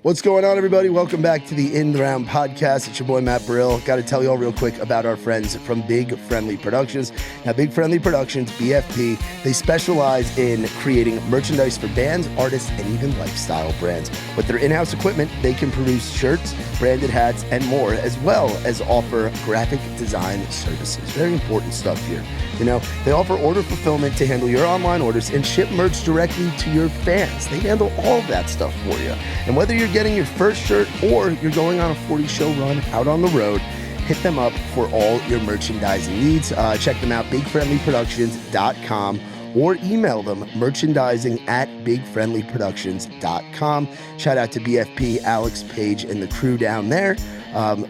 What's going on, everybody? Welcome back to the In the Round podcast. It's your boy, Matt Burrill. Got to tell you all real quick about our friends from Big Friendly Productions. Now, Big Friendly Productions, BFP, they specialize in creating merchandise for bands, artists, and even lifestyle brands. With their in-house equipment, they can produce shirts, branded hats, and more, as well as offer graphic design services. Very important stuff here. You know, they offer order fulfillment to handle your online orders and ship merch directly to your fans. They handle all of that stuff for you. And whether you're getting your first shirt or you're going on a 40-show run out on the road, hit them up for all your merchandising needs. Check them out, bigfriendlyproductions.com, or email them merchandising@bigfriendlyproductions.com. Shout out to BFP, Alex, Paige, and the crew down there.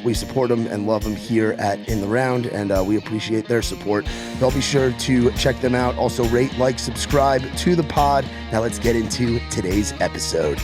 We support them and love them here at In the Round, and we appreciate their support. Y'all be sure to check them out. Also, rate, like, subscribe to the pod. Now let's get into today's episode.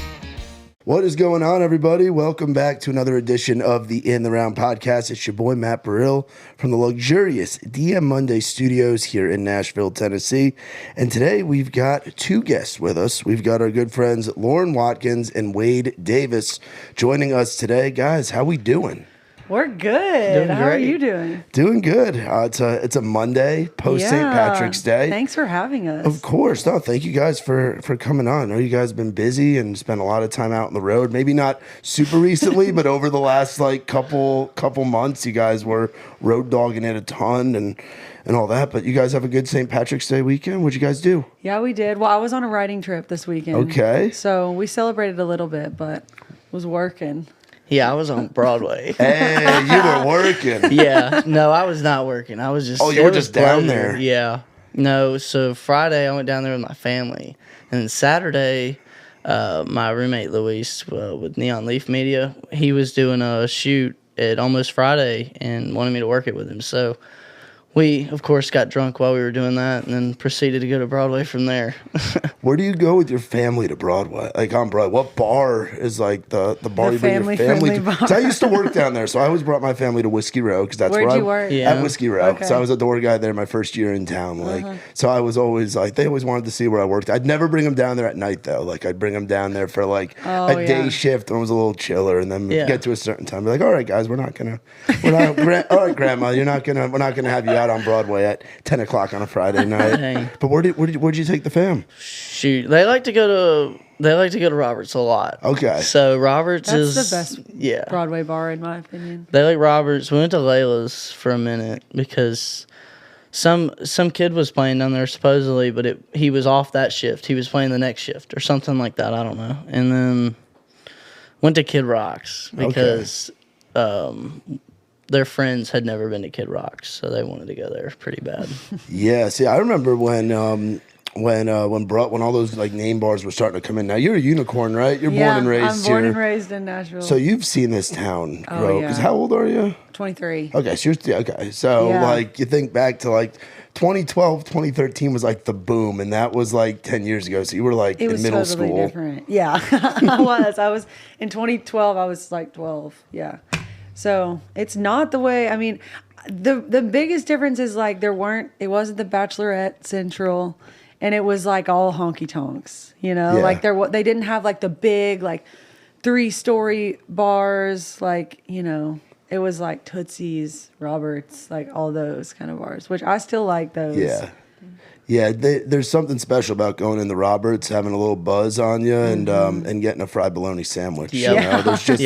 What is going on, everybody? Welcome back to another edition of the In the Round podcast. It's your boy, Matt Burrill, from the luxurious DM Monday Studios here in Nashville, Tennessee. And today we've got two guests with us. We've got our good friends Lauren Watkins and Wade Davis joining us today. Guys, how we doing? We're good. How are you doing? Doing good. It's a Monday, post St. Patrick's Day. Thanks for having us. Of course. No, thank you guys for coming on. I know you guys have been busy and spent a lot of time out on the road. Maybe not super recently, but over the last couple months, you guys were road dogging it a ton and all that. But you guys have a good St. Patrick's Day weekend. What'd you guys do? Yeah, we did. Well, I was on a writing trip this weekend. Okay. So we celebrated a little bit, but was working. Yeah, I was on Broadway. Hey, you were working. Yeah, no, I was not working. I was just. Oh, you were just down there. Yeah. No, so Friday I went down there with my family, and then Saturday, my roommate Luis with Neon Leaf Media, he was doing a shoot at Almost Friday and wanted me to work it with him. So we, of course, got drunk while we were doing that, and then proceeded to go to Broadway from there. Where do you go with your family to Broadway? Like on Broadway, what bar is like the bar you bring your family to? Because I used to work down there, so I always brought my family to Whiskey Row because that's where you work. Yeah. At Whiskey Row. Okay. So I was a door guy there my first year in town. So I was always like, they always wanted to see where I worked. I'd never bring them down there at night though. Like I'd bring them down there for a day shift when it was a little chiller, and then get to a certain time, be like, all right, guys, all right, Grandma, we're not gonna have you out on Broadway at 10 o'clock on a Friday night. Dang. But where'd you take the fam? Shoot, they like to go to Roberts a lot. Okay. So Roberts That's is the best Broadway bar, in my opinion. They like Roberts. We went to Layla's for a minute because some kid was playing down there supposedly, but he was off that shift. He was playing the next shift or something like that. I don't know. And then went to Kid Rock's because their friends had never been to Kid Rock's, so they wanted to go there pretty bad. Yeah. See, I remember when all those like name bars were starting to come in. Now you're a unicorn, right? You're born and raised here. I'm born and raised in Nashville. So you've seen this town grow. Because yeah. how old are you? 23. Okay, so okay. So like you think back to like 2012, 2013 was like the boom, and that was like 10 years ago. So you were like in middle totally school. Different. Yeah, I was in 2012. I was like 12. Yeah. So it's not the way. I mean, the biggest difference is like it wasn't the Bachelorette Central. And it was like all honky tonks, like they didn't have like the big like 3-story bars, like, it was like Tootsie's, Roberts, like all those kind of bars, which I still like those. Yeah. Yeah, there's something special about going in the Roberts, having a little buzz on you, and getting a fried bologna sandwich. Yeah. There's just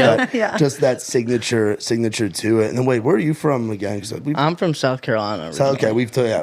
that signature to it. And then wait, where are you from again? I'm from South Carolina. Okay, okay. Yeah.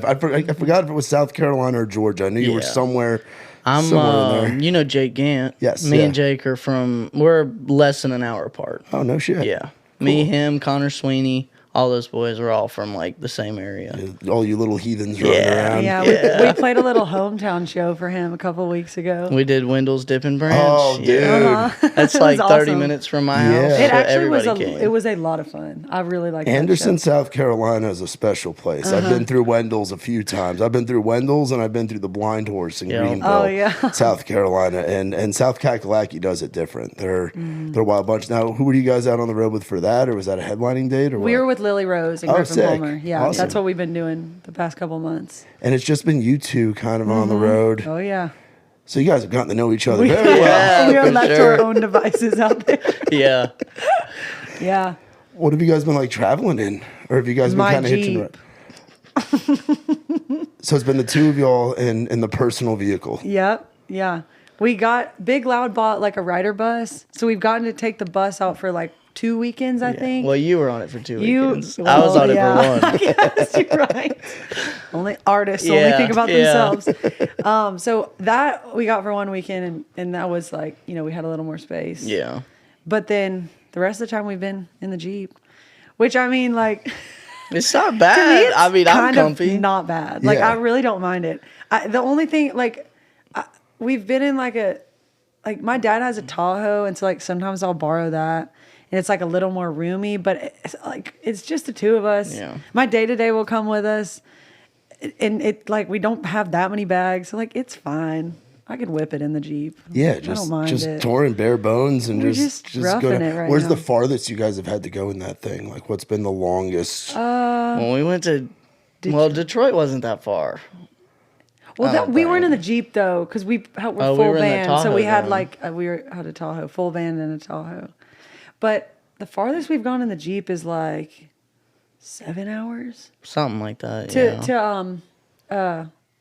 I forgot if it was South Carolina or Georgia. I knew you were somewhere. I'm, in there. Jake Gant. Yes. Me and Jake we're less than an hour apart. Oh, no shit. Yeah. Cool. Me, him, Connor Sweeney. All those boys are all from like the same area. All you little heathens running around. Yeah, we played a little hometown show for him a couple weeks ago. We did Wendell's Dippin' Branch. Oh, dude. That's like 30 minutes from my house. It actually was was a lot of fun. I really liked Anderson, South Carolina is a special place. I've been through Wendell's a few times. I've been through Wendell's and I've been through the Blind Horse in Greenville, South Carolina. And South Kakalaki does it different. They're a wild bunch. Now, who were you guys out on the road with for that? Or was that a headlining date? Or we were with Lily Rose and Griffin sick. Palmer. Yeah, Awesome. that's what we've been doing the past couple months. And it's just been you two kind of on the road. Oh, yeah. So you guys have gotten to know each other very well. Yeah, We are for left to sure. our own devices out there. Yeah. Yeah. What have you guys been like traveling in? Or have you guys been My kind of hitching Jeep. So it's been the two of y'all in the personal vehicle. Yep. Yeah. We got Big Loud bought like a rider bus. So we've gotten to take the bus out for like 2 weekends, I think. Well, you were on it for 2 You- weekends. I was on it for one. Yes, you're right. Only artists only Yeah, think about yeah. themselves. So that we got for 1 weekend, and that was like, we had a little more space. Yeah. But then the rest of the time we've been in the Jeep, which I mean, like, It's not to me, bad. it's I'm kind of comfy. not bad. Like, Yeah. I really don't mind it. The only thing, like, we've been in like my dad has a Tahoe, and so like sometimes I'll borrow that, and it's like a little more roomy, but it's just the two of us. Yeah. My day-to-day will come with us, and it like we don't have that many bags, so like it's fine. I could whip it in the Jeep. Yeah, I don't mind just it. touring bare bones and We're just just go roughing down. it right Where's now. the farthest you guys have had to go in that thing? Like, what's been the longest? When we went to, Detroit wasn't that far. Well, don't we weren't in think. the Jeep though, because we're Oh, full we were in the band, so Tahoe we had then. like had a Tahoe, full band and a Tahoe. But the farthest we've gone in the Jeep is like 7 hours Something like that. to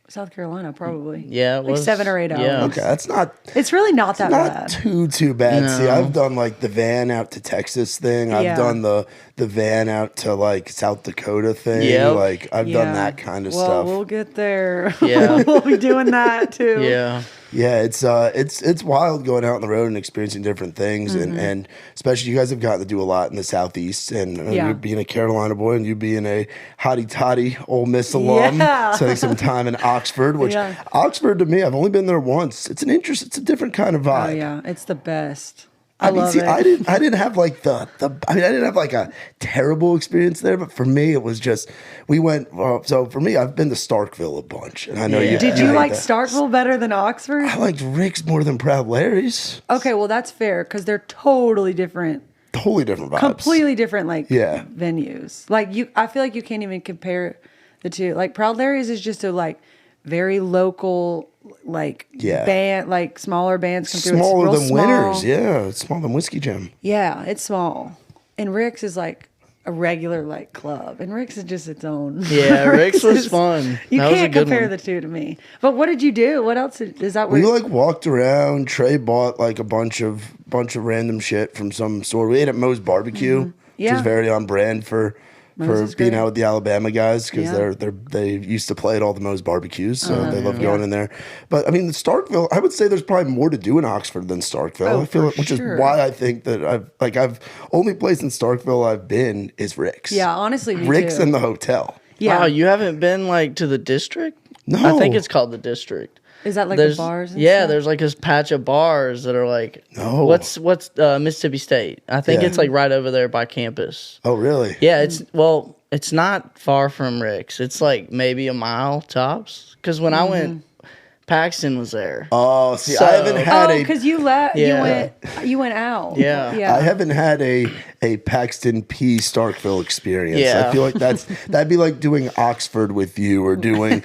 South Carolina, probably. Yeah, it like was 7 or 8 hours. yeah. Okay, that's not It's really not that not bad. too bad. See, No. I've done like the van out to Texas thing. I've Yeah. done the van out to like South Dakota thing. Yep. Like I've done that kind of well, stuff. We'll get there. Yeah. We'll be doing that too. Yeah. Yeah, it's wild going out on the road and experiencing different things, and especially you guys have gotten to do a lot in the Southeast, and Yeah. you being a Carolina boy and you being a hottie toddy Ole Miss alum, Yeah. spending some time in Oxford, which Yeah. Oxford to me, I've only been there once. It's a different kind of vibe. Oh yeah, it's the best. I mean, love see, it. I didn't have like I didn't have like a terrible experience there, but for me, it was just we went. So for me, I've been to Starkville a bunch, and I know you Did you hate like that. Starkville better than Oxford? I liked Rick's more than Proud Larry's. Okay, well that's fair because they're totally different, Totally different vibes. completely different like Yeah. venues. Like I feel like you can't even compare the two. Like Proud Larry's is just a like very local like Yeah. band, like smaller bands come through. It's Smaller real than small. Winners, yeah. It's smaller than Whiskey Jam. Yeah, it's small, and Rick's is like a regular like club, and Rick's is just its own. Yeah, Rick's was is- fun. You That was a can't good compare one. the two to me. But what did you do? What else is that? We Where, like walked around. Trey bought like a bunch of random shit from some store. We ate at Moe's Barbecue, which Yeah. is very on brand for Moe's is being great. out with the Alabama guys because Yeah. they used to play at all the Moe's barbecues, so they love yeah. going in there. But I mean, Starkville, I would say there's probably more to do in Oxford than Starkville. Oh, I feel for which sure. is why I think that I've only place in Starkville I've been is Rick's. Yeah, honestly, me Rick's too. and the hotel. yeah. Wow, you haven't been like to the district? No. I think it's called the district. Is that like There's the bars? And yeah, stuff? there's like this patch of bars that are like No. what's Mississippi State. I think Yeah. it's like right over there by campus. Oh, really? Yeah, it's not far from Rick's. It's like maybe a mile tops. Because when I went, Paxton was there. Oh, see, So- I haven't had Oh, a because you left. Yeah. You went out. Yeah. Yeah. I haven't had a Paxton P Starkville experience. Yeah. I feel like that'd be like doing Oxford with you or doing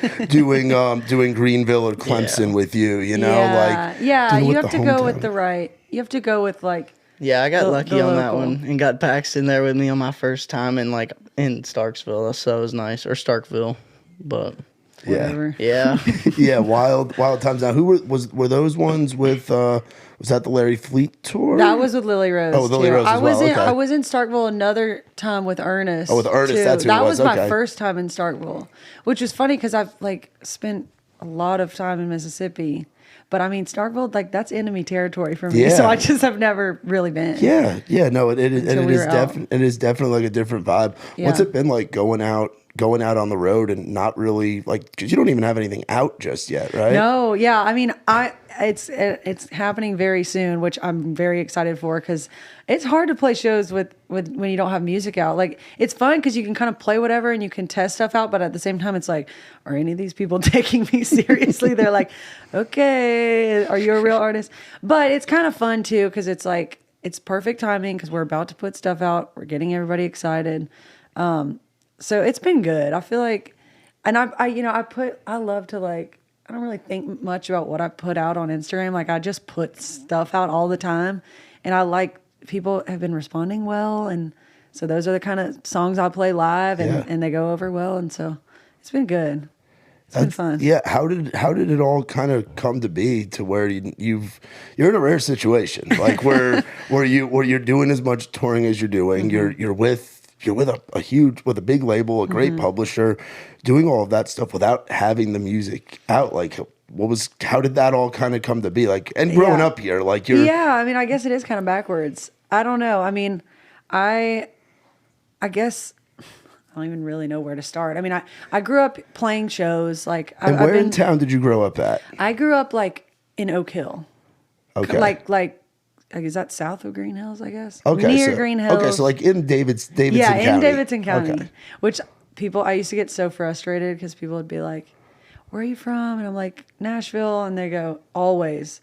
Greenville or Clemson with you. You know, yeah. like Yeah. doing You with have to the go with hometown. the right. You have to go with like. Yeah, I got The- lucky the on that local. one and got Paxton there with me on my first time in Starksville. So it was nice. Or Starkville. But Whatever. yeah. Yeah, wild times. Now, were those ones with? Was that the Larry Fleet tour? That was with Lily Rose. Oh, with Lily too. Rose I as was well, in. okay. I was in Starkville another time with Ernest. Oh, with Ernest, too. that's who it that was, my okay. first time in Starkville, which was funny because I've like spent a lot of time in Mississippi, but I mean Starkville, like that's enemy territory for me. Yeah. So I just have never really been. Yeah. No, it is Until we were out. it is definitely like a different vibe. What's Yeah. it been like going out on the road and not really like because you don't even have anything out just yet, right? No, yeah. I mean, it's happening very soon, which I'm very excited for because it's hard to play shows with when you don't have music out. Like it's fun because you can kind of play whatever and you can test stuff out, but at the same time, it's like, are any of these people taking me seriously? They're like, okay, are you a real artist? But it's kind of fun too because it's like it's perfect timing because we're about to put stuff out. We're getting everybody excited. So it's been good. I feel like, and I love to like, I don't really think much about what I put out on Instagram. Like I just put stuff out all the time, and I like people have been responding well, and so those are the kind of songs I'll play live, and they go over well, and so it's been good. It's been fun. Yeah. How did it all kind of come to be to where you're in a rare situation, like where you're doing as much touring as you're doing. You're with a big label, a great publisher, doing all of that stuff without having the music out. Like, how did that all kind of come to be? Like, and growing up here, like Yeah, I mean, I guess it is kind of backwards. I don't know. I mean, I guess I don't even really know where to start. I mean, I grew up playing shows. Like, where in town did you grow up at? I grew up like in Oak Hill. Okay. Like is that south of Green Hills, I guess? Okay. Near Green Hills. Okay, so like in Davidson County. Yeah, in Davidson County. Okay. Which I used to get so frustrated because people would be like, where are you from? And I'm like, Nashville. And they go, always,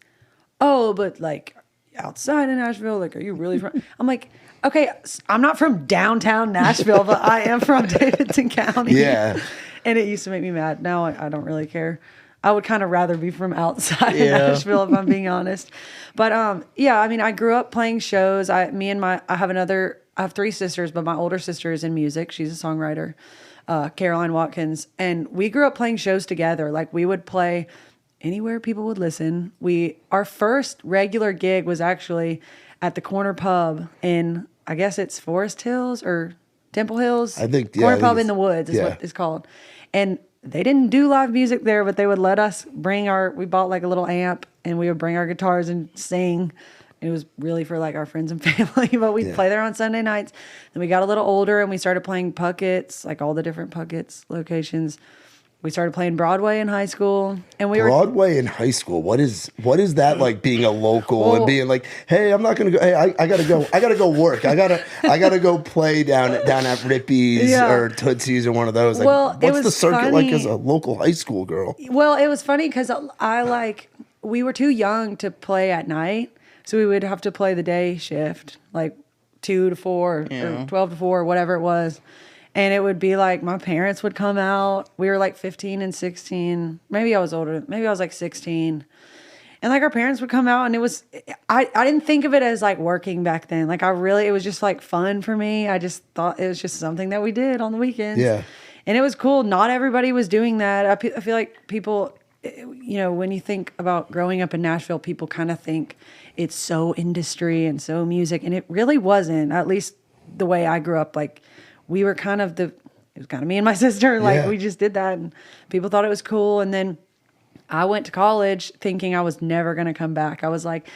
oh, but like outside of Nashville, like, are you really from? I'm like, okay, I'm not from downtown Nashville, but I am from Davidson County. Yeah. And it used to make me mad. Now I don't really care. I would kind of rather be from outside of Nashville, if I'm being honest. But yeah, I mean, I grew up playing shows. I have 3 sisters, but my older sister is in music. She's a songwriter, Lauren Watkins. And we grew up playing shows together. Like we would play anywhere people would listen. Our first regular gig was actually at the corner pub in, I guess it's Forest Hills or Temple Hills. I think, corner pub in the woods is what it's called. And they didn't do live music there, but they would let us we bought like a little amp and we would bring our guitars and sing. It was really for like our friends and family, but we'd play there on Sunday nights. Then we got a little older and we started playing Puckett's, like all the different Puckett's locations. We started playing Broadway in high school, and Broadway in high school. What is that like? Being a local and being like, hey, I'm not gonna go. Hey, I gotta go work. I gotta go play down at Rippy's or Tootsie's or one of those. Like, what's the circuit like as a local high school girl? Well, it was funny because we were too young to play at night, so we would have to play the day shift, like 2 to 4 or 12 to 4 or whatever it was. And it would be like my parents would come out. We were like 15 and 16. Maybe I was older. Maybe I was like 16. And like our parents would come out, and it was, I didn't think of it as like working back then. Like it was just like fun for me. I just thought it was just something that we did on the weekends. Yeah. And it was cool. Not everybody was doing that. I feel like people, when you think about growing up in Nashville, people kind of think it's so industry and so music. And it really wasn't, at least the way I grew up. Like, we were it was kind of me and my sister. Like, we just did that, and people thought it was cool. And then I went to college thinking I was never going to come back. I was like,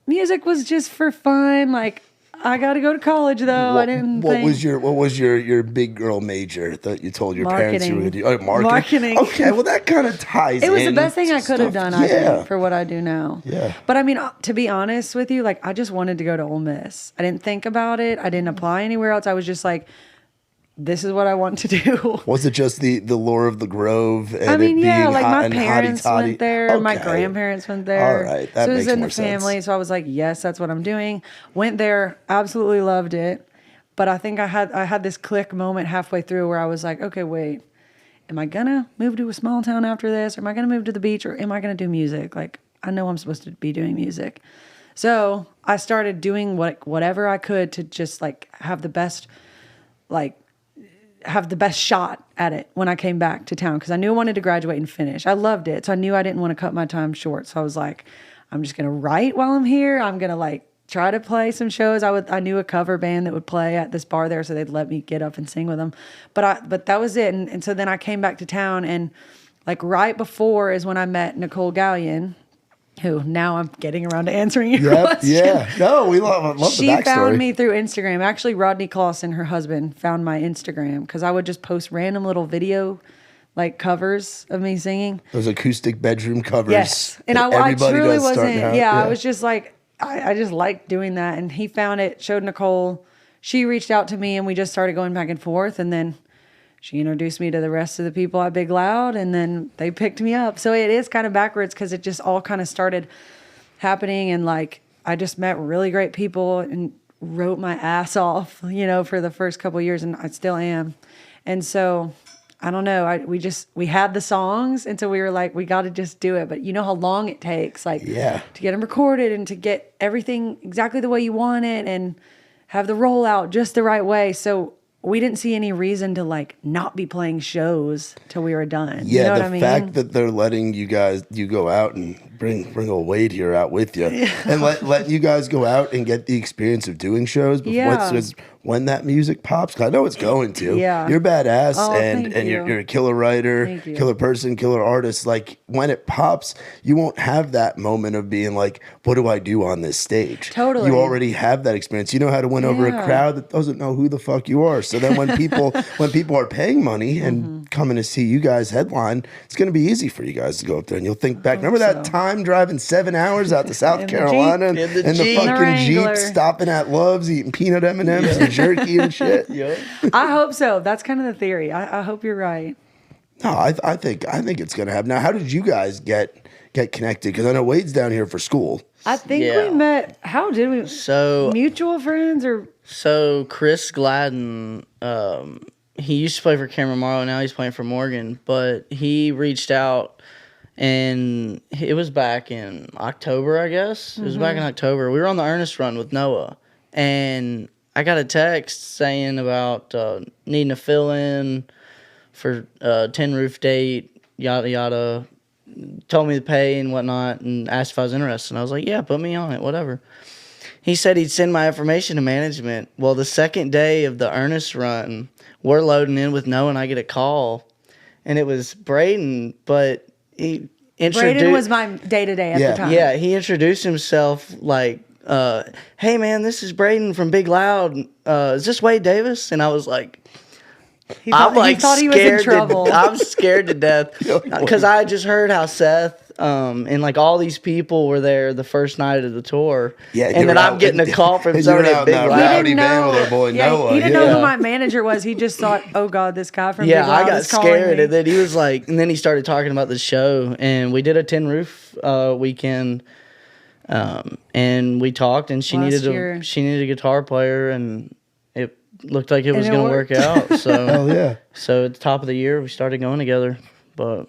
music was just for fun. Like, I got to go to college though. What was your big girl major that you told your parents you were going to do? Oh, marketing. Okay, well that kind of ties in. It was the best thing I could have done, I think, for what I do now. Yeah. But I mean, to be honest with you, like I just wanted to go to Ole Miss. I didn't think about it. I didn't apply anywhere else. I was just like, this is what I want to do. Was it just the lure of the Grove? And I mean, yeah, like my parents went there. Okay. My grandparents went there. All right, that so it makes was in more the family. sense. So I was like, yes, that's what I'm doing. Went there, absolutely loved it. But I think I had this click moment halfway through where I was like, okay, wait, am I gonna move to a small town after this? Or am I gonna move to the beach? Or am I gonna do music? Like, I know I'm supposed to be doing music. So I started doing whatever I could to just like have the best shot at it when I came back to town, because I knew I wanted to graduate and finish. I loved it. So I knew I didn't want to cut my time short. So I was like, I'm just going to write while I'm here. I'm going to like try to play some shows. I knew a cover band that would play at this bar there, so they'd let me get up and sing with them. But that was it. And so then I came back to town, and like right before is when I met Nicole Gallion, who now I'm getting around to answering your question. Yeah. No, we love the backstory. She found me through Instagram. Actually, Rodney Clausen, her husband, found my Instagram because I would just post random little video like covers of me singing. Those acoustic bedroom covers. Yes. And I truly wasn't. Yeah, I was just like, I just liked doing that. And he found it, showed Nicole. She reached out to me, and we just started going back and forth. And then she introduced me to the rest of the people at Big Loud, and then they picked me up. So it is kind of backwards because it just all kind of started happening. And like, I just met really great people and wrote my ass off, for the first couple of years, and I still am. And so I don't know. We had the songs, and so we were like, we got to just do it. But you know how long it takes, like, Yeah. to get them recorded and to get everything exactly the way you want it and have the rollout just the right way. So we didn't see any reason to like not be playing shows till we were done. Yeah, you know the what I mean? fact that they're letting you go out and bring old Wade here out with you, and let you guys go out and get the experience of doing shows. Before, when that music pops, 'cause I know it's going to. Yeah. You're badass, Oh, and thank you. you're a killer writer, Thank you. killer person, killer artist. Like when it pops, you won't have that moment of being like, "What do I do on this stage?" Totally. You already have that experience. You know how to win over a Yeah. crowd that doesn't know who the fuck you are. So then when people are paying money and coming to see you guys headline, it's going to be easy for you guys to go up there and you'll think back. Remember that so. time driving 7 hours out to South In the Carolina and Jeep. In the the Jeep. fucking Wrangler. Jeep, stopping at Love's, eating peanut M&Ms and jerky and shit. Yep. I hope so. That's kind of the theory. I hope you're right. No, I think it's going to happen. Now, how did you guys get connected? Because I know Wade's down here for school. I think Yeah. we met. How did we? So Mutual friends or? So Chris Gladden, he used to play for Cameron Morrow. Now he's playing for Morgan. But he reached out, and it was back in October, I guess. It was back in October. We were on the Ernest run with Noah, and I got a text saying about needing a fill-in for a tin roof date, yada yada. Told me the pay and whatnot, and asked if I was interested. And I was like, yeah, put me on it, whatever. He said he'd send my information to management. Well, the second day of the Ernest run, we're loading in with Noah, and I get a call, and it was Braden, but he introduced... Braden was my day-to-day at Yeah. the time. Yeah, he introduced himself like, hey, man, this is Braden from Big Loud. Is this Wade Davis? And I was like... He thought, I'm like he, thought he was in scared trouble. I'm scared to death because I just heard how Seth and like all these people were there the first night of the tour. Yeah, and then I'm getting a call from somebody at Big that Loud. rowdy van with our boy Noah. He didn't know who my manager was. He just thought, oh God, this guy from Big Yeah, Loud I got is calling scared, me. and then he was like, and then he started talking about the show, and we did a Tin Roof weekend, and we talked, and she Last needed year. a guitar player, and it looked like it was it going to work worked. out. So Hell yeah. So at the top of the year, we started going together, but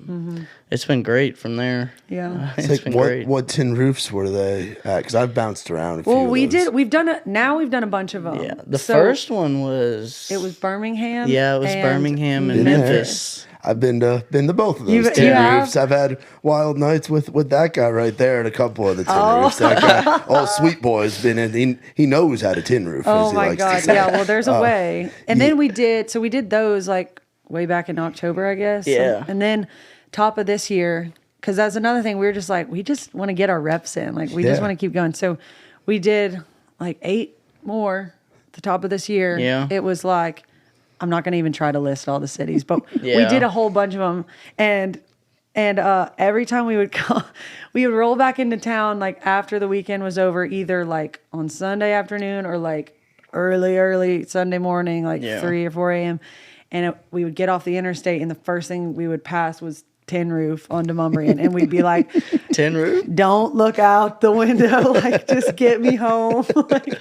it's been great from there. Yeah. It's been what, great. What tin roofs were they at? Because I've bounced around a few Well, of we those. did. We've done it. Now we've done a bunch of them. Yeah, the So first one was... It was Birmingham. Yeah, it was and Birmingham and Been there. Memphis. I've been to both of those You tin have? roofs. I've had wild nights with that guy right there and a couple of the tin Oh. roofs. That guy, all Sweet Boy's been in. He knows how to tin roof. Oh as he my likes to God. say. Yeah. Well, there's a way. And yeah. then we did. So we did those like way back in October, I guess. Yeah. And then top of this year, because that's another thing. We were just like, we just want to get our reps in. Like we just Yeah. want to keep going. So we did like 8 more at the top of this year. Yeah. It was like, I'm not going to even try to list all the cities, but we Yeah. did a whole bunch of them. And every time we would come, we would roll back into town like after the weekend was over, either like on Sunday afternoon or like early Sunday morning, like Yeah. 3 or 4 a.m. And we would get off the interstate, and the first thing we would pass was Tin Roof on Demumbrian, and we'd be like, Tin Roof? "Don't look out the window, like just get me home." Like,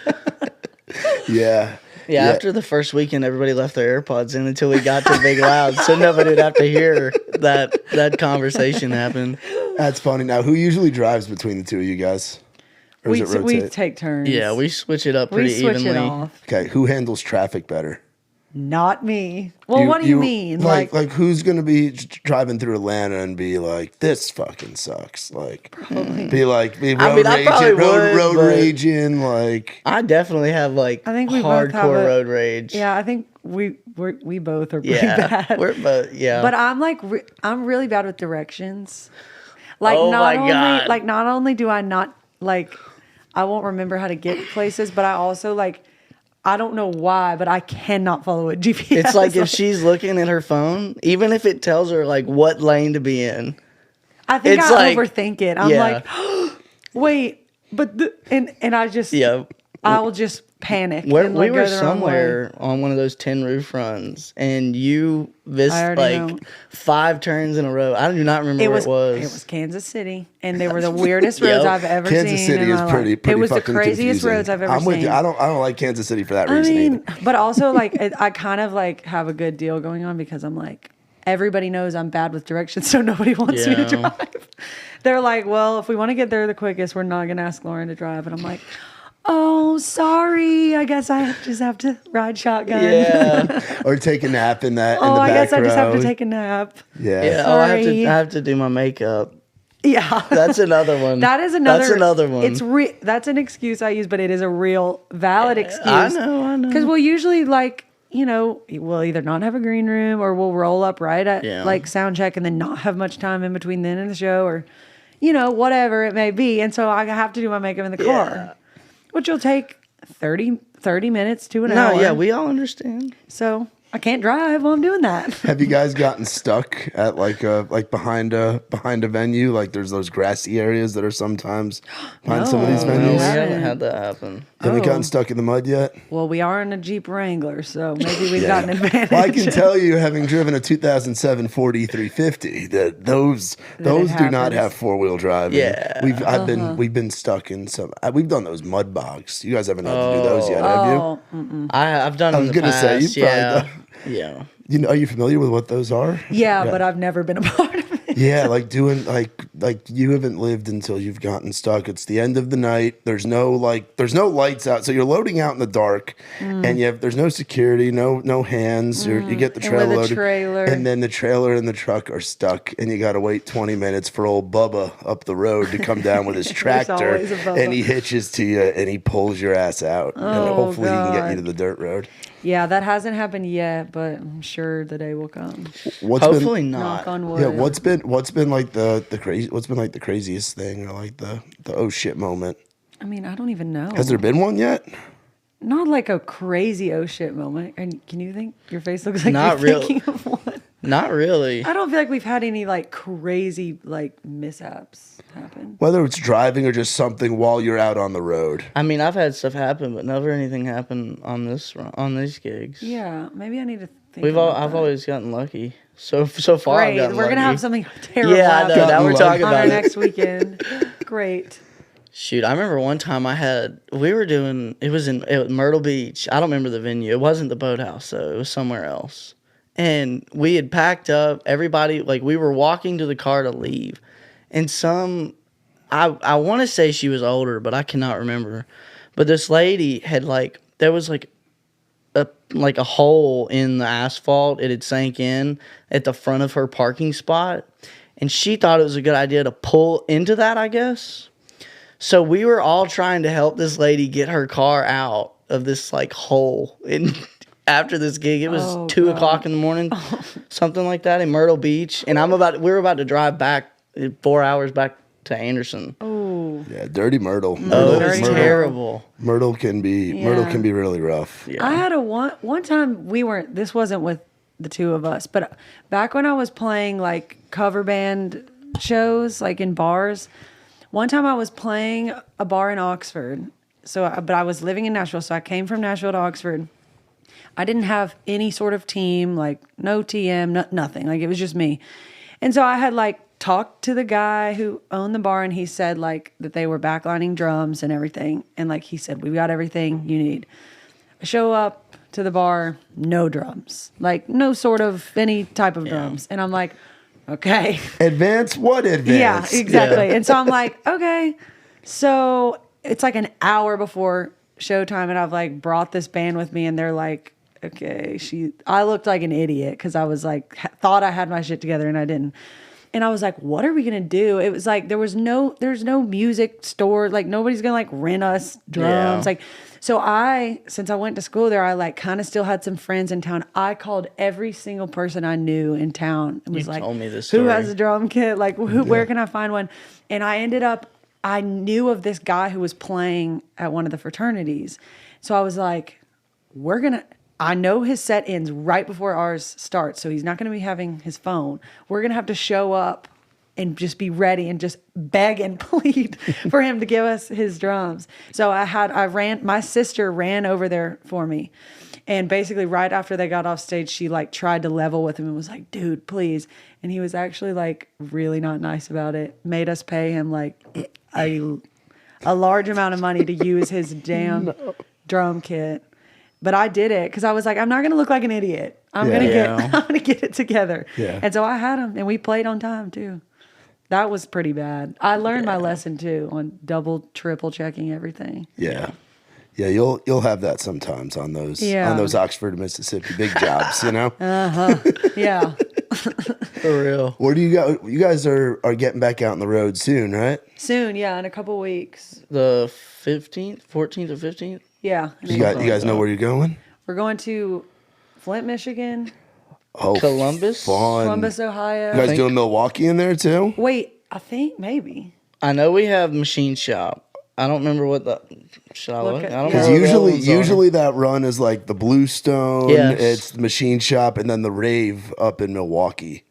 Yeah. Yeah, after the first weekend, everybody left their AirPods in until we got to Big Loud, so nobody would have to hear that conversation happen. That's funny. Now, who usually drives between the two of you guys? Or we does it rotate? take turns. Yeah, we switch it up pretty we switch evenly. it off. Okay, who handles traffic better? Not me. Well, what do you mean? Like who's gonna be driving through Atlanta and be like, "This fucking sucks"? Like, be road I probably raging, road would, but- raging. Like, I definitely have like I think we both have hardcore road rage. Yeah, I think we both are pretty Yeah, bad. we're both. Yeah, But I'm like I'm really bad with directions. Like Oh my God. not only do I not like I won't remember how to get places, but I also like I don't know why, but I cannot follow a GPS. it's like if she's looking at her phone, even if it tells her like what lane to be in. I think it's I like- overthink it. I'm yeah. like, wait, but and I just Yeah, I'll just panic. we and, like, were go the wrong way. somewhere on one of those tin roof runs, and you missed I already like know. 5 turns in a row. I do not remember It where was, it was. Kansas City, and they were the weirdest roads Yep. I've ever Kansas seen. City in is my pretty life. It was the fucking craziest confusing. roads I've ever I'm with seen. you. I don't like Kansas City for that I reason mean, either. but also like I kind of like have a good deal going on because I'm like everybody knows I'm bad with directions, so nobody wants me to drive. They're like, well, if we want to get there the quickest, we're not going to ask Lauren to drive. And I'm like, oh, sorry. I guess I just have to ride shotgun. Yeah. Or take a nap in that. Oh, in the I back guess I just have to row. take a nap. Yeah. Yeah. Oh, I have to do my makeup. Yeah. That's another one. That is another. That's another one. That's an excuse I use, but it is a real valid excuse. I know. Because we'll usually we'll either not have a green room or we'll roll up right at like sound check and then not have much time in between then and the show or, whatever it may be. And so I have to do my makeup in the car, which will take 30 minutes to an hour. No, yeah, we all understand. So I can't drive while I'm doing that. Have you guys gotten stuck at like behind a venue? Like there's those grassy areas that are sometimes behind some of these No, we venues. haven't had that happen. Haven't gotten stuck in the mud yet? Well, we are in a Jeep Wrangler, so maybe we've got an advantage. Well, I can tell you, having driven a 2007 Ford E350, that those do not happens. have 4-wheel drive. Yeah. We've been stuck in some. We've done those mud bogs. You guys haven't had to do those yet, have you? I've done. I was gonna say, you probably yeah. Are you familiar with what those are? Yeah, but I've never been a part of it. Yeah, like doing like you haven't lived until you've gotten stuck. It's the end of the night. There's no lights out, so you're loading out in the dark, and there's no security, no hands. You get the trailer loaded, trailer. and then the trailer and the truck are stuck, and you got to wait 20 minutes for old Bubba up the road to come down with his tractor, always a Bubba. and he hitches to you and he pulls your ass out, and hopefully he can get you to the dirt road. Yeah, that hasn't happened yet, but I'm sure the day will come. Hopefully Knock not. on wood. Yeah, what's been like the craziest thing or like the oh shit moment? I mean, I don't even know. Has there been one yet? Not like a crazy oh shit moment. And can you think your face looks like Not you're real- thinking of one? Not really. I don't feel like we've had any like crazy like mishaps happen. Whether it's driving or just something while you're out on the road. I mean, I've had stuff happen, but never anything happen on these gigs. Yeah, maybe I need to think. I've always gotten lucky. So far, I've Great. gotten We're lucky. gonna have something terrible. Yeah, I know. happen Now we're talking on about our it. next weekend. Great. Shoot, I remember one time it was in Myrtle Beach. I don't remember the venue. It wasn't the Boathouse, though. It was somewhere else. And we had packed up. Everybody, like, we were walking to the car to leave. And I want to say she was older, but I cannot remember. But this lady had, like, there was, like a hole in the asphalt. It had sank in at the front of her parking spot. And she thought it was a good idea to pull into that, I guess. So we were all trying to help this lady get her car out of this like hole. And after this gig, it was 2 o'clock in the morning, something like that in Myrtle Beach. And we were about to drive back 4 hours back to Anderson. Oh. Yeah, dirty Myrtle. Oh, Dirty it's terrible. Myrtle can be really rough. Yeah. I had one time this wasn't with the two of us, but back when I was playing like cover band shows, like in bars, one time I was playing a bar in Oxford. But I was living in Nashville, so I came from Nashville to Oxford. I didn't have any sort of team, like no TM, nothing. Like it was just me. And so I had like talked to the guy who owned the bar, and he said like that they were backlining drums and everything. And like he said, we've got everything you need. I show up to the bar, no drums, like no sort of any type of drums. And I'm like, okay. Advance? What advance? Yeah, exactly. And so I'm like, okay. So it's like an hour before showtime, and I've like brought this band with me, and they're like, okay, I looked like an idiot because I was like, thought I had my shit together and I didn't. And I was like, what are we going to do? It was like, there's no music store. Like nobody's going to like rent us drums. Yeah. Like, so since I went to school there, I like kind of still had some friends in town. I called every single person I knew in town and was like, told me this who story. has a drum kit? Like where can I find one? And I knew of this guy who was playing at one of the fraternities. So I was like, I know his set ends right before ours starts, so he's not going to be having his phone. We're going to have to show up and just be ready and just beg and plead for him to give us his drums. So my sister ran over there for me. And basically right after they got off stage, she like tried to level with him and was like, dude, please. And he was actually like really not nice about it. Made us pay him like a large amount of money to use his damn drum kit. But I did it because I was like, I'm not going to look like an idiot. I'm gonna get it together. Yeah. And so I had them, and we played on time too. That was pretty bad. I learned my lesson too on double, triple checking everything. Yeah. Yeah, you'll have that sometimes on those Oxford, Mississippi big jobs, you know? Yeah. For real. Where do you go? You guys are getting back out on the road soon, right? Soon, yeah, in a couple weeks. The 15th, 14th, or 15th? Yeah. You guys know where you're going? We're going to Flint, Michigan. Oh, Columbus? fun. Columbus, Ohio. You guys doing Milwaukee in there too? Wait, I think maybe. I know we have Machine Shop. I don't remember what the... Should I look? I don't Because remember what the others are. usually that run is like the Bluestone, Yes. it's the Machine Shop, and then the Rave up in Milwaukee,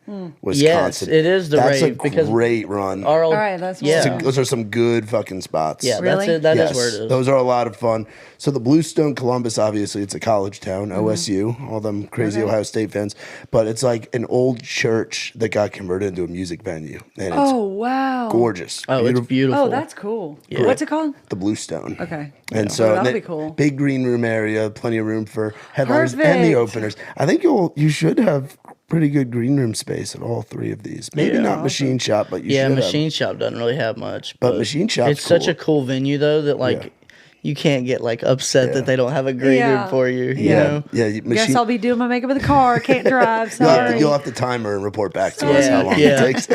Wisconsin. Yes, it is the That's Rave. a because great run. our old, All right, that's yeah. Those are some good fucking spots. Yeah, Really? that's it. That is Yes, where it is. those are a lot of fun. So the Bluestone, Columbus, obviously it's a college town, Mm-hmm. OSU, all them crazy Ohio State fans. But it's like an old church that got converted into a music venue, and it's Oh, wow. gorgeous. Oh, it's beautiful. Oh, that's cool. Yeah. What's it called? The Bluestone. Okay. And Oh, so that'll and be then cool. big green room area, plenty of room for headliners and the Perfect. openers. I think you should have pretty good green room space at all three of these. Maybe not Machine Shop, but you Yeah, should Machine have. Shop doesn't really have much. But Machine Shop's it's such cool. a cool venue, though, that, like, you can't get, like, upset that they don't have a green room for you, you know? Yeah, Guess Machine. I'll be doing my makeup in the car. Can't drive. You'll have, Sorry. to, you'll have to time her and report back to us how long Yeah. it takes.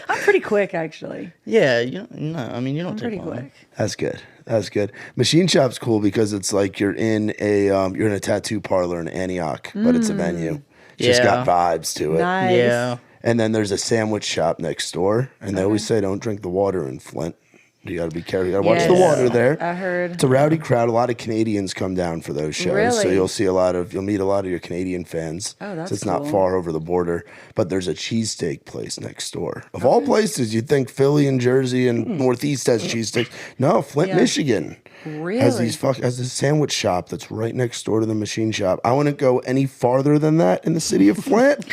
I'm pretty quick, actually. Yeah, I mean, you don't I'm take pretty long. quick. That's good. That's good. Machine Shop's cool because it's like you're in a tattoo parlor in Antioch, but it's a venue. It's just got vibes to it. Nice. Yeah. And then there's a sandwich shop next door, and they always say don't drink the water in Flint. You got to be careful. You got to watch the water there. I heard. It's a rowdy crowd. A lot of Canadians come down for those shows, so Really? you'll meet a lot of your Canadian fans. Oh, that's so it's not cool. far over the border. But there's a cheesesteak place next door. Of all places, you'd think Philly and Jersey and Northeast has cheesesteaks. No, Flint, Yeah. Michigan. Really? Has a sandwich shop that's right next door to the Machine Shop. I wouldn't go any farther than that in the city of Flint,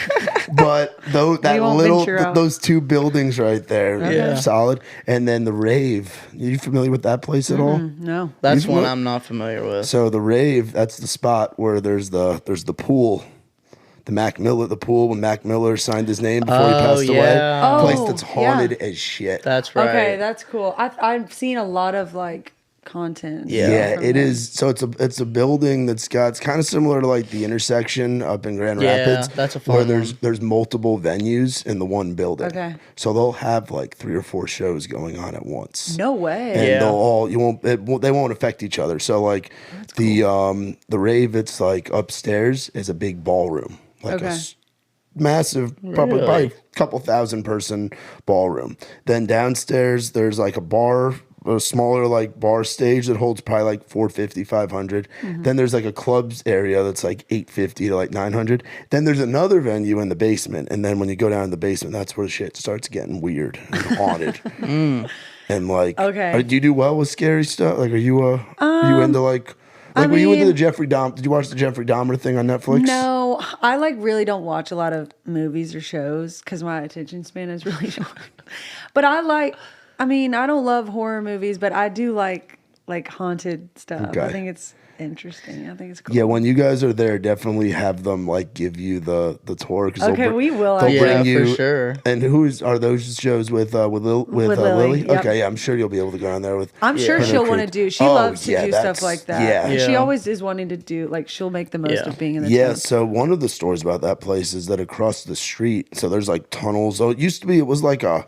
but though that won't little venture out. those two buildings right there, Yeah. solid. And then the Rave. Are you familiar with that place at all? No. That's You one what? I'm not familiar with. So the Rave, that's the spot where there's the pool. The Mac Miller, the pool when Mac Miller signed his name before he passed away. yeah. Place Oh, that's yeah. haunted as shit. That's right. Okay, that's cool. I've seen a lot of like content. Yeah, from it them. is. So it's a building it's kind of similar to like the intersection up in Grand Yeah, Rapids. that's a fun where one. there's multiple venues in the one building. Okay. So they'll have like 3 or 4 shows going on at once. No way. And Yeah. they'll all they won't affect each other. So like the Rave, it's like upstairs is a big ballroom, like Okay. massive, probably Really? a couple thousand person ballroom. Then downstairs there's like a bar, a smaller like bar stage that holds probably like 450, 500. Then there's like a clubs area that's like 850 to like 900. Then there's another venue in the basement, and then when you go down in the basement, that's where the shit starts getting weird and haunted. And like, Okay. do you do well with scary stuff? Like, are you into like were you into the Jeffrey Dahmer? Did you watch the Jeffrey Dahmer thing on Netflix? No, I like really don't watch a lot of movies or shows because my attention span is really short. But I mean, I don't love horror movies, but I do like haunted stuff. Okay. I think it's interesting. I think it's cool. Yeah, when you guys are there, definitely have them like give you the tour. 'Cause Okay, we will, They'll actually. bring Yeah, you. for sure. And are those shows with Lily? Lily, yep. Okay, yeah, I'm sure you'll be able to go down there with. I'm sure her she'll crew. want to do. She Oh, loves to yeah, do stuff that's- like that. yeah. She Yeah. always is wanting to do like she'll make the most Yeah. of being in the Yeah, tent. so one of the stories about that place is that across the street, so there's like tunnels. Oh, it was like a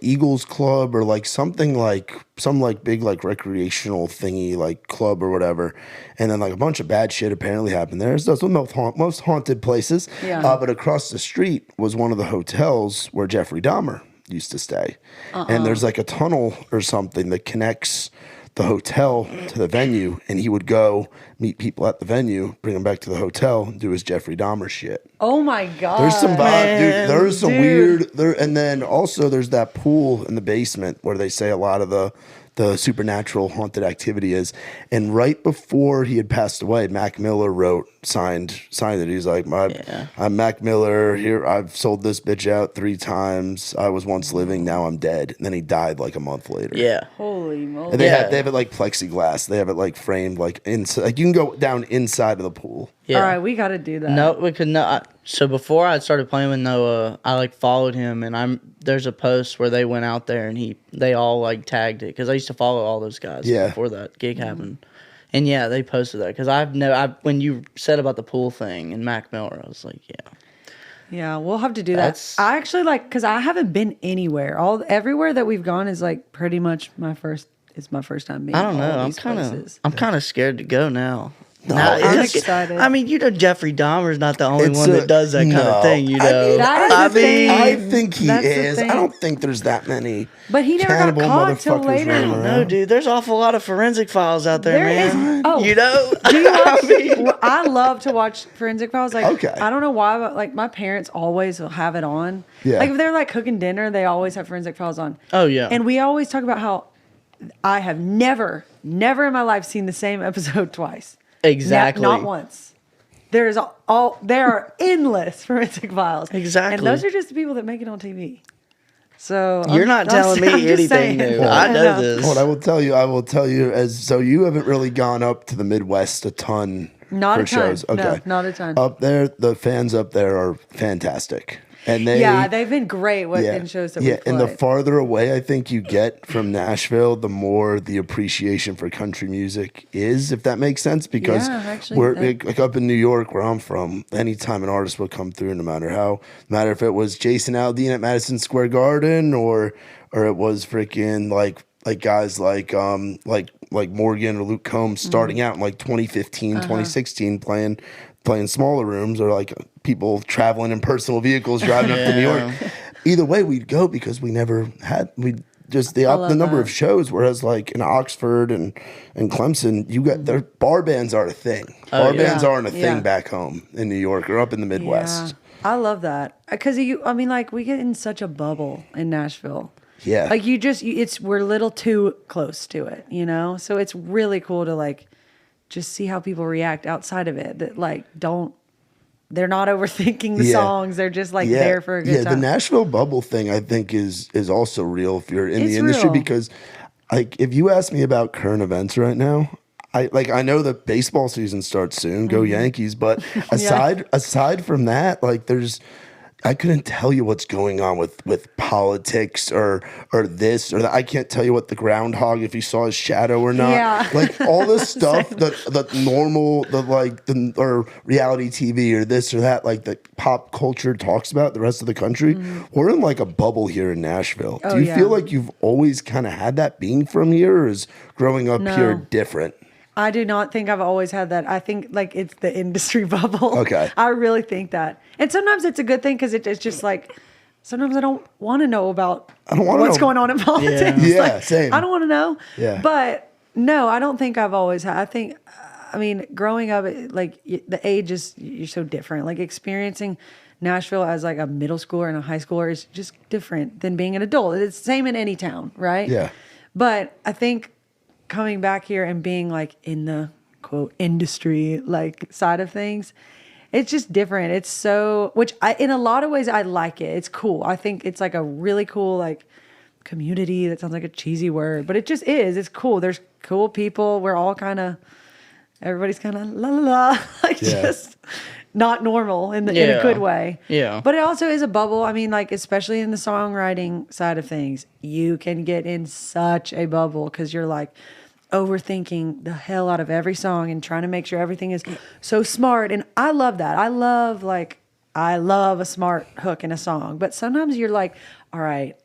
Eagles club or like something like some like big like recreational thingy like club or whatever, and then like a bunch of bad shit apparently happened there. So that's the most haunted places. Yeah. But across the street was one of the hotels where Jeffrey Dahmer used to stay, and there's like a tunnel or something that connects the hotel to the venue, and he would go meet people at the venue, bring them back to the hotel, and do his Jeffrey Dahmer shit. Oh my god. There's some vibe, dude. There's some dude. weird there, and then also there's that pool in the basement where they say a lot of the the supernatural haunted activity is. And right before he had passed away, Mac Miller signed it. He's like, I'm Mac Miller. Here, I've sold this bitch out 3 times. I was once living, now I'm dead. And then he died like a month later. Yeah. Holy moly. And they have it like plexiglass. They have it like framed like inside. Like you can go down inside of the pool. Yeah. All right, we got to do that. No, we could not. So before I started playing with Noah, I like followed him, and there's a post where they went out there and they all like tagged it because I used to follow all those guys before that gig happened, and they posted that because when you said about the pool thing and Mac Miller, I was like, yeah, we'll have to do that. I actually because I haven't been anywhere. Everywhere that we've gone is like pretty much my first time being. I don't know. I'm kind of scared to go now. No, I'm excited. I mean, Jeffrey Dahmer's not the only one that does that kind of thing. I think he is. I don't think there's that many. But he never got caught till later. No, dude. There's an awful lot of forensic files out there, man. Do you watch? I love to watch forensic files. Like, I don't know why, but like my parents always have it on. Yeah. Like if they're like cooking dinner, they always have forensic files on. Oh yeah. And we always talk about how I have never in my life seen the same episode twice. Exactly. Not once. There are endless forensic files. Exactly. And those are just the people that make it on TV. So you're not telling me anything new. I know this. Well, I will tell you so you haven't really gone up to the Midwest a ton for shows. Okay. No, not a ton. Up there, the fans up there are fantastic. And they've been great in shows that we play. And the farther away I think you get from Nashville, the more the appreciation for country music is, if that makes sense. Because we're like up in New York, where I'm from, anytime an artist would come through, no matter if it was Jason Aldean at Madison Square Garden or it was freaking like guys like Morgan or Luke Combs starting out in like 2015, 2016 playing smaller rooms, or like people traveling in personal vehicles driving up to New York. Either way, we'd go because we never had the number of shows. Whereas like in Oxford and Clemson, you got their bar bands are a thing. Bar bands aren't a thing back home in New York or up in the Midwest. I love that because we get in such a bubble in Nashville. Yeah, like we're a little too close to it, So it's really cool to like just see how people react outside of it. That like they're not overthinking the songs. They're just like there for a good time. Yeah, the Nashville bubble thing I think is also real if you're in the industry, because like if you ask me about current events right now, I know that baseball season starts soon. Go Yankees! But aside from that, like I couldn't tell you what's going on with politics or this or that. I can't tell you what the groundhog, if he saw his shadow or not. Yeah. Like all this stuff that normal, or reality TV or this or that, like that pop culture talks about the rest of the country. We're in like a bubble here in Nashville. Do you feel like you've always kind of had that being from here, or is growing up here different? I do not think I've always had that. I think like it's the industry bubble. Okay. I really think that. And sometimes it's a good thing because it's just like, sometimes I don't want to know about what's going on in politics. Yeah, same. I don't want to know. Yeah. But no, I don't think I've always had. I think, growing up, like the age is, you're so different. Like experiencing Nashville as like a middle schooler and a high schooler is just different than being an adult. It's the same in any town, right? Yeah. But I think coming back here and being like in the quote industry like side of things, it's just different. It's so, in a lot of ways I like it. It's cool. I think it's like a really cool like community. That sounds like a cheesy word, but it just is. It's cool. There's cool people. We're all everybody's kind of la la la, like just not normal in a good way. Yeah. But it also is a bubble. I mean, like especially in the songwriting side of things, you can get in such a bubble because you're like overthinking the hell out of every song and trying to make sure everything is so smart. And I love that. I love a smart hook in a song. But sometimes you're like, all right,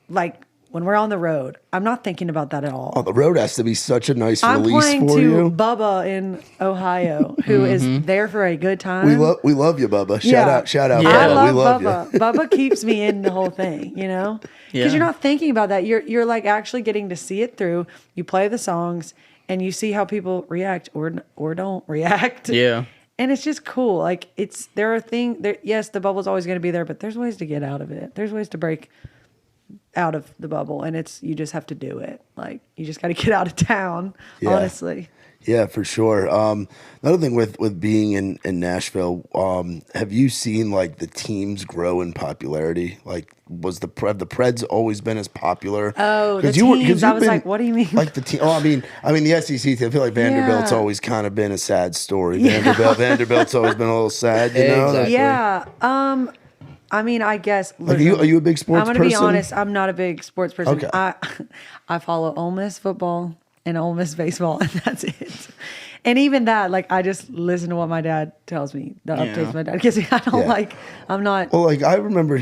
like when we're on the road, I'm not thinking about that at all. Oh, the road has to be such a nice release for you. I'm playing to Bubba in Ohio, who is there for a good time. We love you, Bubba. Shout out. Yeah. Bubba. I we love Bubba. You. Bubba keeps me in the whole thing, because you're not thinking about that. You're like actually getting to see it through. You play the songs and you see how people react or don't react. Yeah. And it's just cool. Like yes, the bubble's always going to be there, but there's ways to get out of it. There's ways to break out of the bubble, and you just have to do it. Like, you just got to get out of town, honestly. Yeah, for sure. Another thing with being in Nashville, have you seen like the teams grow in popularity? Like, was the Preds always been as popular? Oh, the teams. I was like, what do you mean? Like the team? Oh, I mean the SEC team. I feel like Vanderbilt's always kind of been a sad story. Vanderbilt's always been a little sad, you know? Exactly. Yeah. I mean, I guess. Like, are you a big sports person? I'm going to be honest. I'm not a big sports person. Okay. I follow Ole Miss football and Ole Miss baseball, and that's it. And even that, like, I just listen to what my dad tells me, the updates my dad gives me. I don't I'm not. Well, like I remember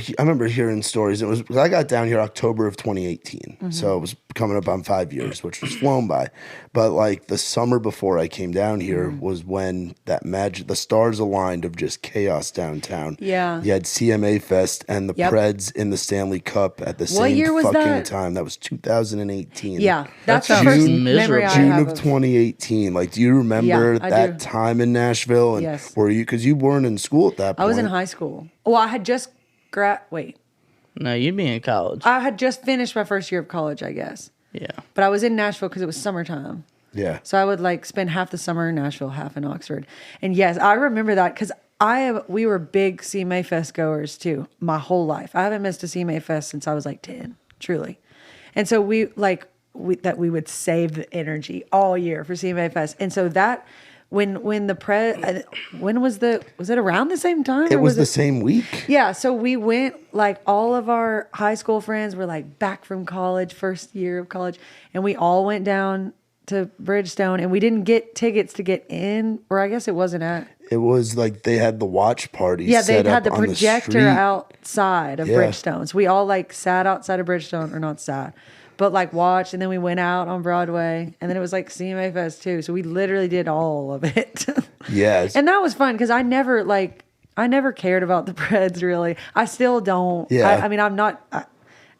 hearing stories. It was because I got down here October of 2018, so it was coming up on 5 years, which was flown by. But like the summer before I came down here was when that the stars aligned of just chaos downtown. Yeah, you had CMA Fest and the Preds in the Stanley Cup at the same year was fucking that? time. That was 2018. Yeah, that's the sounds first miserable. memory I June have of 2018. Like, do you remember I that do. time in Nashville? And Yes. were you, because you weren't in school at that point? I was in high school. Well, I had just No, you'd be in college. I had just finished my first year of college, I guess. Yeah. But I was in Nashville because it was summertime. Yeah. So I would like spend half the summer in Nashville, half in Oxford. And yes, I remember that because we were big CMA Fest goers too, my whole life. I haven't missed a CMA Fest since I was like 10, truly. And so we would save the energy all year for CMA Fest. And so that when was it around the same time? It was the same week. Yeah, so we went, like, all of our high school friends were like back from college, first year of college, and we all went down to Bridgestone, and we didn't get tickets to get in, or I guess it wasn't at. It was like they had the watch party. Yeah, they set had up the on projector street. outside of Bridgestone. So we all like sat outside of Bridgestone, or not sat, but like watched, and then we went out on Broadway, and then it was like CMA Fest too. So we literally did all of it. Yeah, and that was fun because I never cared about the Preds really. I still don't. Yeah. I mean, I'm not.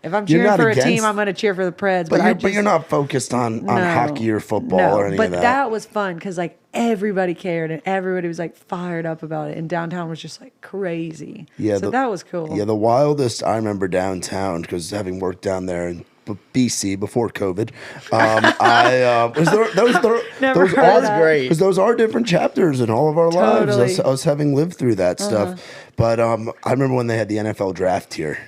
If I'm You're cheering not for a against- team, I'm going to cheer for the Preds. but you're not focused on hockey or football or any but of that. that was fun because like everybody cared and everybody was like fired up about it, and downtown was just like crazy. Yeah, so that was cool. Yeah, the wildest I remember downtown, because having worked down there in BC before COVID, Never those heard are that. great. because those are different chapters in all of our lives. Totally. Us having lived through that stuff. But I remember when they had the NFL draft here.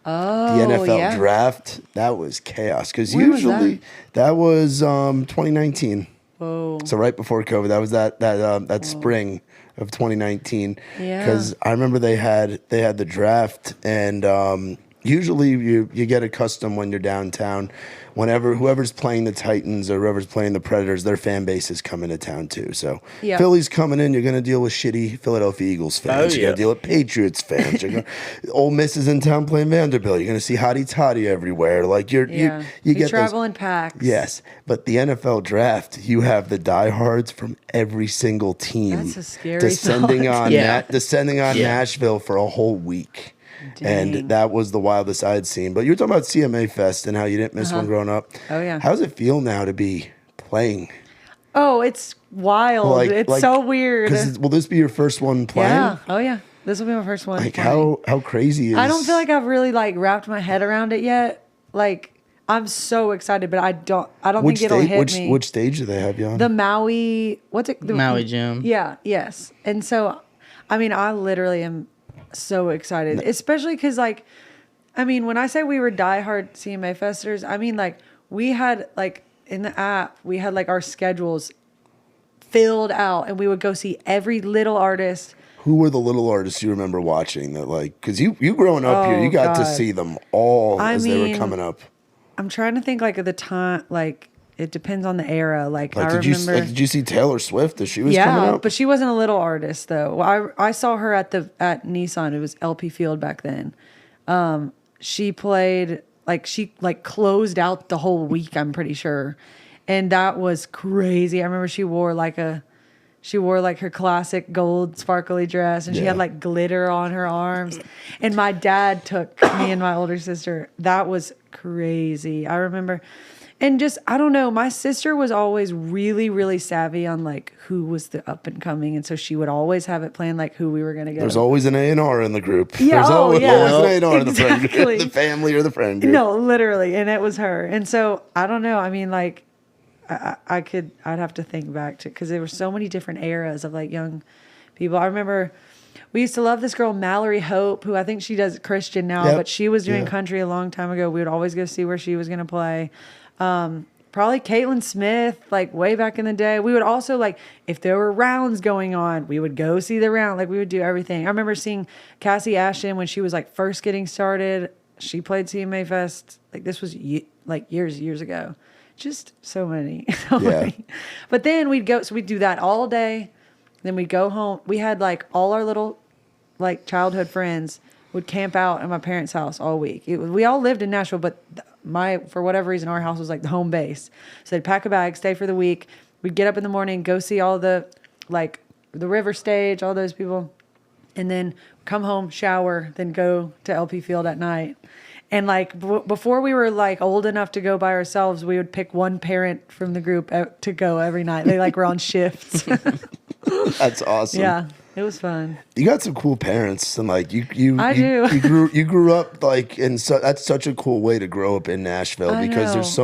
Oh, The NFL yeah. draft, that was chaos because When was usually that was 2019. Whoa. So right before COVID, that was that spring of 2019. Yeah. Because I remember they had the draft, and usually you get accustomed when you're downtown. Whenever whoever's playing the Titans or whoever's playing the Predators, their fan base is coming to town too. So Yeah. Philly's coming in, you're going to deal with shitty Philadelphia Eagles fans. You're going to deal with Patriots fans. Ole Miss is in town playing Vanderbilt. You're going to see Hottie Toddy everywhere. Like you get travel those, in packs. Yes, but the NFL draft, you have the diehards from every single team That's a scary descending thought. on Yeah. descending on Yeah. Nashville for a whole week. Dang. And that was the wildest I had seen. But you were talking about CMA Fest and how you didn't miss one growing up. Oh, yeah. How does it feel now to be playing? Oh, it's wild. It's so weird. Will this be your first one playing? Yeah. Oh, yeah. This will be my first one. Like playing. how crazy is? I don't feel like I've really like wrapped my head around it yet. Like, I'm so excited, but I don't think it'll hit me. Which stage do they have you on? The Maui, what's it? The Maui Gym. Yeah, yes. And so, I mean, I literally am so excited, especially because, like, I mean, when I say we were diehard CMA Festers, I mean, like, we had, like, in the app, we had, like, our schedules filled out, and we would go see every little artist. Who were the little artists you remember watching that, like, because you growing up here, you got to God. see them all I as they were mean, coming up. I'm trying to think, like, of the time, like, it depends on the era. Like I Did remember. did you see Taylor Swift as she was coming Yeah, up? but she wasn't a little artist though. Well, I saw her at Nissan. It was LP Field back then. She played she closed out the whole week. I'm pretty sure, and that was crazy. I remember she wore her classic gold sparkly dress, and she Yeah. had like glitter on her arms. And my dad took me and my older sister. That was crazy. I remember. And just, I don't know, my sister was always really, really savvy on like who was the up and coming. And so she would always have it planned like who we were going to go. There's always an A&R in the group. Yeah, There's always an A&R in the friend exactly. group, the family or the friend group. No, literally. And it was her. And so I don't know. I mean, like, I'd have to think back to, because there were so many different eras of like young people. I remember we used to love this girl, Mallory Hope, who I think she does Christian now, but she was doing country a long time ago. We would always go see where she was going to play. Probably Caitlin Smith, like way back in the day. We would also like, if there were rounds going on, we would go see the round. Like we would do everything. I remember seeing Cassie Ashton when she was like first getting started. She played CMA Fest. Like this was like years ago. Just so many. But then we'd do that all day. Then we'd go home. We had like all our little like childhood friends would camp out at my parents' house all week. We all lived in Nashville, but for whatever reason, our house was like the home base. So they'd pack a bag, stay for the week. We'd get up in the morning, go see all the like the river stage, all those people, and then come home, shower, then go to LP Field at night. And like before we were like old enough to go by ourselves, we would pick one parent from the group to go every night. They like were on shifts. That's awesome. Yeah, it was fun. You got some cool parents, and like you grew up like, and so that's such a cool way to grow up in Nashville because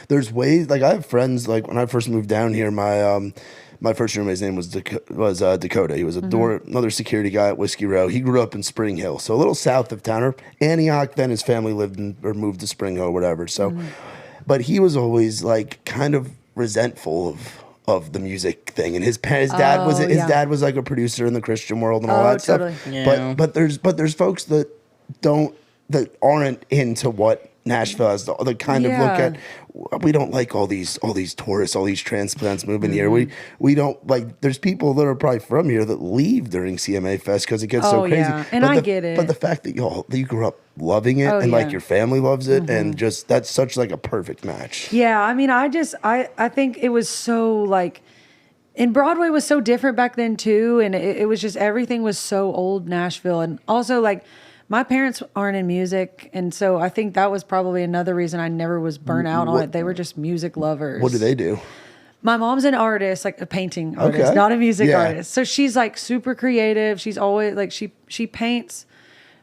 there's ways. Like I have friends. Like when I first moved down here, my first roommate's name was Dakota. He was another security guy at Whiskey Row. He grew up in Spring Hill, so a little south of town, or Antioch. Then his family moved to Spring Hill or whatever. So, but he was always like kind of resentful of the music thing, and his dad was like a producer in the Christian world and all that stuff. Yeah. But there's folks that aren't into what Nashville has to kind of look at. We don't like all these tourists, all these transplants moving here. We don't like. There's people that are probably from here that leave during CMA Fest because it gets so crazy. Yeah. And I get it. But the fact that you grew up loving it and like your family loves it, and just that's such like a perfect match. Yeah, I mean, I think it was so like. And Broadway was so different back then too, and it was just everything was so old Nashville, and also like. My parents aren't in music, and so I think that was probably another reason I never was burnt out on it. They were just music lovers. What do they do? My mom's an artist, like a painting artist, not a music artist. So she's like super creative. She's always like she paints.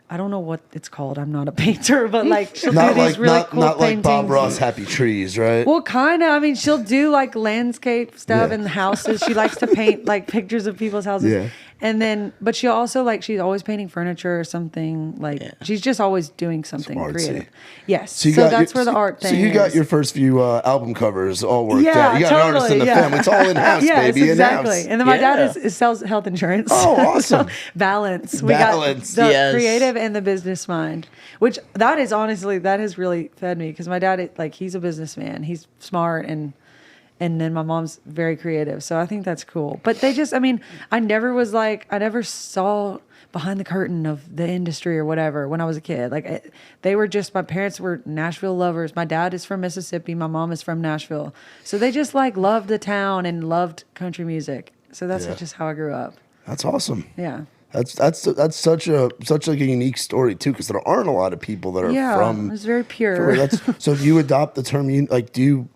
I don't know what it's called. I'm not a painter, but like she'll do these really cool not paintings. Like Bob Ross Happy Trees, right? Well, kind of. I mean, she'll do like landscape stuff in the houses. She likes to paint like pictures of people's houses. Yeah. And then, but she also like, she's always painting furniture or something. Like she's just always doing something creative. Yes. So that's where the art thing is. So you got your first few album covers all worked out. You got an artist in the family. It's all in-house, baby. Exactly. In-house. And then my dad sells health insurance. Oh, awesome. Balance. We got the creative and the business mind, which that is honestly, that has really fed me because my dad, like he's a businessman. He's smart and then my mom's very creative. So I think that's cool. But they just, I mean, I never saw behind the curtain of the industry or whatever when I was a kid. Like they were just, my parents were Nashville lovers. My dad is from Mississippi. My mom is from Nashville. So they just like loved the town and loved country music. So that's just how I grew up. That's awesome. Yeah. That's such like a unique story too, because there aren't a lot of people that are from. It's very pure. So do you adopt the term? Like, do you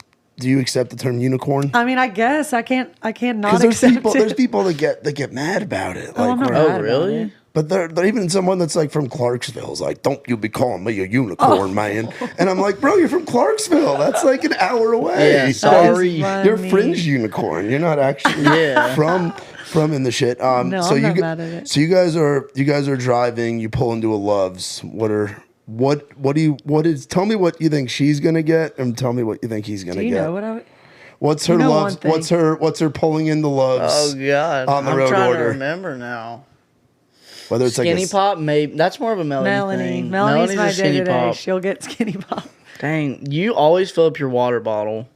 accept the term unicorn? I mean, I guess I can't not accept it. There's people that get mad about it. Like, I'm not mad really? About it. But they're even someone that's like from Clarksville is like, don't you be calling me a unicorn, man. And I'm like, bro, you're from Clarksville. That's like an hour away. Yeah, sorry. You're a fringe unicorn. You're not actually from in the shit. No, so I'm not mad at it. So you guys are driving, you pull into a Love's. Tell me what you think she's gonna get and tell me what you think he's gonna get. Do you know what What's her Love's? What's her pulling in the Love's? Oh God. On the road I'm trying order. to remember now. Whether it's Skinny like Pop, maybe that's more of a Melanie thing. Melanie's my Skinny day-to-day. Pop. She'll get Skinny Pop. Dang, you always fill up your water bottle.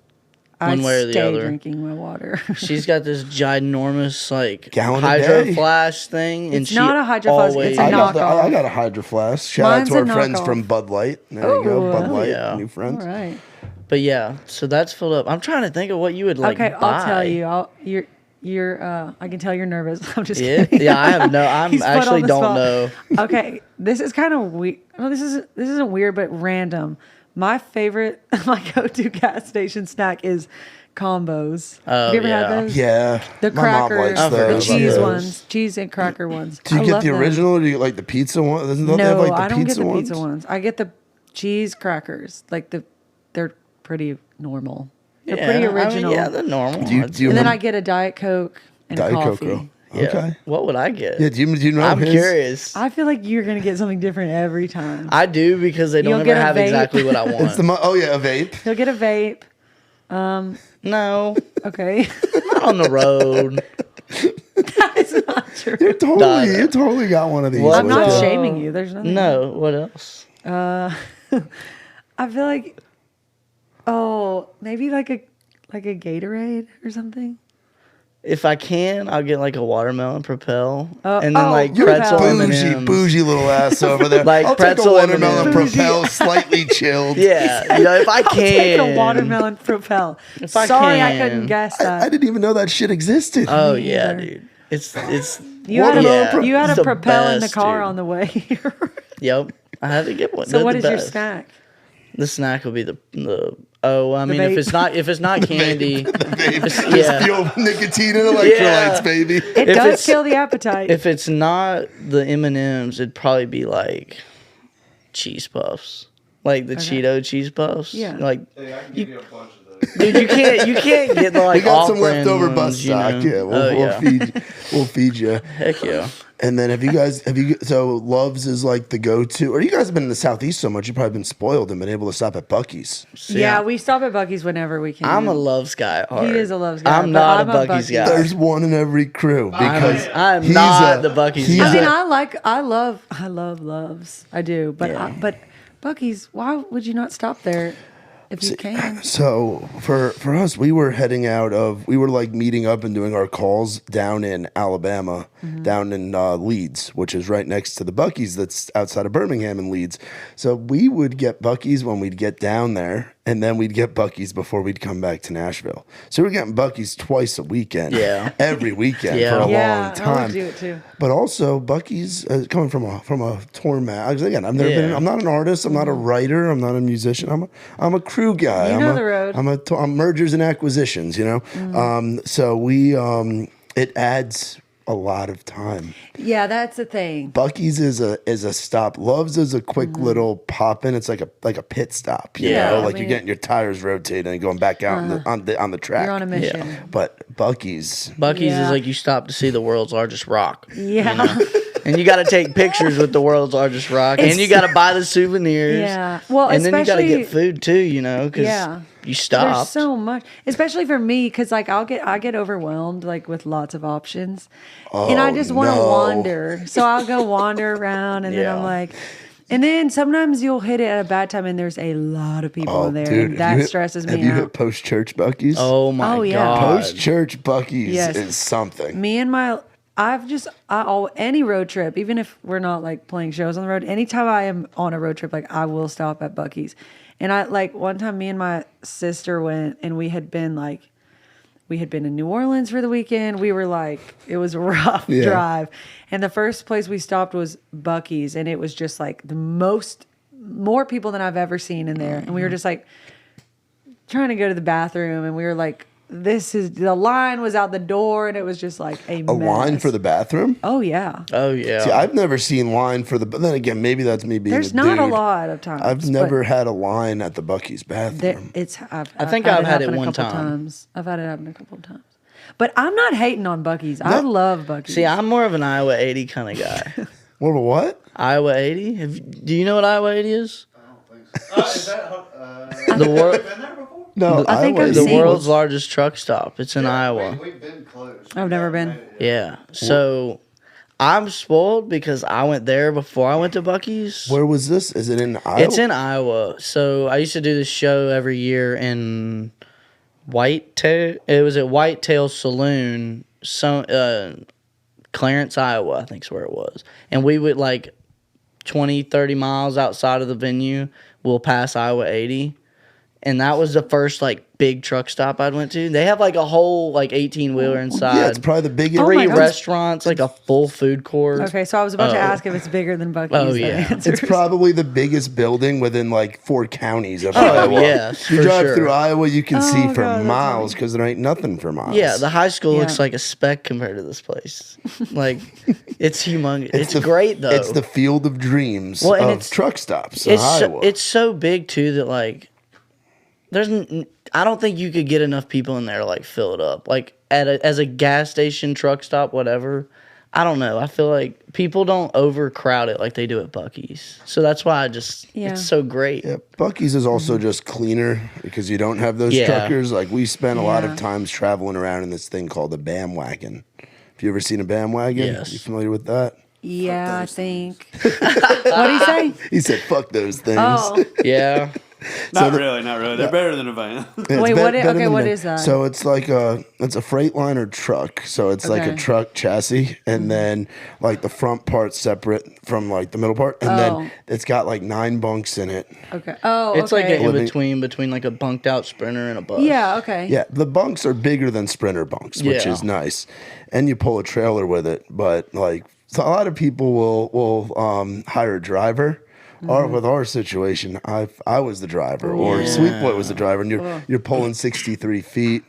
One way or the other. I stay drinking my water. She's got this ginormous like gallon a Hydro day. Flask thing, and it's not a Hydro Flask. It's a knockoff. I got a Hydro Flask. Shout out to our friends from Bud Light. There you go, Bud Light, new friends. All right. But yeah, so that's filled up. I'm trying to think of what you would like. Okay, buy. I'll tell you. You're. I can tell you're nervous. I'm just kidding. Yeah, I have no. I'm actually don't know. Okay, this is kind of weird. Well, this isn't weird, but random. My go-to gas station snack is combos. Oh, Have you ever yeah. had those? Yeah. The My mom crackers, likes the those. cheese Yeah. ones, cheese and cracker ones. Do you I get love the them. original or do you get like the pizza one? Doesn't they No, have like the I don't get the ones? pizza ones. I get the cheese crackers. They're pretty normal. They're pretty original. I mean, yeah, they're normal. Do you and then remember- I get a Diet Coke and Diet a coffee. Coke. Yeah. Okay. What would I get? Yeah, do you know I'm his? curious. I feel like you're gonna get something different every time. I do because they You'll don't get ever a have vape. exactly what I want. It's the a vape. You'll get a vape. No, Okay. not on the road. That's not true. You totally got one of these. What? I'm not Uh, shaming you. There's nothing. No, what else? I feel like, maybe like a Gatorade or something. If I can, I'll get like a watermelon Propel, Oh, and then like You're pretzel bougie, M&Ms. bougie little ass over there. Like I'll take a pretzel watermelon M&Ms. Propel, slightly chilled. Yeah, you know, if I I'll take can. a watermelon Propel. If I Sorry, I can. couldn't guess that. I didn't even know that shit existed. Oh Me yeah, either. dude. It's you had Watermelon a it's the Propel in the best, car dude. on the way here. Yep. I had to get one. So They're what the is your best. snack? The snack will be the I mean, vape. if it's not candy, Just yeah. the old nicotine and electrolytes, Yeah. baby. It If does it's- kill the appetite. if it's not the M&Ms, it'd probably be like cheese puffs, like the Cheeto cheese puffs. Yeah. Like, Hey, I can give you a bunch of those. dude, you can't get the like We got some off-brand leftover ones, bus you know? stock. Yeah, we'll feed you. Heck yeah. And then have you so Love's is like the go-to, or you guys have been in the Southeast so much, you've probably been spoiled and been able to stop at Buc-ee's. yeah, we stop at Buc-ee's whenever we can. I'm a Love's guy at heart. He is a Love's guy, I'm but not I'm a a Buc-ee's Buc-ee's. guy. There's one in every crew because I'm he's not the Buc-ee's he's guy. I mean, a- I love Loves. I do, but Yeah. but Buc-ee's. Why would you not stop there if you can? So for us, we were like meeting up and doing our calls down in Alabama, down in Leeds, which is right next to the Buc-ee's that's outside of Birmingham and Leeds. So we would get Buc-ee's when we'd get down there, and then we'd get Buc-ee's before we'd come back to Nashville. So we were getting Buc-ee's twice a weekend, Yeah. every weekend Yeah. for a Yeah, long I would time. do it too. But also Buc-ee's coming from a tour man. Again, I've never been. Yeah. I'm not an artist. I'm not a writer. I'm not a musician. I'm a crew guy. You know the road. I'm mergers and acquisitions. You know. So we it adds a lot of time. Yeah, that's the thing. Buc-ee's is a stop. Love's is a quick little pop in. It's like a pit stop. You Yeah. know? I Like mean- you're getting your tires rotating and going back out on the track. You're on a mission. But Buc-ee's. Buc-ee's Yeah. is like you stop to see the world's largest rock. Yeah. And you got to take pictures with the world's largest rock, and you got to buy the souvenirs. Yeah. Well, and then you got to especially- get food too, you know, because Yeah. you stopped. There's so much, especially for me, because like I get overwhelmed like with lots of options, and I just want to no. wander. So I'll go wander around, and then Yeah. I'm like, and then sometimes you'll hit it at a bad time, and there's a lot of people in there, and have you that hit- stresses me Have you out. hit post church Buc-ee's? Oh my Oh, yeah. god! Post church Buc-ee's Yes. is something. Me and my, any road trip, even if we're not like playing shows on the road, anytime I am on a road trip, like I will stop at Buc-ee's. And I like one time me and my sister went and we had been in New Orleans for the weekend. We were like, it was a rough Yeah. drive. And the first place we stopped was Buc-ee's, and it was just like more people than I've ever seen in there. And we were just like trying to go to the bathroom, and we were like, the line was out the door, and it was just like a mess. line for the bathroom? Oh yeah. Oh yeah. See, I've never seen line for the. But then again, maybe that's me being. There's a not a dude. lot of times. I've but never had a line at the Buc-ee's bathroom. I think I've had it happen a one couple time. times. I've had it happen a couple of times. But I'm not hating on Buc-ee's. I love Buc-ee's. See, I'm more of an Iowa 80 kind of guy. What? What? Iowa 80. Do you know what Iowa 80 is? Is that The world, been there before? No, I think Iowa I've is- the seen- world's largest truck stop. It's in Iowa. We've been close. I've never been. Yeah. So I'm spoiled because I went there before I went to Buc-ee's. Where was this? Is it in Iowa? It's in Iowa. So I used to do this show every year in Whitetail. It was at Whitetail Saloon, Clarence, Iowa, I think is where it was. And we would 20, 30 miles outside of the venue, we'll pass Iowa 80. And that was the first big truck stop I went to. They have like a whole like 18-wheeler inside. Yeah, it's probably the biggest. Oh my Three God. restaurants, like a full food court. Okay, so I was about to Oh. ask if it's bigger than Buc-ee's. Oh, the yeah. answer It's is- probably the biggest building within like 4 counties of Oh, Iowa. yeah, If you for drive sure. through Iowa, you can Oh, see for God, that's miles funny. because there ain't nothing for miles. Yeah, the high school looks Yeah. like a speck compared to this place. Like, it's humongous. It's great though. It's the field of dreams Well, and of it's- truck stops in Iowa. it's so big too that like I don't think you could get enough people in there to like fill it up. Like as a gas station, truck stop, whatever. I don't know. I feel like people don't overcrowd it like they do at Buc-ee's. So that's why Yeah. it's so great. Yeah, Buc-ee's is also just cleaner because you don't have those Yeah. truckers. Like we spent a lot Yeah. of times traveling around in this thing called a BAM wagon. Have you ever seen a BAM wagon? Yes. You familiar with that? Yeah, I think. What'd he say? He said, "Fuck those things." Oh, Yeah. Not really. They're better than a van. Yeah, it's Wait, what better okay, than what that. is that? So it's like it's a Freightliner truck. So it's like a Okay. truck chassis, and then like the front part's separate from like the middle part, and then it's got like 9 bunks in it. okay. Oh, It's like okay. an in-between like a bunked out Sprinter and a bus. Yeah, okay. Yeah, the bunks are bigger than Sprinter bunks, which Yeah. is nice, and you pull a trailer with it. But like, so a lot of people will hire a driver. Or with our situation, I was the driver, or Sweet Boy was the driver, and you're pulling 63 feet,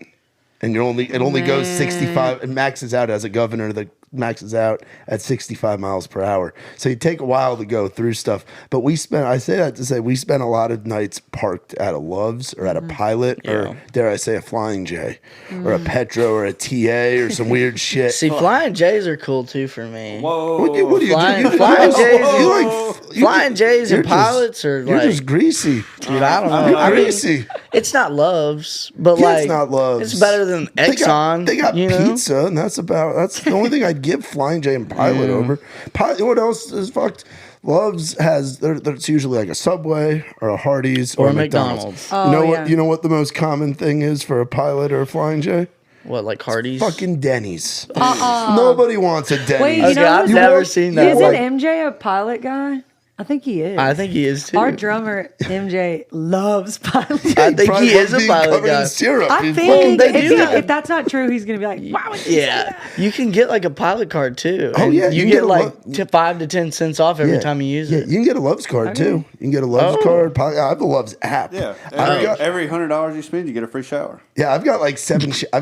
and it only goes 65. It maxes out as a governor that maxes out at 65 miles per hour. So you take a while to go through stuff. But I say that to say we spent a lot of nights parked at a Love's or at a Pilot or dare I say a Flying J or a Petro or a TA or some weird shit. See, Flying J's are cool too for me. Whoa. What do you Flying- do? Flying J's you Flying J's you're and just- Pilots are You're like, just greasy. dude, I don't know. You're I mean, greasy. it's not Love's, but Yeah, like it's not Love's. It's better than Exxon. They got you know? pizza, and that's the only thing I'd give Flying J and Pilot over. What else is fucked? Love's has it's usually like a Subway or a Hardee's or a McDonald's. Oh, You know yeah. what? You know what the most common thing is for a Pilot or a Flying J? What, like Hardee's? Fucking Denny's. Nobody wants a Denny's. Wait, you Okay, know, I've you never want- seen you that. Isn't want- MJ a Pilot guy? I think he is. I think he is too. Our drummer MJ loves Pilot. I think Probably he is a being Pilot covered guy. in syrup. I He's think they do that. if that's not true, he's gonna be like, "Why would you say Yeah, that?" you can get like a Pilot card too. Oh, and yeah, you you get get a like lo- 5 to 10 cents off every time you use it. You can get a Love's card too. You can get a Love's Oh. card. I have the Love's app. Yeah. I've got $100 you spend, you get a free shower. I've got like 7 showers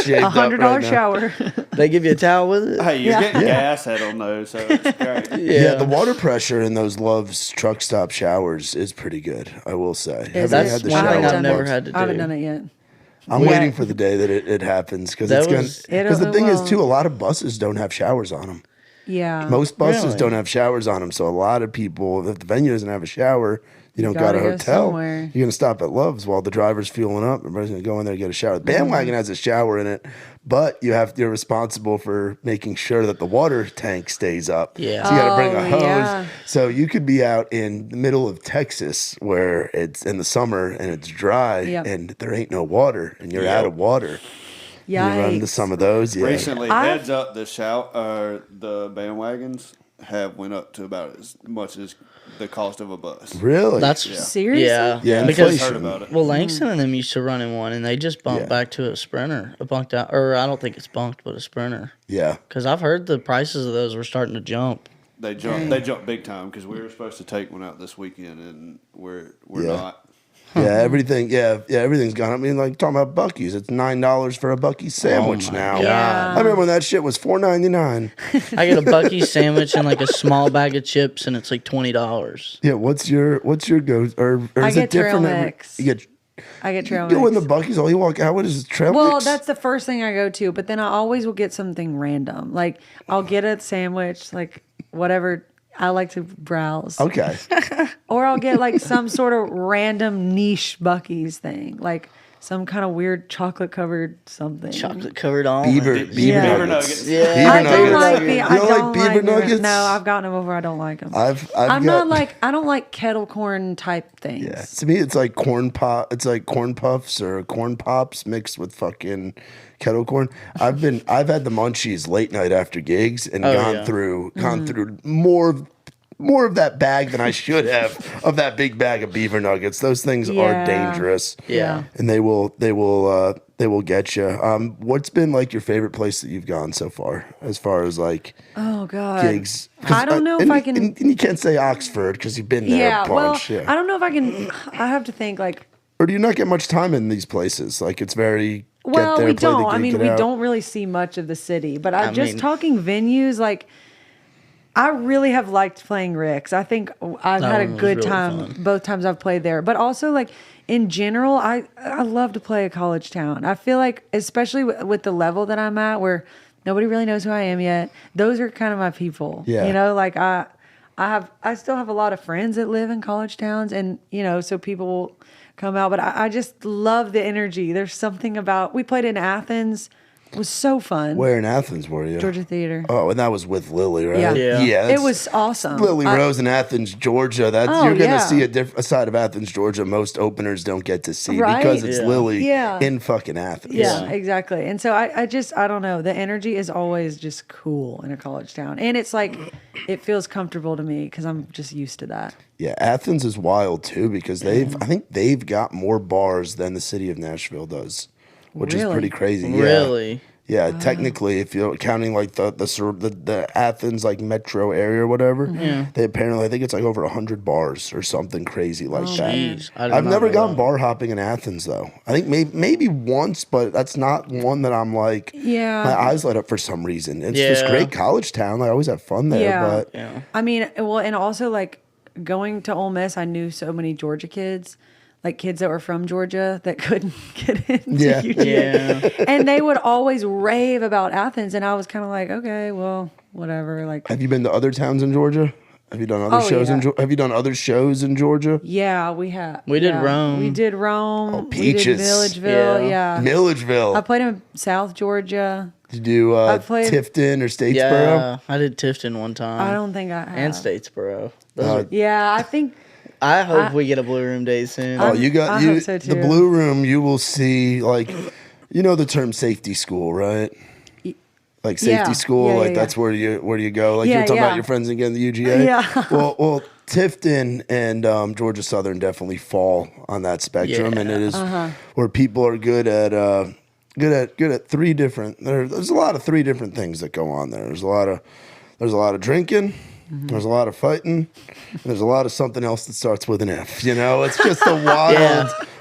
shaved up $100 right now. shower. They give you a towel with it. Hey, you're Yeah. getting gas head on those, so it's great. Yeah, the water pressure in those Love's truck stop showers is pretty good, I will say. Is Have you it? had the one I haven't thing I've done never it. had to do. I haven't done it yet. I'm Yeah. waiting for the day that it happens because That it's gonna. was- Because the It thing is will. too, a lot of buses don't have showers on them. Yeah. Most buses Really? don't have showers on them, so a lot of people, if the venue doesn't have a shower, you don't got gotta a go hotel. somewhere. You're gonna stop at Love's while the driver's fueling up. Everybody's gonna go in there and get a shower. The bandwagon has a shower in it, but you're responsible for making sure that the water tank stays up. Yeah. So you got to bring a Oh, hose. yeah. So you could be out in the middle of Texas where it's in the summer and it's dry Yep. and there ain't no water and you're out of water. You run into Yikes. some of those. Yeah. Recently, I- heads up, the bandwagons have went up to about as much as the cost of a bus. Really? That's Seriously? Yeah, Yeah, because inflation. Heard about it. well, Langston and them used to run in one, and they just bumped Yeah. back to a Sprinter, a bunked out, or I don't think it's bunked, but a Sprinter. yeah. Because I've heard the prices of those were starting to jump. They jumped big time because we were supposed to take one out this weekend and we're Yeah. not. Yeah, everything. Everything's gone. I mean, like talking about Buc-ee's, it's $9 for a Buc-ee's sandwich Oh my now. God. Yeah. I remember when that shit was $4.99. I get a Buc-ee's sandwich and like a small bag of chips, and it's like $20. Yeah, what's your go? Or I is get it different? trail every- mix. You get I get trail go in the mix. Buc-ee's. All you walk out with is trail Well, mix. that's the first thing I go to, but then I always will get something random. Like I'll get a sandwich, like whatever. I like to browse. okay. Or I'll get like some sort of random niche Buc-ee's thing, like some kind of weird chocolate covered something. Chocolate covered almond. Beaver Yeah. Beaver nuggets. nuggets. Yeah. Beaver I don't nuggets. like You don't like beaver nuggets? No, I've gotten them before. I don't like them. I've I'm got, not like I don't like kettle corn type things. Yeah, to me, it's like corn pop. It's like corn puffs or corn pops mixed with fucking kettle corn. I've had the munchies late night after gigs and Oh, gone yeah. through more more of that bag than I should have of that big bag of beaver nuggets. Those things are dangerous. Yeah. And they will get you. What's been like your favorite place that you've gone so far, as far as like Oh God. gigs? I don't know if I can. And you can't say Oxford because you've been there a bunch. Well, I don't know if I can. I have to think like. Or do you not get much time in these places? Like it's very. Well, get there, we play the don't. gig, I mean, get we out. don't really see much of the city. But I just mean- talking venues, like I really have liked playing Rick's. I think I've had a one was good really time fun. both times I've played there. But also, like in general, I love to play a college town. I feel like, especially with the level that I'm at, where nobody really knows who I am yet. Those are kind of my people. Yeah. You know, like I still have a lot of friends that live in college towns, and you know, so people will come out. But I just love the energy. There's something about. We played in Athens. It was so fun. Where in Athens were you? Georgia Theater. Oh, and that was with Lily, right? Yeah. Yeah. It was awesome. Lily Rose in Athens, Georgia. That's Oh, you're gonna yeah. see a side of Athens, Georgia. Most openers don't get to see Right? because it's Yeah. Lily Yeah. in fucking Athens. Yeah, exactly. And so I don't know. The energy is always just cool in a college town. And it's like, it feels comfortable to me because I'm just used to that. Yeah, Athens is wild too because I think they've got more bars than the city of Nashville does, which is Really? pretty crazy. Yeah. Really? Yeah, technically, if you're counting like the Athens like metro area or whatever, they apparently I think it's like over 100 bars or something crazy like that. Jeez. I did I've not never know gone that. bar hopping in Athens though. I think maybe once, but that's not one that I'm like. Yeah. my eyes light up for some reason. It's this Yeah. great college town. I always have fun there, Yeah. but Yeah. I mean, well, and also like going to Ole Miss, I knew so many Georgia kids, like kids that were from Georgia that couldn't get into Yeah. UGA. Yeah. And they would always rave about Athens. And I was kind of like, okay, well, whatever. Like, have you been to other towns in Georgia? Have you done other Oh, shows in yeah. Georgia? Have you done other shows in Georgia? yeah, we have. We did yeah. Rome. We did Rome. Oh, We Peaches. did Milledgeville. Yeah. Yeah. Milledgeville. I played in South Georgia. Did you do I played- Tifton or Statesboro? Yeah. I did Tifton one time. I don't think I have. And Statesboro. Those are, Yeah, I think. I hope we get a Blue Room day soon. Oh, you got I you. hope so, The too. Blue Room, you will see like, you know the term safety school, right? Like safety Yeah. school, Yeah, like yeah, that's where you go. Like you Yeah, were talking yeah. about your friends again, the UGA. Yeah. well, Tifton and Georgia Southern definitely fall on that spectrum, and it is where people are good at three different. There's a lot of three different things that go on there. There's a lot of drinking. There's a lot of fighting. And there's a lot of something else that starts with an F. You know, it's just a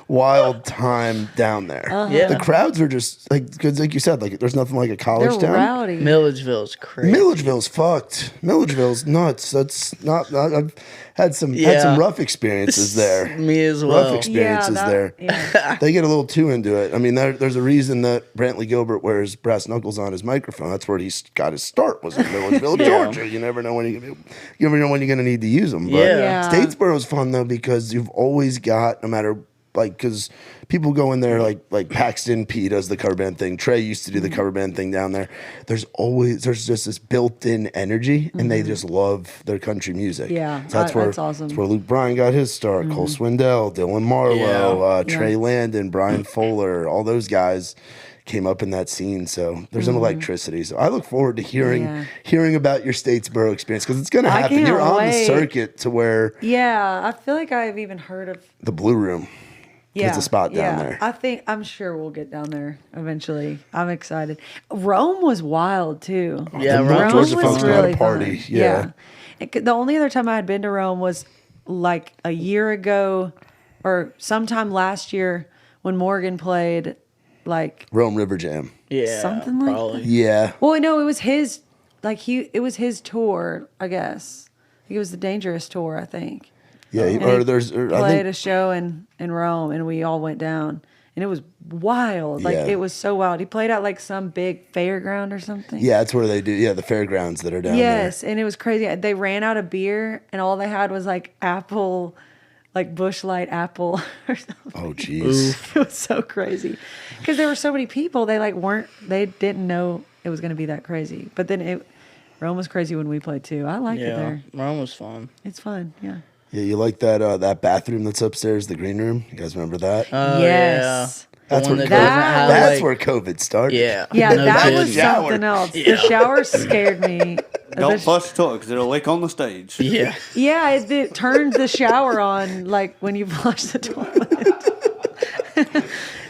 wild time down there. Yeah. The crowds are just like, because like you said, like there's nothing like a college They're town. rowdy. Milledgeville's crazy. Milledgeville's fucked. Milledgeville's nuts. That's not. I've had some Yeah. rough experiences there. Me as Rough well. experiences there. Yeah. They get a little too into it. I mean, there's a reason that Brantley Gilbert wears brass knuckles on his microphone. That's where he got his start. Was in Milledgeville, Yeah. Georgia. You never know when you're going to need to use them. But Yeah. Statesboro's fun though because you've always got, no matter. Like, because people go in there like Paxton P does the cover band thing. Trey used to do the cover band thing down there. There's just this built-in energy, and they just love their country music. Yeah, so that's that's awesome. That's where Luke Bryan got his start. Cole Swindell, Dylan Marlowe, Yeah. Trey Landon, Brian Fuller, all those guys came up in that scene. So there's an electricity. So I look forward to hearing about your Statesboro experience because it's going to happen. can't You're on the wait. circuit to where Yeah, I feel like I've even heard of. the Blue Room. Yeah, It's a spot down there. I'm sure we'll get down there eventually. I'm excited. Rome was wild too. Yeah, The Rome Georgia was folks fun. know how to party. fun. Yeah. The only other time I had been to Rome was like a year ago or sometime last year when Morgan played like Rome River Jam. Yeah. Something like probably. Yeah. well, no, it was his it was his tour, I guess. It was the Dangerous tour, I think. Yeah. And Or he there's, or I played think, a show in Rome, and we all went down, and it was wild. Like Yeah. it was so wild. He played at like some big fairground or something. yeah, that's where they do. Yeah, the fairgrounds that are down Yes, and it was crazy. They ran out of beer, and all they had was like apple, like Busch Light apple or something. there. Oh, jeez. It was so crazy because there were so many people. They didn't know it was going to be that crazy. But then Rome was crazy when we played too. I like it Yeah. there. Rome was fun. It's fun. Yeah. Yeah, you like that bathroom that's upstairs, the green room? You guys remember that? Oh, Yes. That's one where that doesn't That have, That's like- where COVID started. Yeah. Yeah, no that kidding. was Shower. something else. Yeah. The shower scared me. Don't flush the toilet because it'll leak on the stage. Yeah. Yeah, it turns the shower on like when you flush the toilet.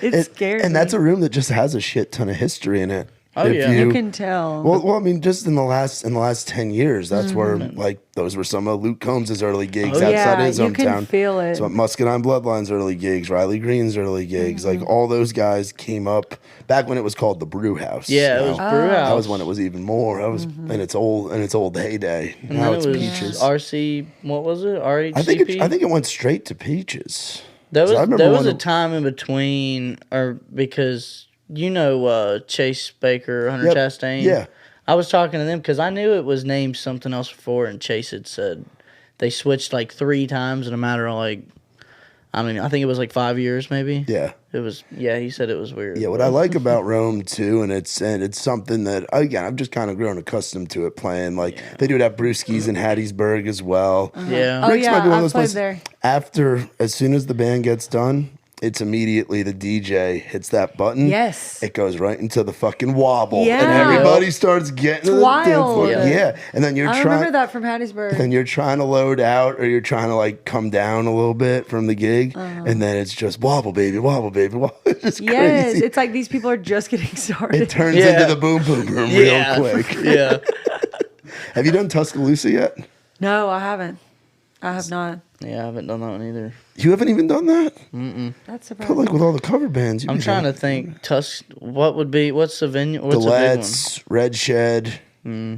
It scared me. And that's a room that just has a shit ton of history in it. Oh, If yeah. You can tell. Well, I mean, just in the last 10 years, that's where like those were some of Luke Combs' early gigs Oh, outside yeah, his you can hometown. feel it. So Muscadine Bloodline's early gigs, Riley Green's early gigs, like all those guys came up back when it was called the Brew House. Yeah, it was Now, Brew House. That was when it was even more. That was in its old heyday. And Now then it's it was Peaches. RC, what was it? RHCP? I think it went straight to Peaches. There was I remember there was when a time in between, or because Chase Baker, Hunter Yep. Chastain. Yeah. I was talking to them because I knew it was named something else before, and Chase had said they switched like 3 times in a matter of like, I don't know, I think it was like 5 years maybe. Yeah. It was. Yeah, he said it was weird. Yeah, what I like about Rome too, and it's something that again I've just kind of grown accustomed to it playing. Like they do it at Brewski's in Hattiesburg as well. Yeah. Oh, Rick's yeah, might be one of I've those played places- there. As soon as the band gets done, it's immediately the DJ hits that button. Yes. It goes right into the fucking wobble. Yeah. And everybody starts getting to the dance wild. floor. Yeah. Yeah. And then you're I trying remember that from Hattiesburg. and you're trying to load out or you're trying to like come down a little bit from the gig. And then it's just wobble baby, wobble baby, wobble. It's just Yes, crazy. it's like these people are just getting started. It turns Yeah. into the boom boom room Yeah. real quick. Yeah. Have you done Tuscaloosa yet? No, I haven't. I have not. Yeah, I haven't done that one either. You haven't even done that? That's But surprising. like with all the cover bands, I'm trying to think. What's the venue? What's the big one? Gillettes, Red Shed,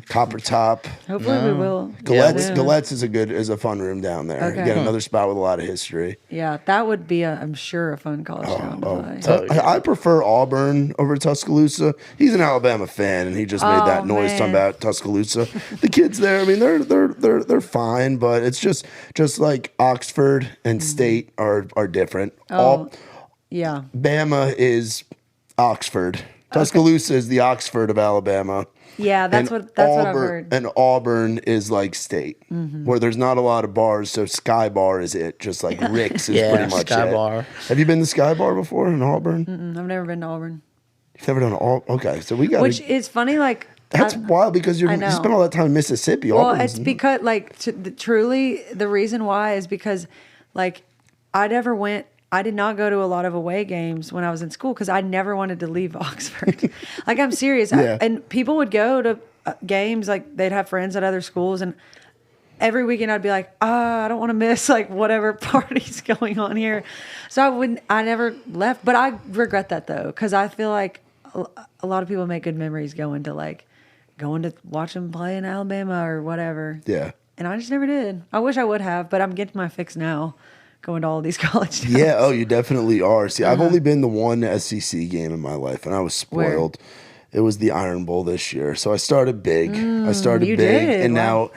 Copper Top. Hopefully we will. Gillettes, Yeah. Gillettes is a fun room down there. Okay. Again, another spot with a lot of history. Yeah, that would be, I'm sure, a fun college town to play. Oh, yeah. I prefer Auburn over Tuscaloosa. He's an Alabama fan, and he just made that noise talking man. about Tuscaloosa. The kids there, I mean, they're fine, but it's just like Oxford and State are different. Yeah. Bama is Oxford. Tuscaloosa is the Oxford of Alabama. Yeah, that's And what I've heard. And Auburn is like State, where there's not a lot of bars, so Sky Bar is it. Just like Rick's is Yeah, pretty much Sky it. Bar. Have you been to Sky Bar before in Auburn? I've never been to Auburn. You've never done all. Okay, so we got. Which is funny, like... That's wild because you I know. spent all that time in Mississippi. Well, Auburn's- it's because, like, truly, the reason why is because, like, I did not go to a lot of away games when I was in school because I never wanted to leave Oxford. Like, I'm serious. Yeah. And people would go to games, like, they'd have friends at other schools, and every weekend I'd be like, I don't want to miss, like, whatever party's going on here. So I never left. But I regret that, though, because I feel like a lot of people make good memories going to watch them play in Alabama or whatever. Yeah. And I just never did. I wish I would have, but I'm getting my fix now, going to all these college towns. Yeah. Oh, you definitely are. See, I've only been to one SEC game in my life, and I was spoiled. It was the Iron Bowl this year, so I started big. I started you big, did. and Wow. now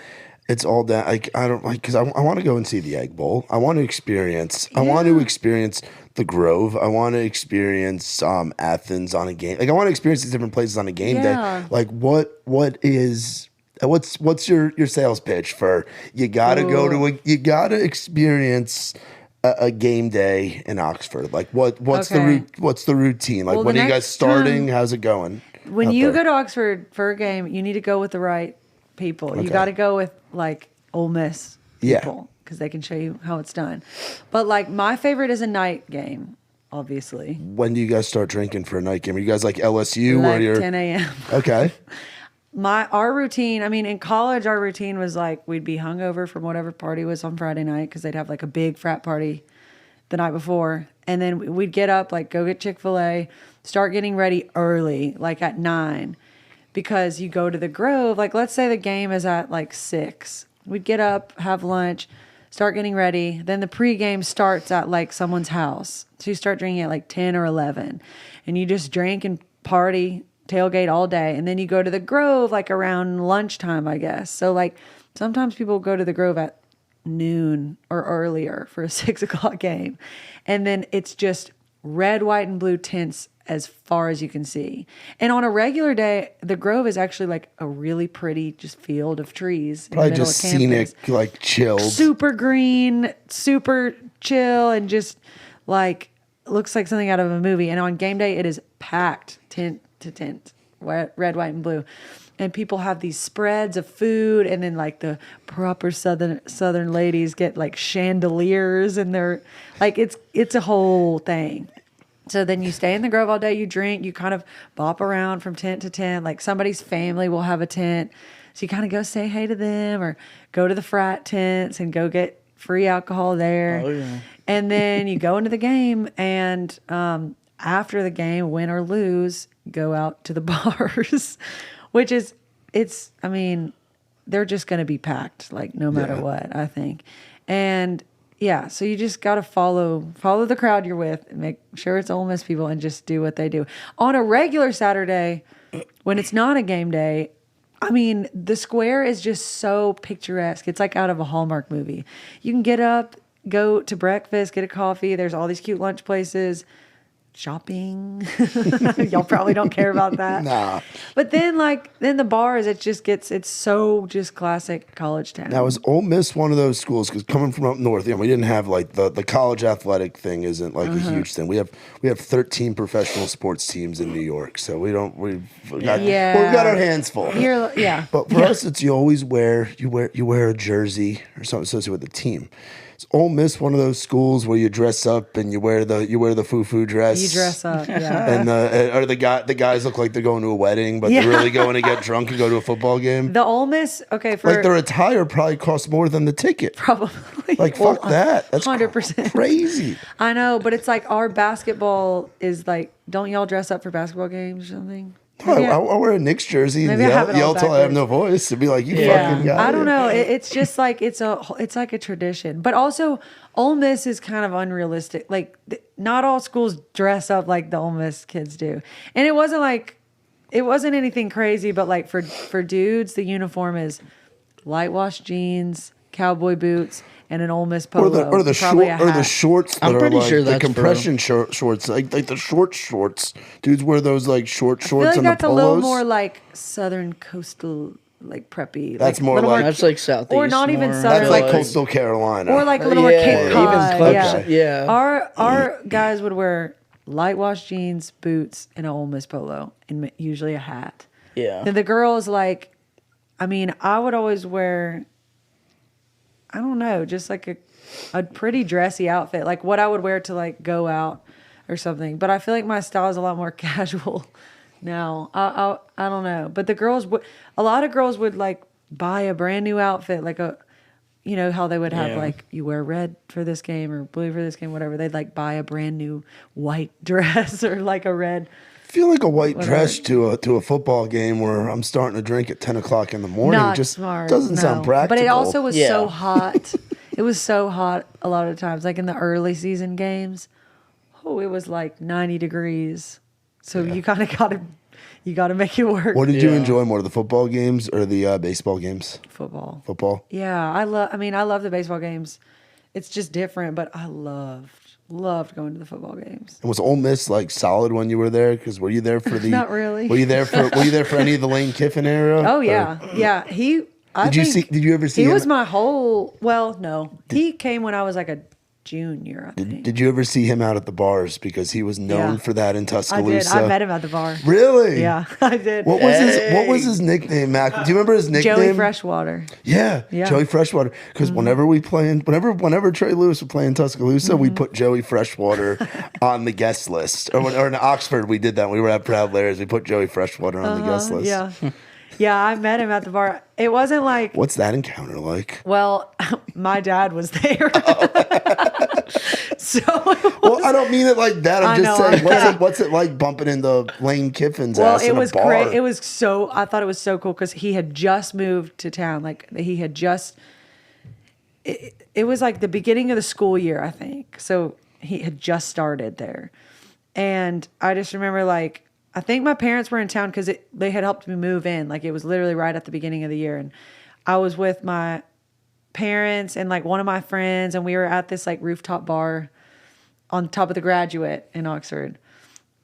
it's all down. Like I don't like because I want to go and see the Egg Bowl. I want to experience. I want to experience the Grove. I want to experience Athens on a game. Like I want to experience these different places on a game Yeah. day. Like what's your sales pitch for you gotta go to you gotta experience a game day in Oxford? Like what's Okay. the routine? Like Well, when the are you guys next starting? time- How's it going? When out you there? go to Oxford for a game, you need to go with the right people. Okay. You got to go with like Ole Miss Yeah. people because they can show you how it's done. But like my favorite is a night game, obviously. When do you guys start drinking for a night game? Are you guys like LSU where Like you're 10 a.m. okay? Our routine, I mean, in college, our routine was like we'd be hungover from whatever party was on Friday night because they'd have like a big frat party the night before. And then we'd get up, like go get Chick-fil-A, start getting ready early, like at 9, because you go to the Grove. Like, let's say the game is at like 6. We'd get up, have lunch, start getting ready. Then the pregame starts at like someone's house. So you start drinking at like 10 or 11. And you just drink and party, tailgate all day. And then you go to the Grove like around lunchtime, I guess. So like sometimes people go to the Grove at noon or earlier for a 6 o'clock game. And then it's just red, white, and blue tints as far as you can see. And on a regular day, the Grove is actually like a really pretty just field of trees. In Probably the middle just of campus. scenic, like chilled. Super green, super chill, and just like looks like something out of a movie. And on game day, it is packed tent to tent, red, white, and blue. And people have these spreads of food, and then like the proper southern ladies get like chandeliers, and they're like it's a whole thing. So then you stay in the Grove all day, you drink, you kind of bop around from tent to tent. Like somebody's family will have a tent. So you kind of go say hey to them or go to the frat tents and go get free alcohol there. Oh, yeah. And then you go into the game, and after the game, win or lose, go out to the bars, which is, they're just going to be packed, like no matter what, I think. And yeah, so you just got to follow the crowd you're with and make sure it's Ole Miss people and just do what they do. On a regular Saturday, when it's not a game day, the square is just so picturesque. It's like out of a Hallmark movie. You can get up, go to breakfast, get a coffee. There's all these cute lunch places. Shopping. Y'all probably don't care about that. Nah. But then the bars, it's so just classic college town. Now, is Ole Miss one of those schools? Because coming from up north, we didn't have like the college athletic thing isn't like a huge thing. We have 13 professional sports teams in New York, so we've got our hands full. But for us, it's you always wear a jersey or something associated with the team. Is Ole Miss one of those schools where you dress up and you wear the foo-foo dress? You dress up, yeah. And the guys look like they're going to a wedding, but they're really going to get drunk and go to a football game. The Ole Miss, okay, for like their attire probably costs more than the ticket. Probably. Like fuck that. That's 100% crazy. I know, but it's like our basketball is like, don't y'all dress up for basketball games or something? I'll wear a Knicks jersey and yell till I have no voice and be like, you fucking guy. I don't know. It's just like it's like a tradition. But also, Ole Miss is kind of unrealistic. Like, not all schools dress up like the Ole Miss kids do. And it wasn't anything crazy, but like for dudes, the uniform is light wash jeans, cowboy boots, and an Ole Miss polo. Or the shorts. That I'm pretty like sure that's the compression shorts, like the shorts. Dudes wear those like shorts. I feel like and that's the a polos. little more like southern coastal, like preppy. That's like, more like That's like southeast. or not even more. southern. that's like coastal Carolina. or like a little more Cape Cod. even Yeah. close. Yeah. Our guys would wear light wash jeans, boots, and an Ole Miss polo, and usually a hat. Yeah. And the girls, like, I would always wear, I don't know, just like a pretty dressy outfit, like what I would wear to like go out or something. But I feel like my style is a lot more casual now. I don't know. But a lot of girls would like buy a brand new outfit, like how they would have like, you wear red for this game or blue for this game, whatever. They'd like buy a brand new white dress or like a red. I feel like a white dress to a football game where I'm starting to drink at 10 o'clock in the morning Not just smart. doesn't sound practical. But it also was Yeah. so hot. It was so hot a lot of times, like in the early season games. Oh, it was like 90 degrees. So you kind of got to make it work. What did you enjoy more, the football games or the baseball games? Football. Football. Yeah, I love the baseball games. It's just different, but I loved going to the football games. And was Ole Miss like solid when you were there? Because were you there for the? Not really. Were you there for any of the Lane Kiffin era? Oh yeah, yeah. Did you ever see? He him? was my whole. Well, no, he came when I was like a junior, I think. Did you ever see him out at the bars? Because he was known for that in I Tuscaloosa. did. I met him at the bar. Really? Yeah, I did. What was his nickname, Mac? Do you remember his nickname? Joey Freshwater. Yeah, Joey Freshwater. Because whenever Trey Lewis would play in Tuscaloosa, we put Joey Freshwater on the guest list. Or in Oxford, we did that. We were at Proud Lares. We put Joey Freshwater on the guest list. Yeah. Yeah, I met him at the bar. It wasn't like, What's that encounter like? well, my dad was there. So Well, I don't mean it like that. I'm just know, saying, I'm what's it like bumping into Lane Kiffin's well, ass it in was a bar? great. It was so, I thought it was so cool because he had just moved to town. Like he had just, it was like the beginning of the school year, I think. So he had just started there. And I just remember like, I think my parents were in town because they had helped me move in. Like it was literally right at the beginning of the year. And I was with my parents and like one of my friends, and we were at this like rooftop bar on top of the Graduate in Oxford.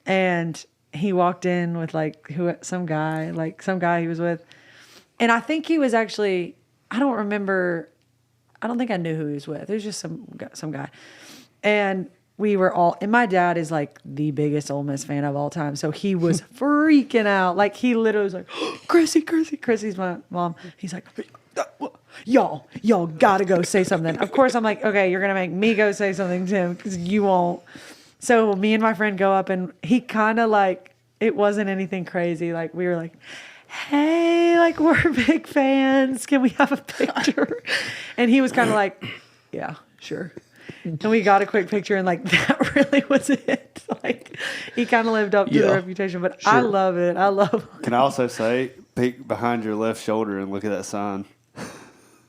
And he walked in with like some guy he was with. And I think he was actually, I don't think I knew who he was with. It was just some guy. And we were all, and my dad is like the biggest Ole Miss fan of all time. So he was freaking out. Like he literally was like, Chrissy's my mom. He's like, y'all gotta go say something. Of course, I'm like, okay, you're gonna make me go say something to him because you won't. So me and my friend go up, and he kind of like, it wasn't anything crazy. Like we were like, hey, like we're big fans. Can we have a picture? And he was kind of like, yeah, sure. And we got a quick picture, and like that really was it. Like he kind of lived up to the reputation, but I love it. I love it. Can I also say, peek behind your left shoulder and look at that sign?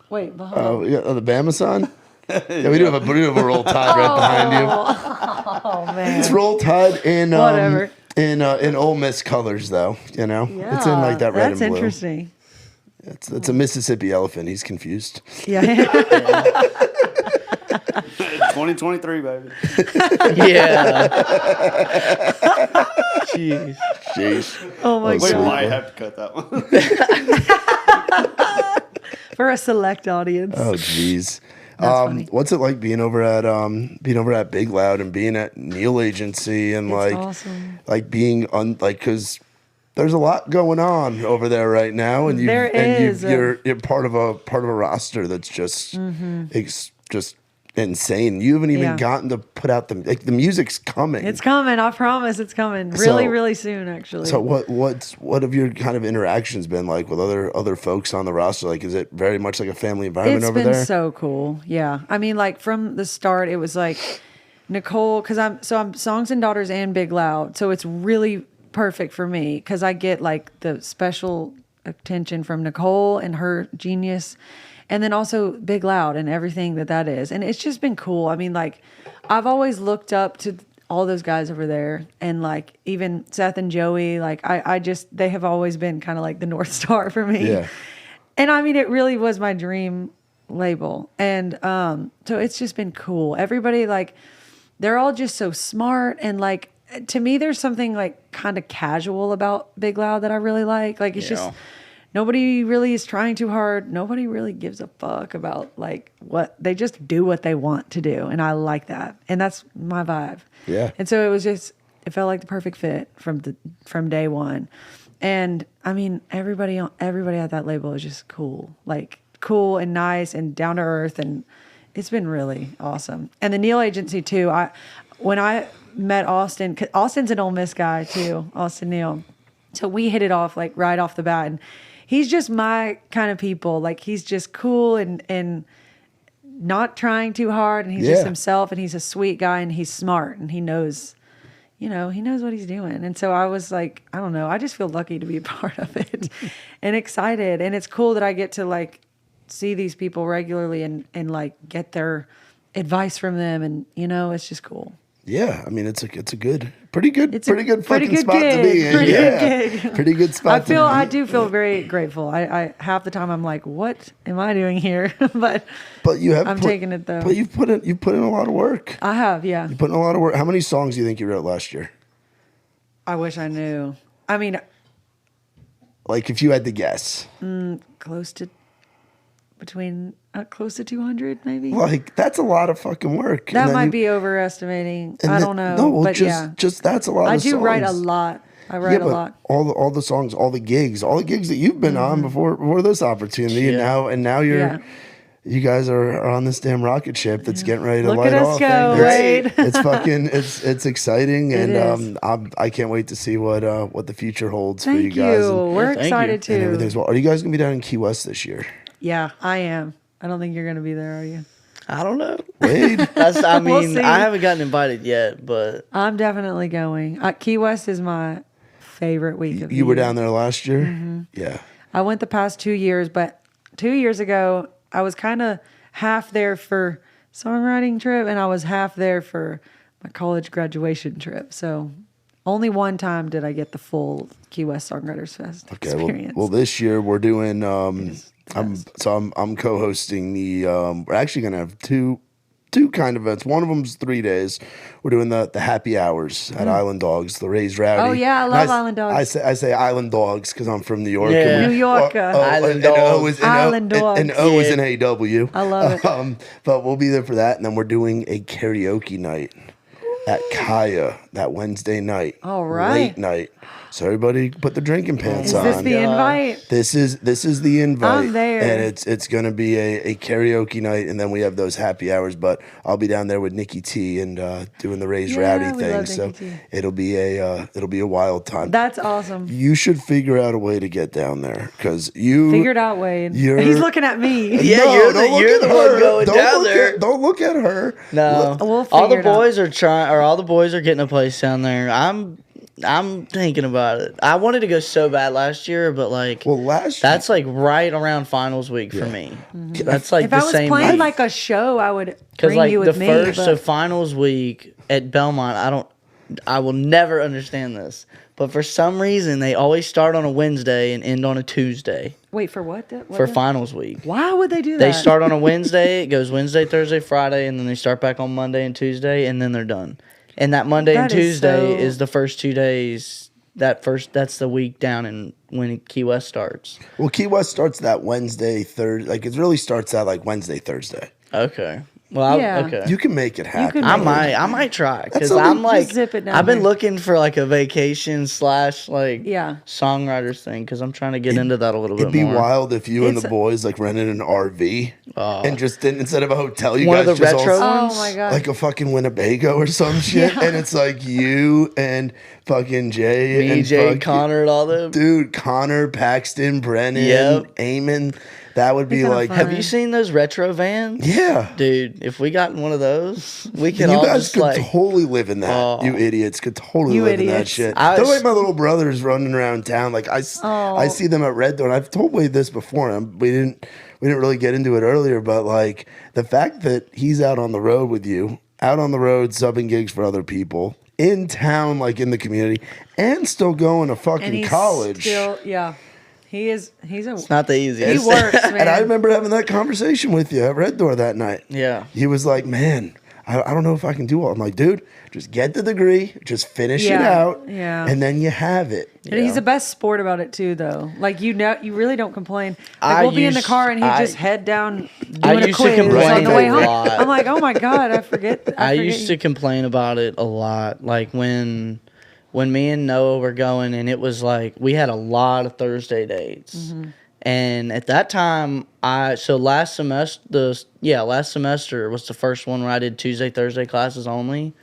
Wait, behind. Oh, yeah, the Bama sign? Yeah, we do have a Roll Tide right behind you. Oh man, It's Roll Tide in Whatever. In Ole Miss colors, though. You know, Yeah, it's in like that red and blue. That's interesting. It's a Mississippi elephant. He's confused. Yeah. 2023, baby. Yeah. Jeez. Jeez. Oh my We god. might have to cut that one. For a select audience. Oh, jeez. funny. What's it like being over at Big Loud and being at Neil Agency and It's like awesome. like being on like because there's a lot going on over there right now, and you're part of a roster that's just it's just insane. You haven't even gotten to put out the music's coming. It's coming. I promise it's coming. Really soon, actually. So what have your kind of interactions been like with other folks on the roster? Like, is it very much like a family environment over there? It's been so cool. Yeah. I mean, like from the start, it was like Nicole, because I'm Songs and Daughters and Big Loud. So it's really perfect for me because I get like the special attention from Nicole and her genius. And then also Big Loud and everything that is. And it's just been cool. I mean, like, I've always looked up to all those guys over there. And, like, even Seth and Joey, like, they have always been kind of like the North Star for me. Yeah. And, I mean, it really was my dream label. And so it's just been cool. Everybody, like, they're all just so smart. And, like, to me, there's something, like, kind of casual about Big Loud that I really like. Like, it's just... Nobody really is trying too hard. Nobody really gives a fuck about like what they just do what they want to do. And I like that. And that's my vibe. Yeah. And so it felt like the perfect fit from day one. And I mean, everybody at that label is just cool. Like cool and nice and down to earth. And it's been really awesome. And the Neil Agency too. When I met Austin, 'cause Austin's an Ole Miss guy too, Austin Neil. So we hit it off like right off the bat. And he's just my kind of people. Like he's just cool and not trying too hard, and he's just himself, and he's a sweet guy, and he's smart, and he knows what he's doing. And so I was like, I don't know, I just feel lucky to be a part of it and excited. And it's cool that I get to like see these people regularly and like get their advice from them, and it's just cool. Yeah, I mean it's a pretty good It's fucking good spot to gig. be in. Pretty Yeah. good gig. Pretty good spot. I do feel very grateful. I half the time I'm like, what am I doing here? but I'm taking it though. But you've put in a lot of work. I have, yeah. You put in a lot of work. How many songs do you think you wrote last year? I wish I knew. I mean, Like if you had to guess. close to 200 maybe. Like that's a lot of fucking work. That might be overestimating. I don't know. No, but just that's a lot. I of do songs. write a lot. I write a but lot. All the songs, all the gigs that you've been on before this opportunity, and now you guys are on this damn rocket ship that's getting ready to Look light at us off. go, It's- right? It's fucking it's exciting, It and is. I can't wait to see what the future holds for Thank you guys. And, We're thank excited you. and too. everything's well. Are you guys gonna be down in Key West this year? Yeah, I am. I don't think you're going to be there, are you? I don't know. Wade? I We'll mean, see. I haven't gotten invited yet, but I'm definitely going. Key West is my favorite week of the You were year. down there last year? Yeah. I went the past 2 years, but 2 years ago, I was kind of half there for songwriting trip, and I was half there for my college graduation trip. So only one time did I get the full Key West Songwriters Fest experience. Well, this year we're doing. I'm best. co-hosting the. We're actually gonna have two kind of events. One of them's 3 days. We're doing the happy hours at Island Dogs, the Raised Rowdy. Oh, yeah, I love Island Dogs. I say Island Dogs because I'm from New York. Yeah. and New York. Island and O Dogs. is Island Dogs. and O is an AW. I love it. But we'll be there for that, and then we're doing a karaoke night. at Kaya that Wednesday night. All right. Late night. So everybody put the drinking pants Is on. this the invite? This is the invite. I'm there. And it's going to be a karaoke night, and then we have those happy hours, but I'll be down there with Nikki T and doing the Raised Rowdy we thing. love So Nikki T. it'll be a wild time. That's awesome. You should figure out a way to get down there because you Figured out, Wade. you're- He's looking at me. Yeah, No, you're don't look you're at the her. one going Don't down look there. Don't look at her. No, We'll all the figure it out. boys are trying, or all the boys are getting a place down there. I'm thinking about it. I wanted to go so bad last year, but like, Well, that's like right around finals week for me. That's like If the I was same playing week. like a show, I would Because bring like you the with me. first but- so finals week at Belmont, I will never understand this, but for some reason they always start on a Wednesday and end on a Tuesday Wait, for what? for finals week. Why would they do that? They start on a Wednesday, it goes Wednesday, Thursday, Friday, and then they start back on Monday and Tuesday, and then they're done. And that Monday and That is Tuesday so- is the first 2 days. That's the week down in when Key West starts. Well, Key West starts that Wednesday, Thursday. Like it really starts out like Wednesday, Thursday. Okay. Well, Yeah. okay. You can make it happen. can I make might try because something- I'm like Just zip it down I've been there. looking for like a vacation / like Yeah. songwriters thing because I'm trying to get into that a little It'd bit be more. wild if you and It's- the boys like rented an RV and just didn't instead of a hotel, you One guys of the just retro all, ones? Oh my god. like a fucking Winnebago or some shit, Yeah. and it's like you and fucking Jay Me, and Jay, fucking- Connor, and all them. dude, Connor, Paxton, Brennan, Yep. Eamon. That would be kinda like, fun. Have you seen those retro vans? yeah. Dude, if we got in one of those, we could You all guys just could like totally live in that. Oh. You idiots could totally You live in that idiots. shit. I They're was- like my little brothers running around town. Like I Oh. see them at Red Door, and I've told Wade this before. And we didn't really get into it earlier, but like the fact that he's out on the road with you, out on the road subbing gigs for other people, in town, like in the community, and still going to and fucking he's college. still, yeah. He's a not the easiest. he works, man. And I remember having that conversation with you at Red Door that night. Yeah. He was like, man, I don't know if I can do all. I'm like, dude, just get the degree, just finish it Yeah, out, yeah. and then you have it. And he's the best sport about it too, though. Like you really don't complain. Like I we'll be in the used- car and he'd I- just head down I doing a used to quiz complain on the way a home. lot. I'm like, oh my god, I forget. I forget used to complain about it a lot. Like when me and Noah were going, and it was like we had a lot of Thursday dates. Mm-hmm. And at that time, last semester was the first one where I did Tuesday, Thursday classes only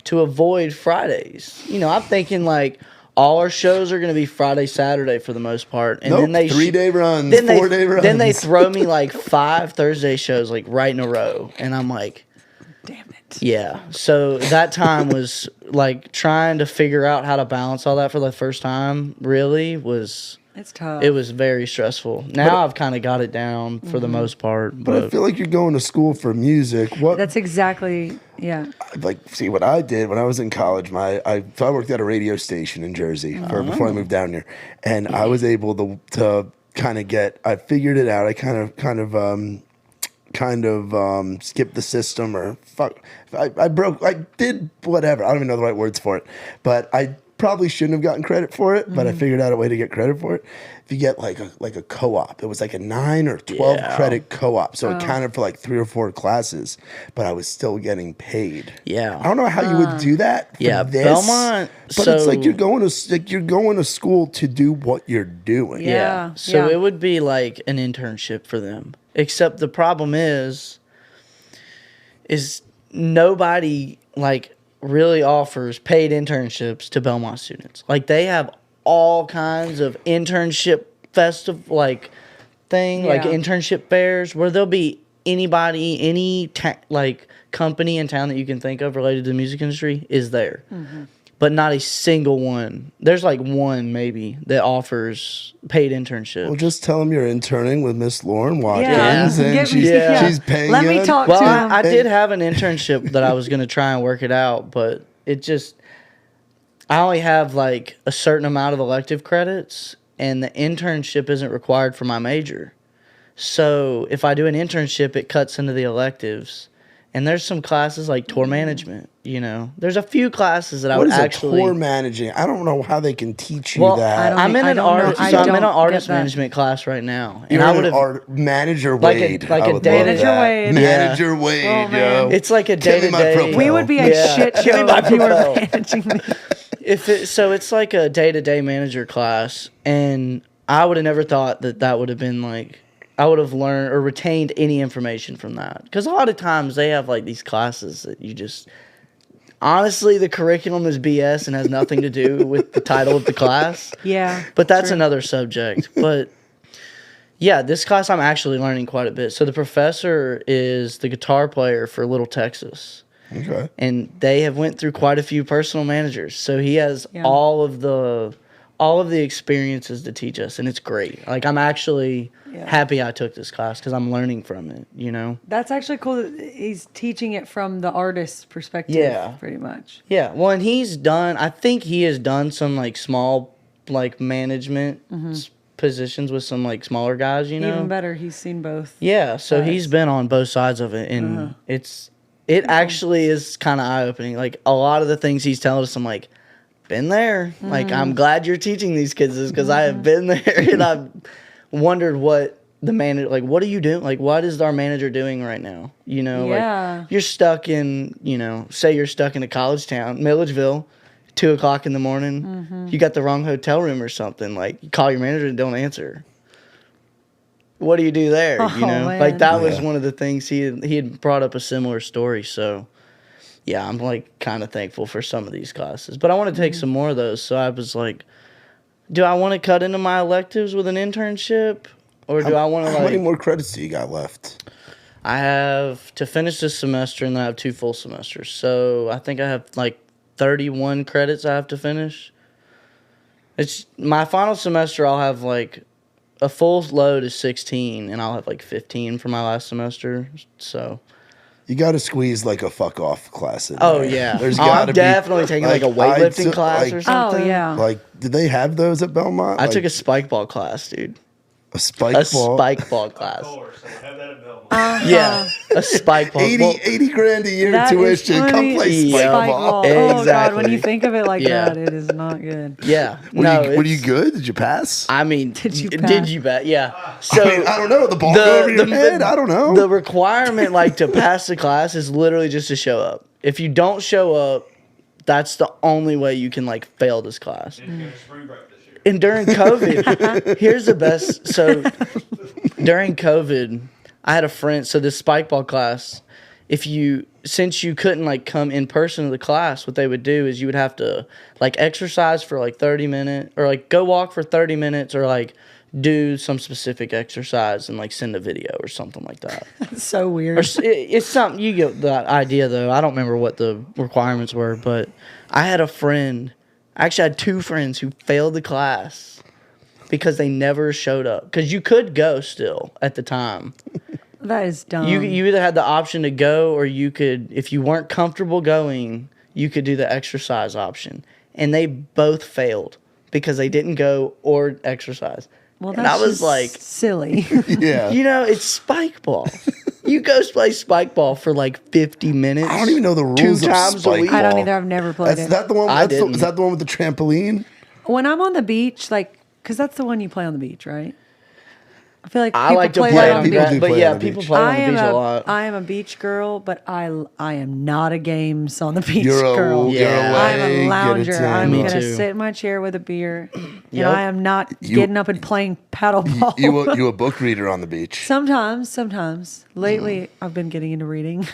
to avoid Fridays. You know, I'm thinking like all our shows are going to be Friday, Saturday for the most part. And Nope, then they 3-day runs, then 4-day runs. Then they throw me like 5 Thursday shows like right in a row. And I'm like, damn it. yeah. So that time was like trying to figure out how to balance all that for the first time really was It's tough. it was very stressful. Now I've kind of got it down for the most part, But I but feel like you're going to school for music. That's exactly Like, see what I did when I was in college. I worked at a radio station in Jersey before I moved down here, and I was able to kind of I figured it out. I kind of skipped the system or I did whatever. I don't even know the right words for it, but I probably shouldn't have gotten credit for it, but I figured out a way to get credit for it. If you get like a co-op, it was like a 9 or 12 credit co-op, so it counted for like 3 or 4 classes, but I was still getting paid. yeah. I don't know how you would do that. For Yeah, this, Belmont, but it's like so- you're going to school to do what you're doing. Yeah. So yeah. it would be like an internship for them. Except the problem is nobody like really offers paid internships to Belmont students. Like they have all kinds of internship festival like Yeah. internship fairs where there'll be anybody, any like company in town that you can think of related to the music industry is there. Mm-hmm. But not a single one. There's like one maybe that offers paid internships. Well, just tell them you're interning with Miss Lauren Watkins, Yeah. and Give me- she's, yeah. she's paying Let you. me talk Well, to him. I did have an internship that I was going to try and work it out, but I only have like a certain amount of elective credits, and the internship isn't required for my major. So if I do an internship, it cuts into the electives, And there's some classes like tour management, you know. There's a few classes that I What would is actually a tour managing? I don't know how they can teach you well, that. I'm in I an don't know. art, I so I'm in don't an artist get that. management class right now, and You're I an would have. art manager Like a- Wade. like I a would data- love Manager that. Wade. Manager Wade, Oh, man. yo. It's like a Give day me to my propel. day. We would be a Yeah. shit Give me show my if you were propel. managing me. So it's like a day to day manager class, and I would have never thought that would have been like. I would have learned or retained any information from that. Because a lot of times they have like these classes that you just. Honestly, the curriculum is BS and has nothing to do with the title of the class. Yeah. But that's true. another subject. But yeah, this class I'm actually learning quite a bit. So the professor is the guitar player for Little Texas. Okay. And they have went through quite a few personal managers. So he has Yeah. all of the experiences to teach us, and it's great. Like I'm actually happy I took this class because I'm learning from it, you know? That's actually cool that he's teaching it from the artist's perspective. Yeah. Pretty much. Yeah. Well, and I think he has done some like small like management positions with some like smaller guys, you know? Even better, he's seen both. Yeah, so sides. he's been on both sides of it, and it actually is kind of eye opening. Like a lot of the things he's telling us, I'm like, been there. Like I'm glad you're teaching these kids this because I have been there, and I've wondered what the manager like. What are you doing? Like, what is our manager doing right now? You know, Yeah. like you're stuck in, say you're stuck in a college town, Milledgeville. 2:00 in the morning, you got the wrong hotel room or something. Like you call your manager and don't answer. What do you do there? Oh, man. Like that was one of the things he had brought up a similar story. So yeah, I'm like kind of thankful for some of these classes, but I want to take some more of those. So I was like, do I want to cut into my electives with an internship, or do I want to How many like? more credits do you got left? I have to finish this semester, and then I have 2 full semesters. So I think I have like 31 credits I have to finish. It's my final semester. I'll have like a full load is 16, and I'll have like 15 for my last semester. So. You got to squeeze like a fuck off class in Oh there. yeah, There's I'm got to definitely taking like a weightlifting took, class like, or something. Oh, yeah. Like, did they have those at Belmont? I Like, took a spike ball class, dude. a spike A ball. spike ball class. course, I have that at Belmont. Yeah, a spike ball. 80 grand a year That is tuition. Come funny. play Yeah. spike Spike ball. ball. Oh, God, when Exactly. you think of it like Yeah. that, it is not good. Yeah. Were No, you good? Did you pass? I mean, Did you did pass? you bet? Yeah. So I mean, I don't know. The ball go over your head? I don't know. The requirement, like, to pass the class is literally just to show up. If you don't show up, that's the only way you can like fail this class. Didn't go to spring break this year. And during COVID, here's the best. So during COVID, I had a friend. So this spike ball class, since you couldn't like come in person to the class, what they would do is you would have to like exercise for like 30 minutes, or like go walk for 30 minutes, or like do some specific exercise and like send a video or something like that. It's so Or weird. it's something, you get the idea though. I don't remember what the requirements were, but I had a friend. I actually had 2 friends who failed the class because they never showed up. Because you could go still at the time. That is dumb. You either had the option to go, or you could, if you weren't comfortable going, you could do the exercise option. And they both failed because they didn't go or exercise. well, and that's I was just like, silly. Yeah. it's spike ball. You go play spike ball for like 50 minutes. I don't even know the 2 rules of times a spike week. ball. I don't either. I've never played That's it. that the one. I Is didn't. that the one with the trampoline? When I'm on the beach, like, because that's the one you play on the beach, right? I feel like I people like to play play that on on the the people beach, do but play yeah, on the people beach. play on the beach a lot. I am a beach girl, but I am not a games on the beach You're girl. you're Yeah. away, I'm a get it lounger. in. I'm Me gonna too. sit in my chair with a beer, Yep. and I am not getting up and playing paddle ball. You a book reader on the beach. Sometimes. Lately, I've been getting into reading,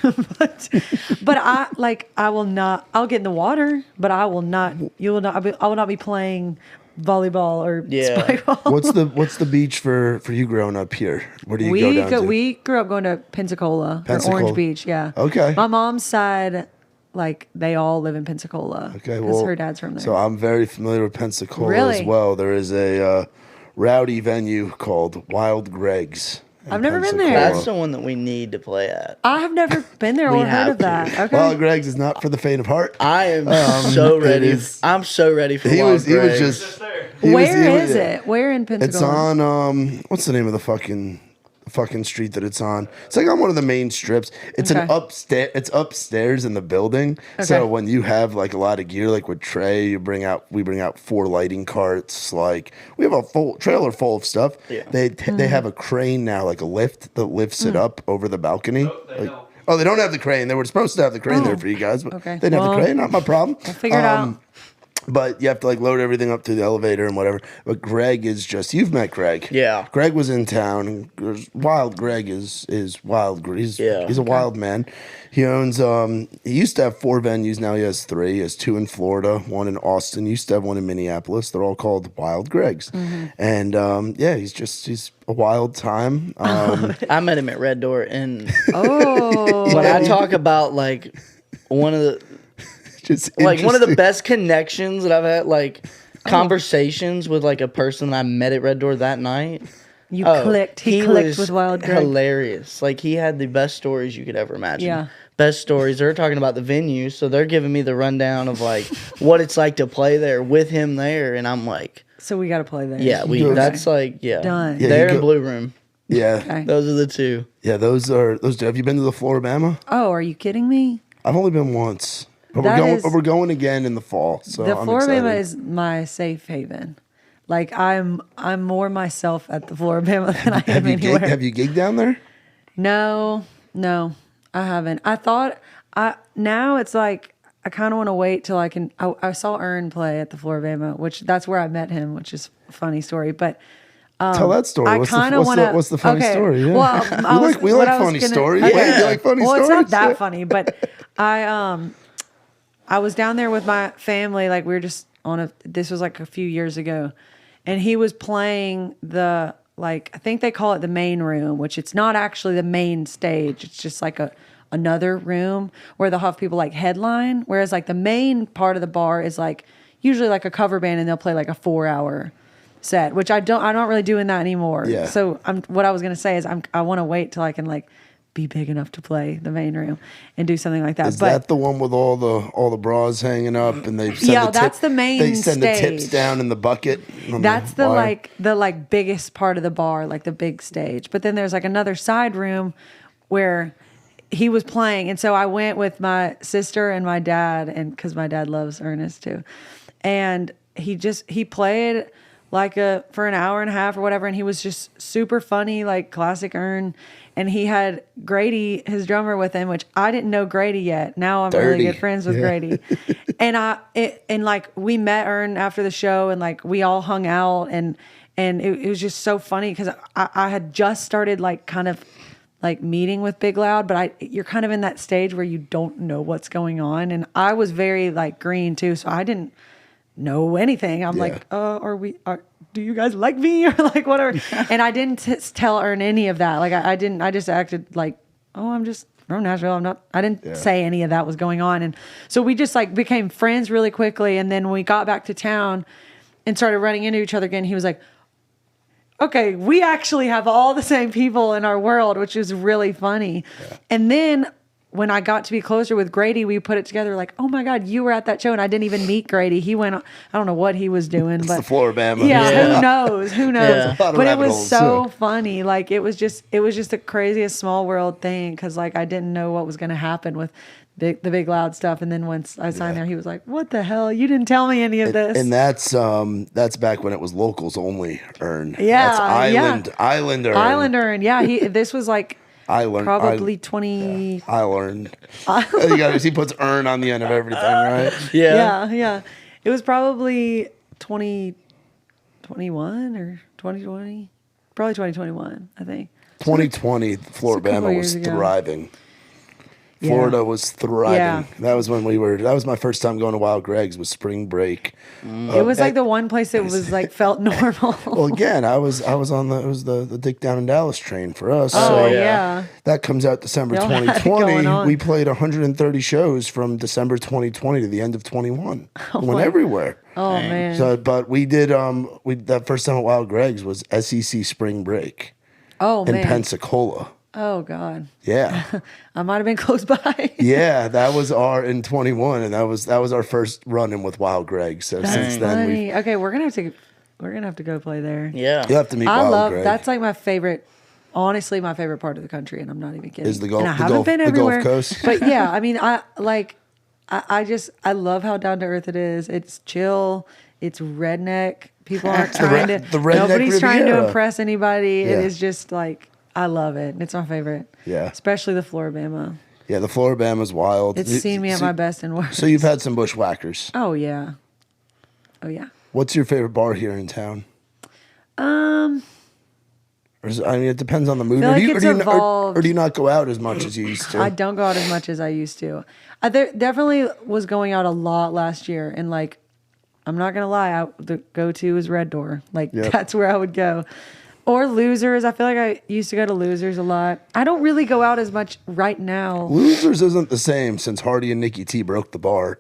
but I will not. I'll get in the water, but I will not. You will not. I will not be playing volleyball or Yeah. spike ball. What's the beach for you growing up here? Where do you go down to? We grew up going to Pensacola, or Pensacola. Orange Beach. Yeah. Okay. My mom's side, like they all live in Pensacola. Okay, because well, her dad's from there. So I'm very familiar with Pensacola as Really? well. There is a rowdy venue called Wild Greg's. in I've never been there. Pensacola. That's the one that we need to play at. I have never been there We or heard have of that. to. Okay. Wild Greg's is not for the faint of heart. I am so it ready. is- I'm so ready for He Wild was Greg's. just. Just there. he was- Where he was- is it? Where in It's Pensacola? on what's the name of the fucking fucking street that it's on. It's like on one of the main strips. It's an upstairs. It's upstairs in the building. So when you have like a lot of gear, like with Trey, we bring out 4 lighting carts. Like we have a full trailer full of stuff. Yeah. They have a crane now, like a lift that lifts it up over the balcony. Oh, they don't have the crane. They were supposed to have the crane there for you guys, but they didn't have the crane. Not my problem. We'll figure it out. But you have to like load everything up through the elevator and whatever. But Greg is just, you've met Greg. Yeah. Greg was in town. Wild Greg is wild. He's a wild man. He owns, he used to have 4 venues. Now he has 3. He has 2 in Florida, 1 in Austin. He used to have 1 in Minneapolis. They're all called Wild Gregs. And he's a wild time. I met him at Red Door. And when I talk about like one of the, like one of the best connections that I've had, like conversations with like a person that I met at Red Door that night. He clicked with Wild Greg. Hilarious. Like he had the best stories you could ever imagine. Yeah. Best stories. They're talking about the venue, so they're giving me the rundown of like what it's like to play there with him there, and I'm like, so we got to play there. Yeah, that's like done. Yeah, there in Blue Room. Yeah. Okay. Those are the 2. Yeah, those. Have you been to the Floribama? Oh, are you kidding me? I've only been once. But we're going again in the fall. So the I'm Floribama excited. is my safe haven. Like I'm more myself at the Floribama than I am anywhere. Have you gigged down there? No, I haven't. I thought now it's like I kind of want to wait till I can. I saw Ern play at the Floribama, which that's where I met him, which is a funny story. But tell that story. I kind of want to. What's the funny story? Yeah. Well, we like funny stories. Yeah. You like funny stories? Well, it's not that funny, but I was down there with my family. Like we were just this was like a few years ago, and he was playing the, like, I think they call it the main room, which it's not actually the main stage. It's just like another room where they'll have people like headline. Whereas like the main part of the bar is like usually like a cover band, and they'll play like a 4-hour set, which I'm not really doing that anymore. Yeah. So what I was going to say is I want to wait till I can like be big enough to play the main room and do something like that. Is that the one with all the bras hanging up and they send that's the main They send stage. the tips down in the bucket. That's the biggest part of the bar, like the big stage. But then there's like another side room where he was playing, and so I went with my sister and my dad, and because my dad loves Ernest too, and he played like for an hour and a half or whatever, and he was just super funny, like classic Ern. And he had Grady, his drummer, with him, which I didn't know Grady yet. Now I'm really good friends with Grady. And like we met Ern after the show, and like we all hung out, and it was just so funny because I had just started like kind of like meeting with Big Loud, but you're kind of in that stage where you don't know what's going on, and I was very like green too, so I didn't know anything. I'm like, do you guys like me or like whatever? And I didn't tell Ern any of that. Like I didn't. I just acted like, oh, I'm just from Nashville. I didn't say any of that was going on. And so we just like became friends really quickly. And then when we got back to town and started running into each other again, he was like, okay, we actually have all the same people in our world, which is really funny. Yeah. And then when I got to be closer with Grady, we put it together like, oh my God, you were at that show, and I didn't even meet Grady. He went, I don't know what he was doing, but the Floribama. Yeah, who knows? Yeah. But it was so funny. Like it was just the craziest small world thing, because like I didn't know what was going to happen with the Big Loud stuff. And then once I signed there, he was like, what the hell? You didn't tell me any of this. And that's back when it was locals only Ern. Yeah. That's Island Ern. Island Ern. Yeah. This was like, probably 20. I learned. He puts Ern on the end of everything, right? Yeah. It was probably 2021 or 2020. Probably 2021, I think. 2020, Floribama was thriving. Florida was thriving. Yeah. That was my first time going to Wild Greg's, was spring break. It was like the one place that was like felt normal. Well, again, I was on the Dick Down in Dallas train for us. Oh, so yeah. That comes out December 2020. We played 130 shows from December 2020 to the end of 21. Went everywhere. Oh, man. So, but we did that first time at Wild Greg's was SEC spring break. Oh, man. In Pensacola. Oh, God. Yeah. I might have been close by. Yeah, that was in 21, and that was our first run-in with Wild Greg. So since then, okay, we're gonna have to go play there. Yeah, you have to meet Wild Greg. That's like my favorite honestly my favorite part of the country, and I'm not even kidding. Is the Gulf? And I the haven't Gulf, been the everywhere, Gulf Coast. but yeah, I mean, I love how down to earth it is. It's chill. It's redneck. People aren't trying to. The redneck Nobody's trying to Riviera. impress anybody. Yeah. It is just like I love it. It's my favorite. Yeah. Especially the Floribama. Yeah, the Floribama's wild. It's seen me at my best and worst. So you've had some bushwhackers. Oh yeah. Oh yeah. What's your favorite bar here in town? Or it depends on the mood. feel like do you, it's or, do you, evolved. or do you not go out as much as you used to? I don't go out as much as I used to. I definitely was going out a lot last year, and like, I'm not gonna lie, the go-to is Red Door. Like Yep. that's where I would go, or Losers. I feel like I used to go to Losers a lot. I don't really go out as much right now. Losers isn't the same since Hardy and Nikki T broke the bar.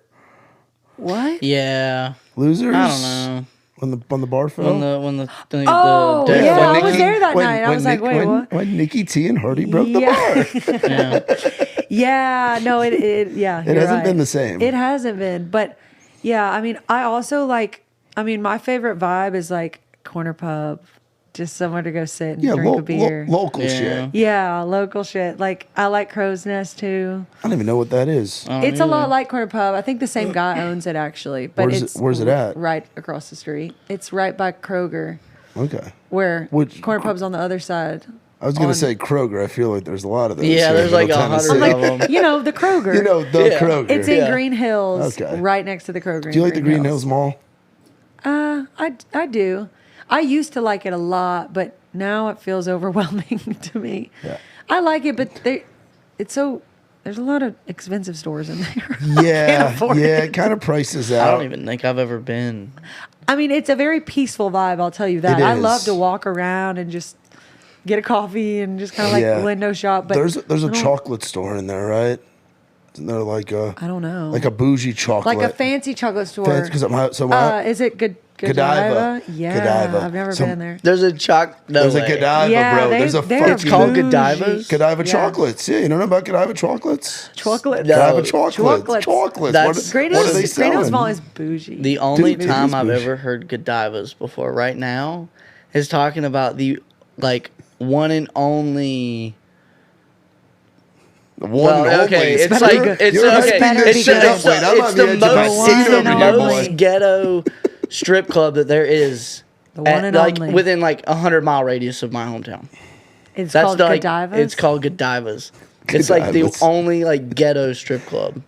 What? Yeah. Losers? I don't know. When the bar fell? Oh, the yeah, I When was there that when- night. I when was like, Nick- wait, when, what? When Nikki T and Hardy broke the Yeah. bar. Yeah. Yeah, no, it yeah. It you're hasn't right. been the same. It hasn't been, but yeah, I mean, I also like. I mean, my favorite vibe is like corner pub, just somewhere to go sit and Yeah, drink a beer. local Yeah. shit. Yeah, local shit. Like I like Crow's Nest too. I don't even know what that is. It's a lot like Corner Pub. I think the same guy owns it actually, but Where's it at? Right across the street. It's right by Kroger, Okay. where Which- Corner Pub's on the other side. I was going On- to say Kroger. I feel like there's a lot of those. Yeah, here there's in like Middle 100 Tennessee. of them. You know the Kroger. You know, the Yeah. Kroger. it's in Yeah. Green Hills, Okay. right next to the Kroger. Do you like the Green Hills Mall? I do. I used to like it a lot, but now it feels overwhelming to me. Yeah. I like it, but there's a lot of expensive stores in there. Yeah, afford yeah, it. it kind of prices I out. don't even think I've ever been. I mean, it's a very peaceful vibe. I'll tell you that. It I is. love to walk around and just get a coffee and just kind of like Yeah. window shop. But There's a I don't- chocolate store in there, right? Isn't there like a I don't know. like a bougie chocolate? Like a fancy chocolate store. Because my Is it Godiva? Godiva. Yeah, Godiva. I've never Some- been in there. There's a no there's a way. Godiva, Yeah, bro. There's a they're It's called bougie. Godivas? Godiva Yeah. chocolates. Yeah, you don't know about Godiva chocolates? Chocolate. No. Godiva chocolates. Chocolates. Chocolates. That's- Green what are Hills, they Green selling? Hills Mall is bougie. The only Dude, it time is I've bougie. ever heard Godivas before right now is talking about the like one and only. The one Well, and only. okay, it's better like be good. it's You're okay. better be It's, good. it's, Wait, I'm it's on the the edge of my most, seat over here, boy. most ghetto strip club that there is. The one and like only. within like 100-mile radius of my hometown. It's That's called like Godivas. it's called Godivas. It's like the Godivas. only like ghetto strip club.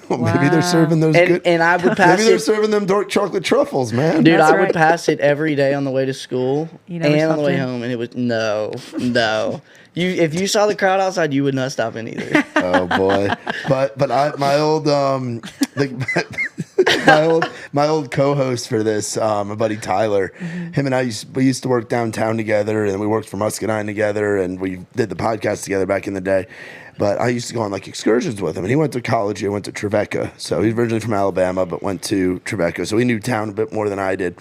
Well, maybe they're Wow. serving those And, good. and I would pass Maybe they're it. serving them dark chocolate truffles, man. Dude, That's I would right. pass it every day on the way to school You never and on the way stopped in? home, and it was no. If you saw the crowd outside, you would not stop in either. Oh boy, but my old my old co-host for this, my buddy Tyler, him and we used to work downtown together, and we worked for Muscadine together, and we did the podcast together back in the day. But I used to go on like excursions with him, and he went to college. He went to Trevecca, so he's originally from Alabama, but went to Trevecca, so he knew town a bit more than I did.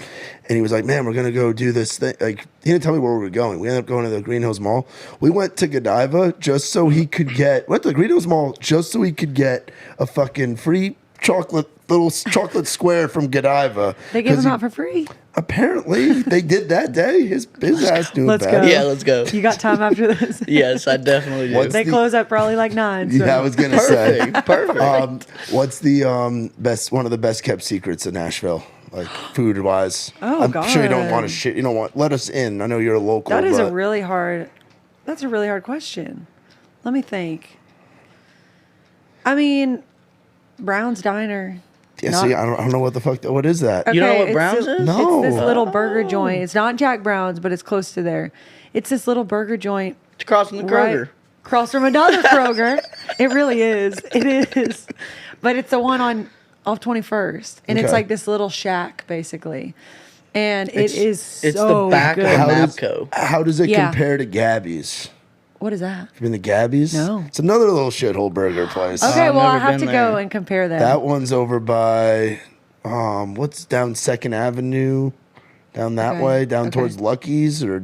And he was like, "Man, we're gonna go do this thing." Like he didn't tell me where we were going. We ended up going to the Green Hills Mall. We went to Godiva just so he could went to the Green Hills Mall just so he could get a fucking free little chocolate square from Godiva. They give 'Cause them out for free. Apparently, they did that day. His ass knew Let's about go. it. Yeah, let's go. You got time after this? Yes, I definitely do. What's They the- close at probably like 9. So. Yeah, I was gonna say. Perfect. What's the one of the best kept secrets in Nashville, like food wise? Oh, I'm sure you don't God. want to shit. You don't want let us in. I know you're a local. That is but that's a really hard question. Let me think. I mean, Brown's Diner. yeah. not- See, I don't know what the fuck. What is that? You don't know what it's Brown's this- is? No. It's this little Oh. burger joint. It's not Jack Brown's, but it's close to there. It's this little burger joint. It's across from the Right Kroger. across from another Kroger. It really is. It is. But it's the one off 21st. And it's Okay. like this little shack, basically. And It's so the back good. of How does, Mapco. how does it Yeah. compare to Gabby's? What is that? You been to Gabby's? No. It's another little shithole burger place. Okay, I've well, I never have to been go there. and compare them. That one's over by what's down 2nd Avenue, down that Okay, way, down okay. towards Lucky's or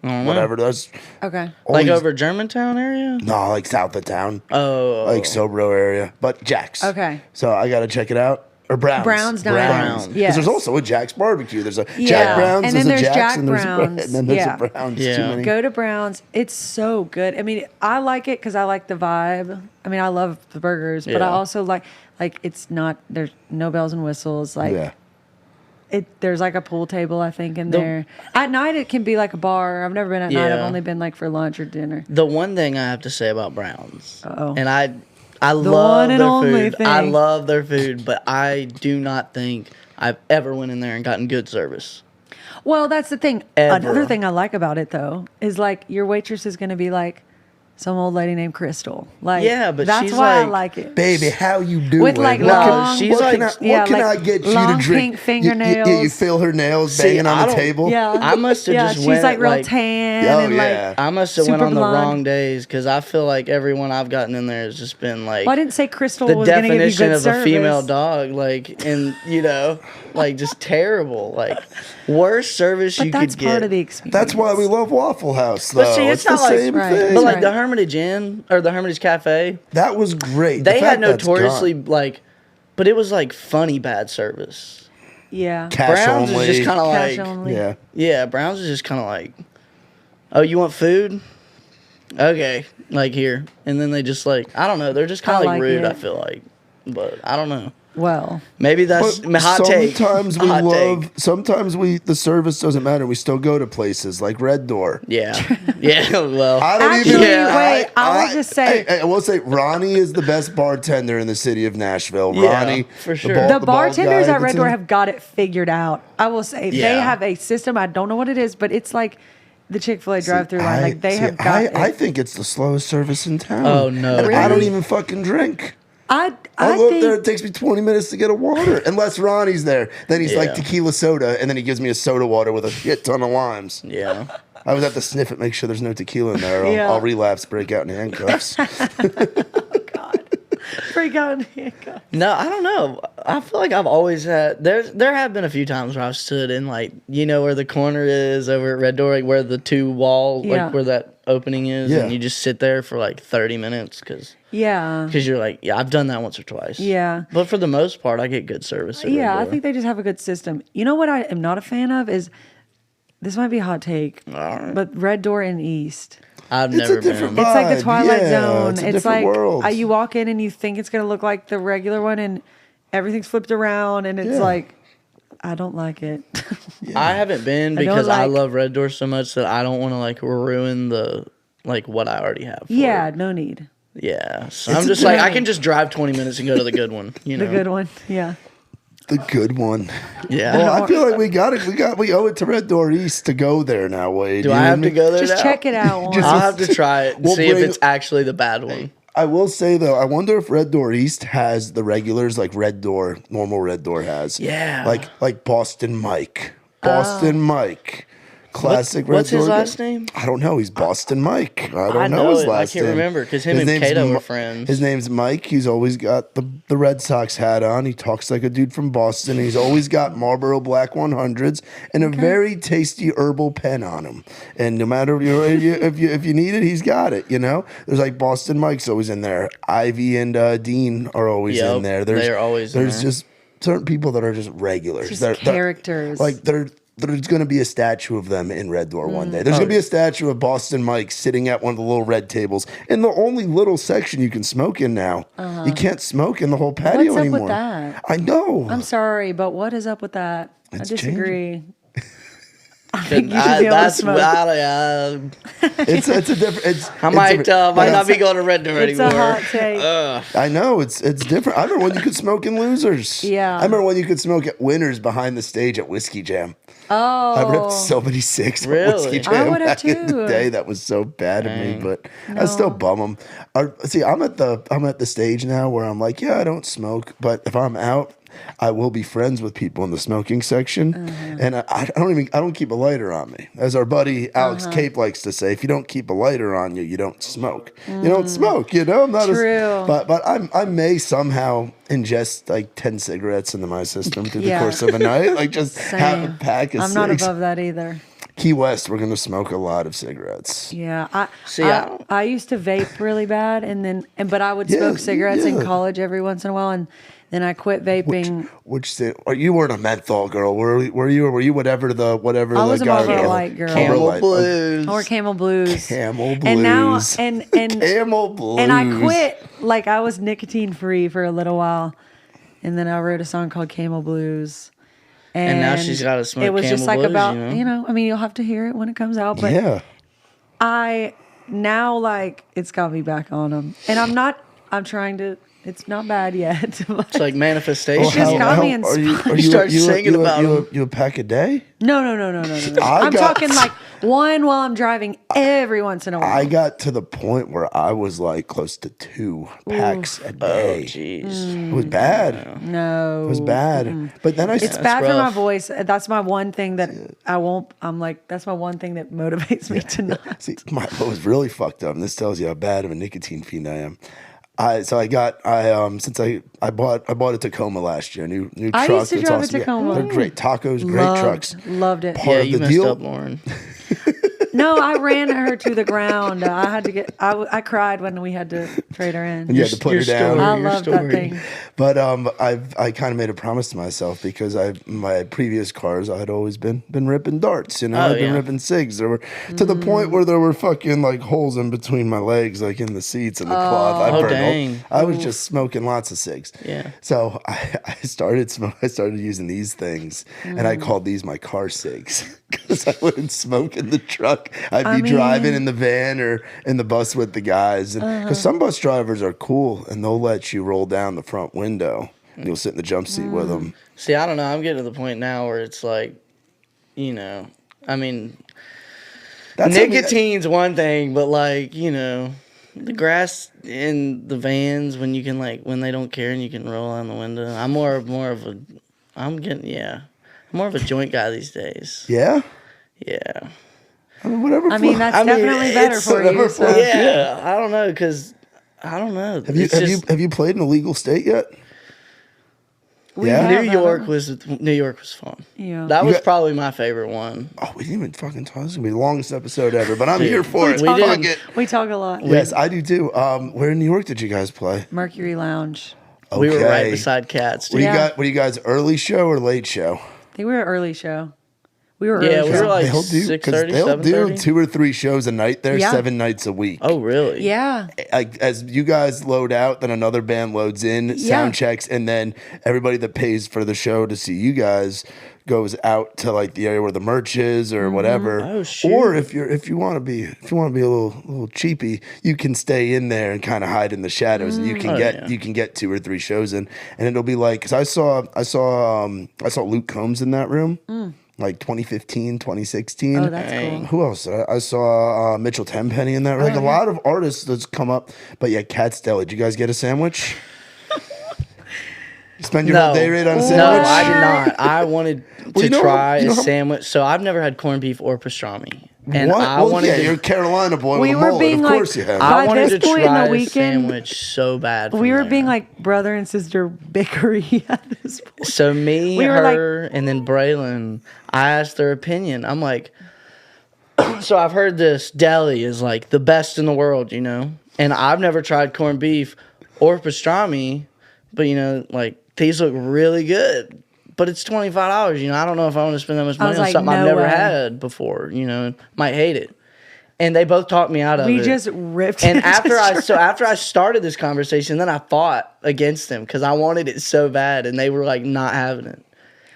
whatever. That's Okay. Like always- over Germantown area? No, like south of town, Oh. like Sobro area, but Jack's. Okay. So I gotta check it out. Or Brown's. Brown's Diner. Because Yes. there's also a Jack's Barbecue. There's a Yeah. Jack Brown's, And then there's a there's Jack's, Jack and there's Brown's. and then there's Yeah. a Brown's. Yeah. Too many. Go to Brown's. It's so good. I mean, I like it because I like the vibe. I mean, I love the burgers, but I Yeah. also like it's not, there's no bells and whistles. Like, Yeah. there's like a pool table, I think, in there. At night, it can be like a bar. I've never been at night. I've Yeah. only been like for lunch or dinner. The one thing I have to say about Brown's, Uh-oh. and I love one and their only food. I thing. love their food, but I do not think I've ever went in there and gotten good service. Well, that's the thing. Ever. Another thing I like about it, though, is like your waitress is going to be like some old lady named Crystal. Like, Yeah, but that's she's why I like, like it. Baby, how you doing? With, like, What long- she's what like- can I, yeah, what can like, I get you long to drink? pink You fingernails. feel her nails See, banging on I the don't- table? Yeah, I must have yeah, just she's went, like real like- tan Oh, and yeah. like. I must have went super on the blonde. wrong days because I feel like everyone I've gotten in there has just been like Well, I didn't say Crystal the was going to give you definition good of service. a female dog, like, and like just terrible, like worst service But you that's could get. part of the experience. That's why we love Waffle House, though. But see, it's the not like- same Right. thing. But like right. the Hermitage Inn or the Hermitage Cafe, That was great. they The had fact that's notoriously gone. like, but it was like funny bad service. Yeah. Cash Brown's only. is just kind of Cash like, only. Yeah. yeah, Brown's is just kind of like, oh, you want food? Okay, like here, and then they just like, I don't know, they're just kind I of like like rude. it. I feel like, but I don't know. Well, Maybe that's But hot take. sometimes we Hot love. take. Sometimes the service doesn't matter. We still go to places like Red Door. Yeah, yeah. Well, I don't Actually, even. wait, I will just say- I will say Ronnie is the best bartender in the city of Nashville. Yeah, Ronnie, for sure. the bald bartenders guy at Red that's Door in- have got it figured out. I will say they Yeah. have a system. I don't know what it is, but it's like the Chick-fil-A drive-through line. Like they have got it. I think it's the slowest service in town. Oh, no. And I don't Really? even fucking drink. I I go up think there. It takes me 20 minutes to get a water, unless Ronnie's there. Then he's like Yeah. tequila soda, and then he gives me a soda water with a shit ton of limes. yeah. I always have to sniff it, make sure there's no tequila in there. Or Yeah. I'll relapse, break out in handcuffs. freak out and handcuff. No, I don't know. I feel like I've always had there have been a few times where I've stood in like where the corner is over at Red Door, like where the two wall Yeah. like where that opening is, Yeah. and you just sit there for like 30 minutes because Yeah. you're like, yeah, I've done that once or twice. Yeah. But for the most part, I get good service. At Yeah, Red I Door. think they just have a good system. You know what I am not a fan of is this might be a hot take, but Red Door in East. I've It's a never different been. It's like the Vibe, Twilight yeah, Zone. it's a It's different like world. you walk in and you think it's gonna look like the regular one, and everything's flipped around, and it's Yeah. like I don't like it. I haven't been I don't because I like- love Red Door so much that I don't want to like ruin the like what I already have. For Yeah, it. no need. Yeah. So It's I'm a just like I different- can just drive 20 minutes and go to the good one. You know. The good one. Yeah. The good one. Yeah. Well, I feel like we owe it to Red Door East to go there now, Wade. Do You I know have what to go there Just now? check it out. Just- I'll have to try it and We'll see if bring- it's actually the bad one. I will say though, I wonder if Red Door East has the regulars like normal Red Door has. Yeah. Like Boston Mike. Boston Mike. Classic Red What's his Door guy. last name? I don't know. He's Boston Mike. I don't I know know his it. I last can't name. remember 'cause him His and name's Kato Mi- were friends. His name's Mike. He's always got the Red Sox hat on. He talks like a dude from Boston. He's always got Marlboro Black 100s and a very tasty herbal pen on him. And no matter if you need it, he's got it. You know, there's like Boston Mike's always in there. Ivy and Dean are always Yep, in there. they're always in there's there. just certain people that are just regulars. Just They're- characters. like there's going to be a statue of them in Red Door one day. Mm. There's going to be a statue of Boston Mike sitting at one of the little red tables in the only little section you can smoke in now. You can't smoke in the whole patio Uh-huh. What's up anymore. with that? I know. I'm sorry, but what is up with that? I It's disagree. I think you should I, be able to that's smoke. It's a different. I might not be going to Red Door It's anymore. a hot take. I know it's different. I remember when you could smoke in Losers. Yeah. I remember when you could smoke at Winners behind the stage at Whiskey Jam. Oh. I ripped so many cigs at Really? Whiskey I Jam would have back in the too. day. That was so bad of me, but I still bum them. See, I'm at the stage now where I'm like, yeah, I don't smoke, but if I'm out, I will be friends with people in the smoking section, and I don't keep a lighter on me. As our buddy Alex Cape likes to say, if you don't keep a lighter on you, you don't smoke. You don't smoke. You know, I'm not True. but I may somehow ingest like 10 cigarettes into my system through the Yeah. course of a night, like just have a Same. pack of I'm not cigs. above that either. Key West, we're gonna smoke a lot of cigarettes. Yeah, See, I I used to vape really bad, but I would Yeah, smoke cigarettes in yeah. college every once in a while, and Then I quit vaping. You weren't a menthol girl, were you? Or were you whatever the I was a guy Marlboro Light girl. Camel Blues. Or Camel Blues. Camel Blues. And now Camel Blues. And I quit. Like I was nicotine free for a little while, and then I wrote a song called Camel Blues. And now she's got to smoke. It was Camel just like Blues, about I mean, you'll have to hear it when it comes out. But yeah. I now like it's got me back on them, and I'm trying to. It's not bad yet. It's like manifestation. It's just got me You start singing about them. You a pack a day? No. I'm talking like one while I'm driving every once in a while. I got to the point where I was like close to 2 packs a day. Oh, jeez. It was bad. No. It was bad. But then It's bad for my rough. voice. That's my one thing that I won't. I'm like, that's my one thing that motivates me to not. See, what was really fucked up, and this tells you how bad of a nicotine fiend I am. Since I bought a Tacoma last year, new truck. I used to It's drive a awesome. Yeah, Tacoma. they're great tacos, great trucks. Loved it. Part of You the messed deal. up, Lauren. No, I ran her to the ground. I had to get. I cried when we had to trade her in. You had to put her down. I love that thing. But I kind of made a promise to myself because my previous cars I had always been ripping darts, I'd been ripping cigs. There were to the point where there were fucking like holes in between my legs, like in the seats and the cloth. I burned dang. I was just smoking lots of cigs. Yeah. So I started using these things, and I called these my car cigs because I wouldn't smoke in the truck. I'd be driving in the van or in the bus with the guys, because some bus drivers are cool and they'll let you roll down the front window and you'll sit in the jump seat with them. See, I don't know. I'm getting to the point now where it's like, I mean, nicotine's one thing, but like, the grass in the vans when you can when they don't care and you can roll down the window. I'm more of a joint guy these days. Yeah? Yeah. I mean, whatever. I mean, that's definitely better for you. So. Yeah, I don't know, because I don't know. Have you played in a legal state yet? We Yeah? have, New York was fun. Yeah. That was probably my favorite one. Oh, we didn't even fucking talk. This is going to be the longest episode ever, but I'm here for it. We Fuck didn't. it. We talk a lot. Yes, I do too. Where in New York did you guys play? Mercury Lounge. Okay. We were right beside Cats. What Dude. do you guys, early show or late show? I think we were an early show. We were Yeah, early we show. were like They'll do 6:30, they'll do 7:30? 2 or 3 shows a night there, Yeah. 7 nights a week. Oh, really? Yeah. Like as you guys load out, then another band loads in, sound checks, and then everybody that pays for the show to see you guys goes out to like the area where the merch is or whatever. Oh, shoot. Or if you want to be a little cheapy, you can stay in there and kind of hide in the shadows, and you can get 2 or 3 shows in, and it'll be like, because I saw Luke Combs in that room. Like 2015, 2016. Oh, that's cool. Who else? I saw Mitchell Tenpenny in that. Like a lot of artists that's come up. But yeah, Cat's Deli. Did you guys get a sandwich? You spend your whole day rate on a sandwich? No, I did not. I wanted to try a how- sandwich. So I've never had corned beef or pastrami. And What? I Well, wanted yeah, to, you're a Carolina boy We with a were mullet. being Of course like- you have. By I wanted this to point in the try a weekend, sandwich so bad. We from were there. being like brother and sister bickery at this point. So me, We were her, and then Braylon, I asked their opinion. I'm like, so I've heard this deli is like the best in the world, and I've never tried corned beef or pastrami, but like these look really good. But it's $25. I don't know if I want to spend that much money on like, something I've no never way. had before. Might hate it. And they both talked me out of it. We just ripped And it. after I started this conversation, then I fought against them because I wanted it so bad, and they were like not having it.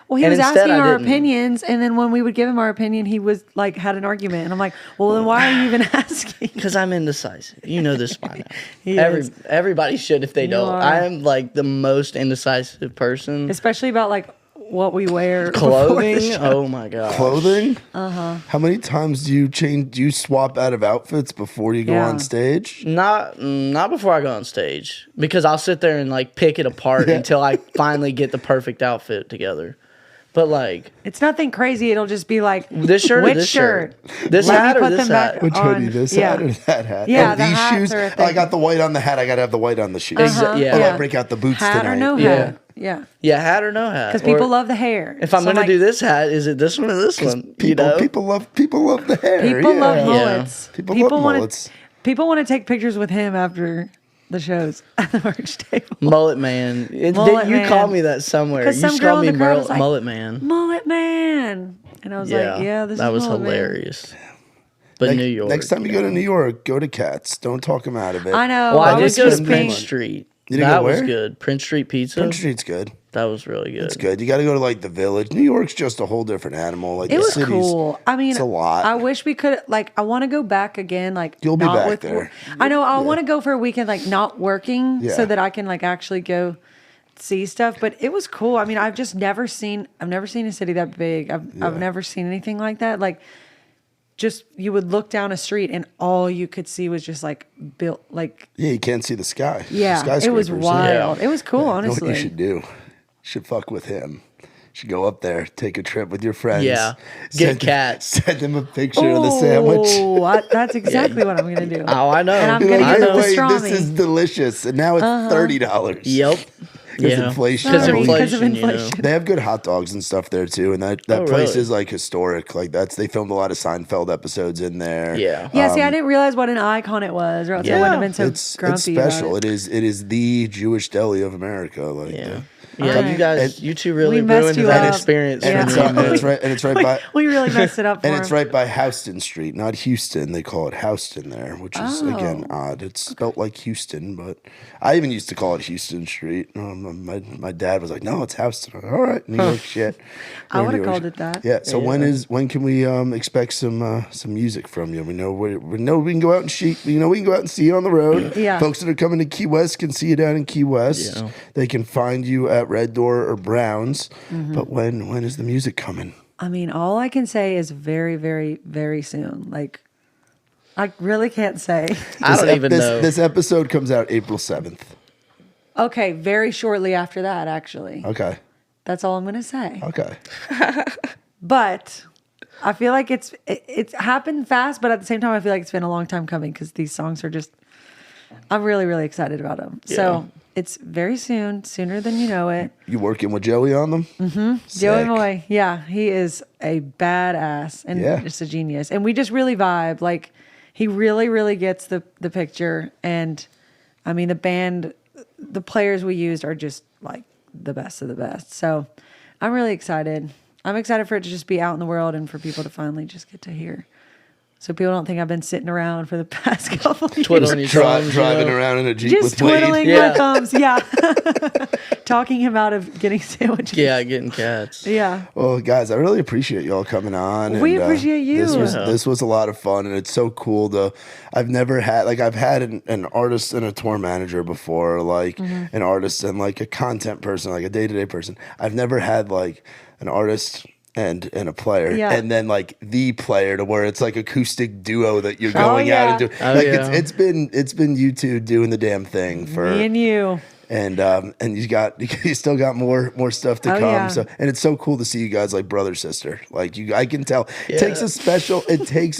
Well, he and was instead asking I our didn't. opinions, and then when we would give him our opinion, he was like had an argument, and I'm like, well, then why are you even asking? Because I'm indecisive. You know this by now. He is. Everybody should if they don't. are. I am like the most indecisive person. Especially about like what we wear. Clothing. before the show. Oh my god. Clothing? How many times do you swap out of outfits before you go Yeah. on stage? Not before I go on stage, because I'll sit there and like pick it apart until I finally get the perfect outfit together. But like It's nothing crazy. It'll just be like this shirt or which this shirt? shirt? This Let me hat or put this them back hat? Which on. hoodie? This Yeah. hat or that hat? Yeah, Oh, the these hats shoes. are a I thing. got the white on the hat. I got to have the white on the shoes. Yeah. Oh, I break out the boots Hat tonight. or no Yeah. hat. Yeah. Yeah, hat or no hat. Because people Or love the hair. If I'm So, gonna like, do this hat, is it this one or this one? People love the hair. People yeah. love mullets. People love wanna- mullets. People want to take pictures with him after the shows at the merch table. Mullet Man. Mullet you Man. called me that somewhere. You 'Cause some just girl called in me the crowd was like, Mullet Man. Mullet Man. And I was like, yeah, this that is was Mullet Man. hilarious. But New York. Next time you go to New York, go to Cats. Don't talk them out of it. I know. Well, I did was go to just being- Prince Street. You didn't That go was where? good. Prince Street Pizza. Prince Street's good. That was really good. It's good. You got to go to like the Village. New York's just a whole different animal. Like It the was city's, cool. I mean, it's a lot. I wish we could. Like, I want to go back again. Like, You'll be not back with there. I know. I want to go for a weekend, like not working, Yeah. so that I can like actually go see stuff. But it was cool. I mean, I've never seen a city that big. I've never seen anything like that. Like, just you would look down a street and all you could see was just like built like Yeah, you can't see the sky. yeah. The It was skyscrapers. wild. Yeah. It was cool, You know what honestly. you should do? You should fuck with him. You should go up there, take a trip with your friends. Yeah. Get Cats. Send them a picture of the sandwich. Oh, that's exactly what I'm gonna do. Oh, I know. And I'm Be gonna like, get "Hey, the wait, this pastrami. is delicious. And now it's $30. Yep. Because inflation. Because I mean, Because of inflation, you know. inflation. They have good hot dogs and stuff there too, and that Oh, place really? is like historic. Like they filmed a lot of Seinfeld episodes in there. Yeah. Yeah, see, I didn't realize what an icon it was, or else I wouldn't have been so it's grumpy special. about it. It is the Jewish deli of America. Like Yeah. the- Yeah, Alright. you guys, you two really We messed ruined you that up. experience and for Yeah. me. it's right by We really messed it up for and him. it's right by Houston Street, not Houston. They call it Houston there, which is again odd. It's spelt like Houston, but I even used to call it Houston Street. My dad was like, "No, it's Houston." I'm like, all right, New York shit. I New would have York called shit. it that. Yeah. So when can we expect some music from you? We know we can go out and we can go out and see you on the road. Yeah. Folks that are coming to Key West can see you down in Key West. Yeah. They can find you at Red Door or Browns. Mm-hmm. But when is the music coming? I mean, all I can say is very, very, very soon. Like, I really can't say. I don't even know. This episode comes out April 7th. Okay, very shortly after that, actually. Okay. That's all I'm going to say. Okay. But I feel like it's happened fast, but at the same time, I feel like it's been a long time coming because these songs are just, I'm really, really excited about them. So it's very soon, sooner than you know it. You working with Joey on them? Mm-hmm. Joey Moy, yeah, he is a badass and just a genius. And we just really vibe. Like, he really, really gets the picture. And I mean, the band, the players we used are just like the best of the best. So I'm really excited. I'm excited for it to just be out in the world and for people to finally just get to hear. So people don't think I've been sitting around for the past couple of years. Twiddling your thumbs, Driving you know? around in a Jeep Just with Wade. twiddling Yeah. my thumbs. Yeah. Talking him out of getting sandwiches. Yeah, getting cats. Yeah. Well, guys, I really appreciate y'all coming on. We appreciate you. This was a lot of fun, and it's so cool to. I've had an artist and a tour manager before, like Mm-hmm. an artist and like a content person, like a day-to-day person. I've never had like an artist and a player, Yeah. and then like the player to where it's like acoustic duo that you're Oh, going out and yeah. doing. Oh, Like yeah. it's been you two doing the damn thing for Me and you. and you still got more stuff to Oh, come. yeah. So and it's so cool to see you guys like brother sister. Like I can tell it takes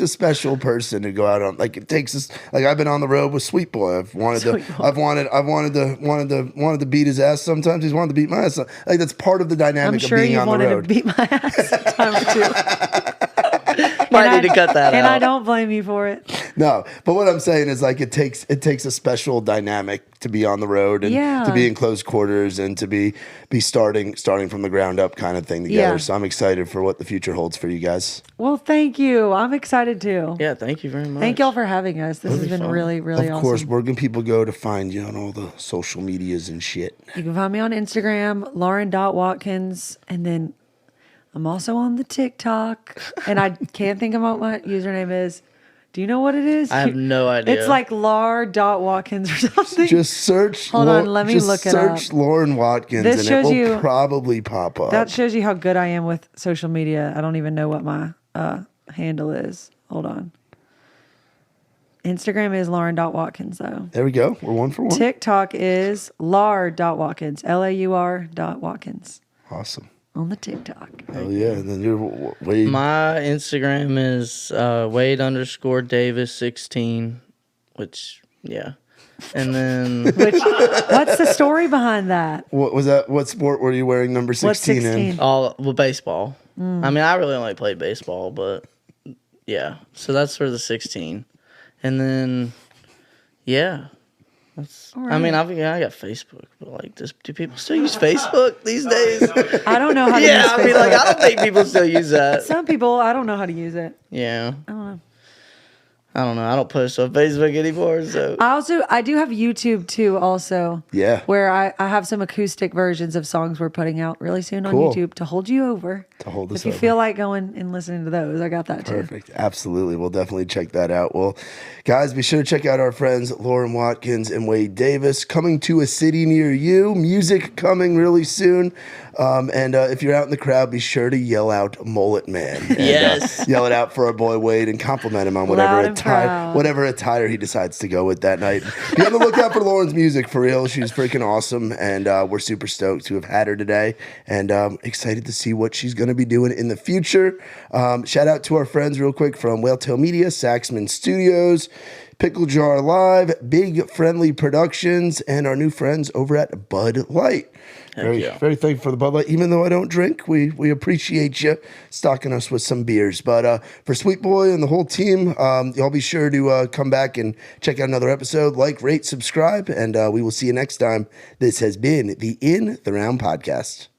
a special person to go out on. Like it takes us. Like I've been on the road with Sweet Boy. I've wanted to beat his ass. Sometimes he's wanted to beat my ass. Like that's part of the I'm dynamic sure of being you on the wanted to road. beat my ass a time or two. Might need to cut that and out. I don't blame you for it. No, but what I'm saying is like it takes a special dynamic to be on the road and to be in close quarters and to be starting from the ground up kind of thing together. Yeah. So I'm excited for what the future holds for you guys. Well, thank you. I'm excited too. Yeah, thank you very much. Thank y'all for having us. This has been really, really Of awesome. course, where can people go to find you on all the social medias and shit? You can find me on Instagram, Lauren.Watkins, and then I'm also on the TikTok, and I can't think of what my username is. Do you know what it is? I have no idea. It's like Lar.Watkins or something. Just search. Hold on, let me just look it search up. Lauren Watkins, This and it shows will you- probably pop up. That shows you how good I am with social media. I don't even know what my handle is. Hold on. Instagram is Lauren.Watkins, though. There we go. We're one for one. TikTok is Lar.Watkins, Laur.Watkins Awesome. on the TikTok. Oh yeah, and then you're Wade. My Instagram is Wade_Davis16, which and then What's the story behind that? What was that? What sport were you wearing number 16 What's 16? all baseball. I mean, I really only played baseball, but yeah. So that's for the 16, and then I mean, I got Facebook, but like, do people still use Facebook these days? I don't know how to use Yeah, I mean, like, I don't think people still use that. Some people, I don't know how to use it. Yeah. I don't know. I don't know. I don't post on Facebook anymore, so. I do have YouTube too, also. Yeah. Where I have some acoustic versions of songs we're putting out really soon on Cool. YouTube to hold you over. To hold us If you over. feel like going and listening to those, I got that too. Perfect. Absolutely. We'll definitely check that out. Well, guys, be sure to check out our friends Lauren Watkins and Wade Davis coming to a city near you. Music coming really soon. And if you're out in the crowd, be sure to yell out Mullet Man. And, Yes. Yell it out for our boy Wade and compliment him on whatever attire he decides to go with that night. Be on the lookout for Lauren's music, for real. She's freaking awesome. And we're super stoked to have had her today. And excited to see what she's going to be doing in the future. Shout out to our friends real quick from Whaletail Media, Saxman Studios, Pickle Jar Live, Big Friendly Productions, and our new friends over at Bud Light. Very thankful for the Bud Light. Even though I don't drink, we appreciate you stocking us with some beers. But for Sweet Boy and the whole team, y'all be sure to come back and check out another episode. Like, rate, subscribe, and we will see you next time. This has been the In the Round Podcast.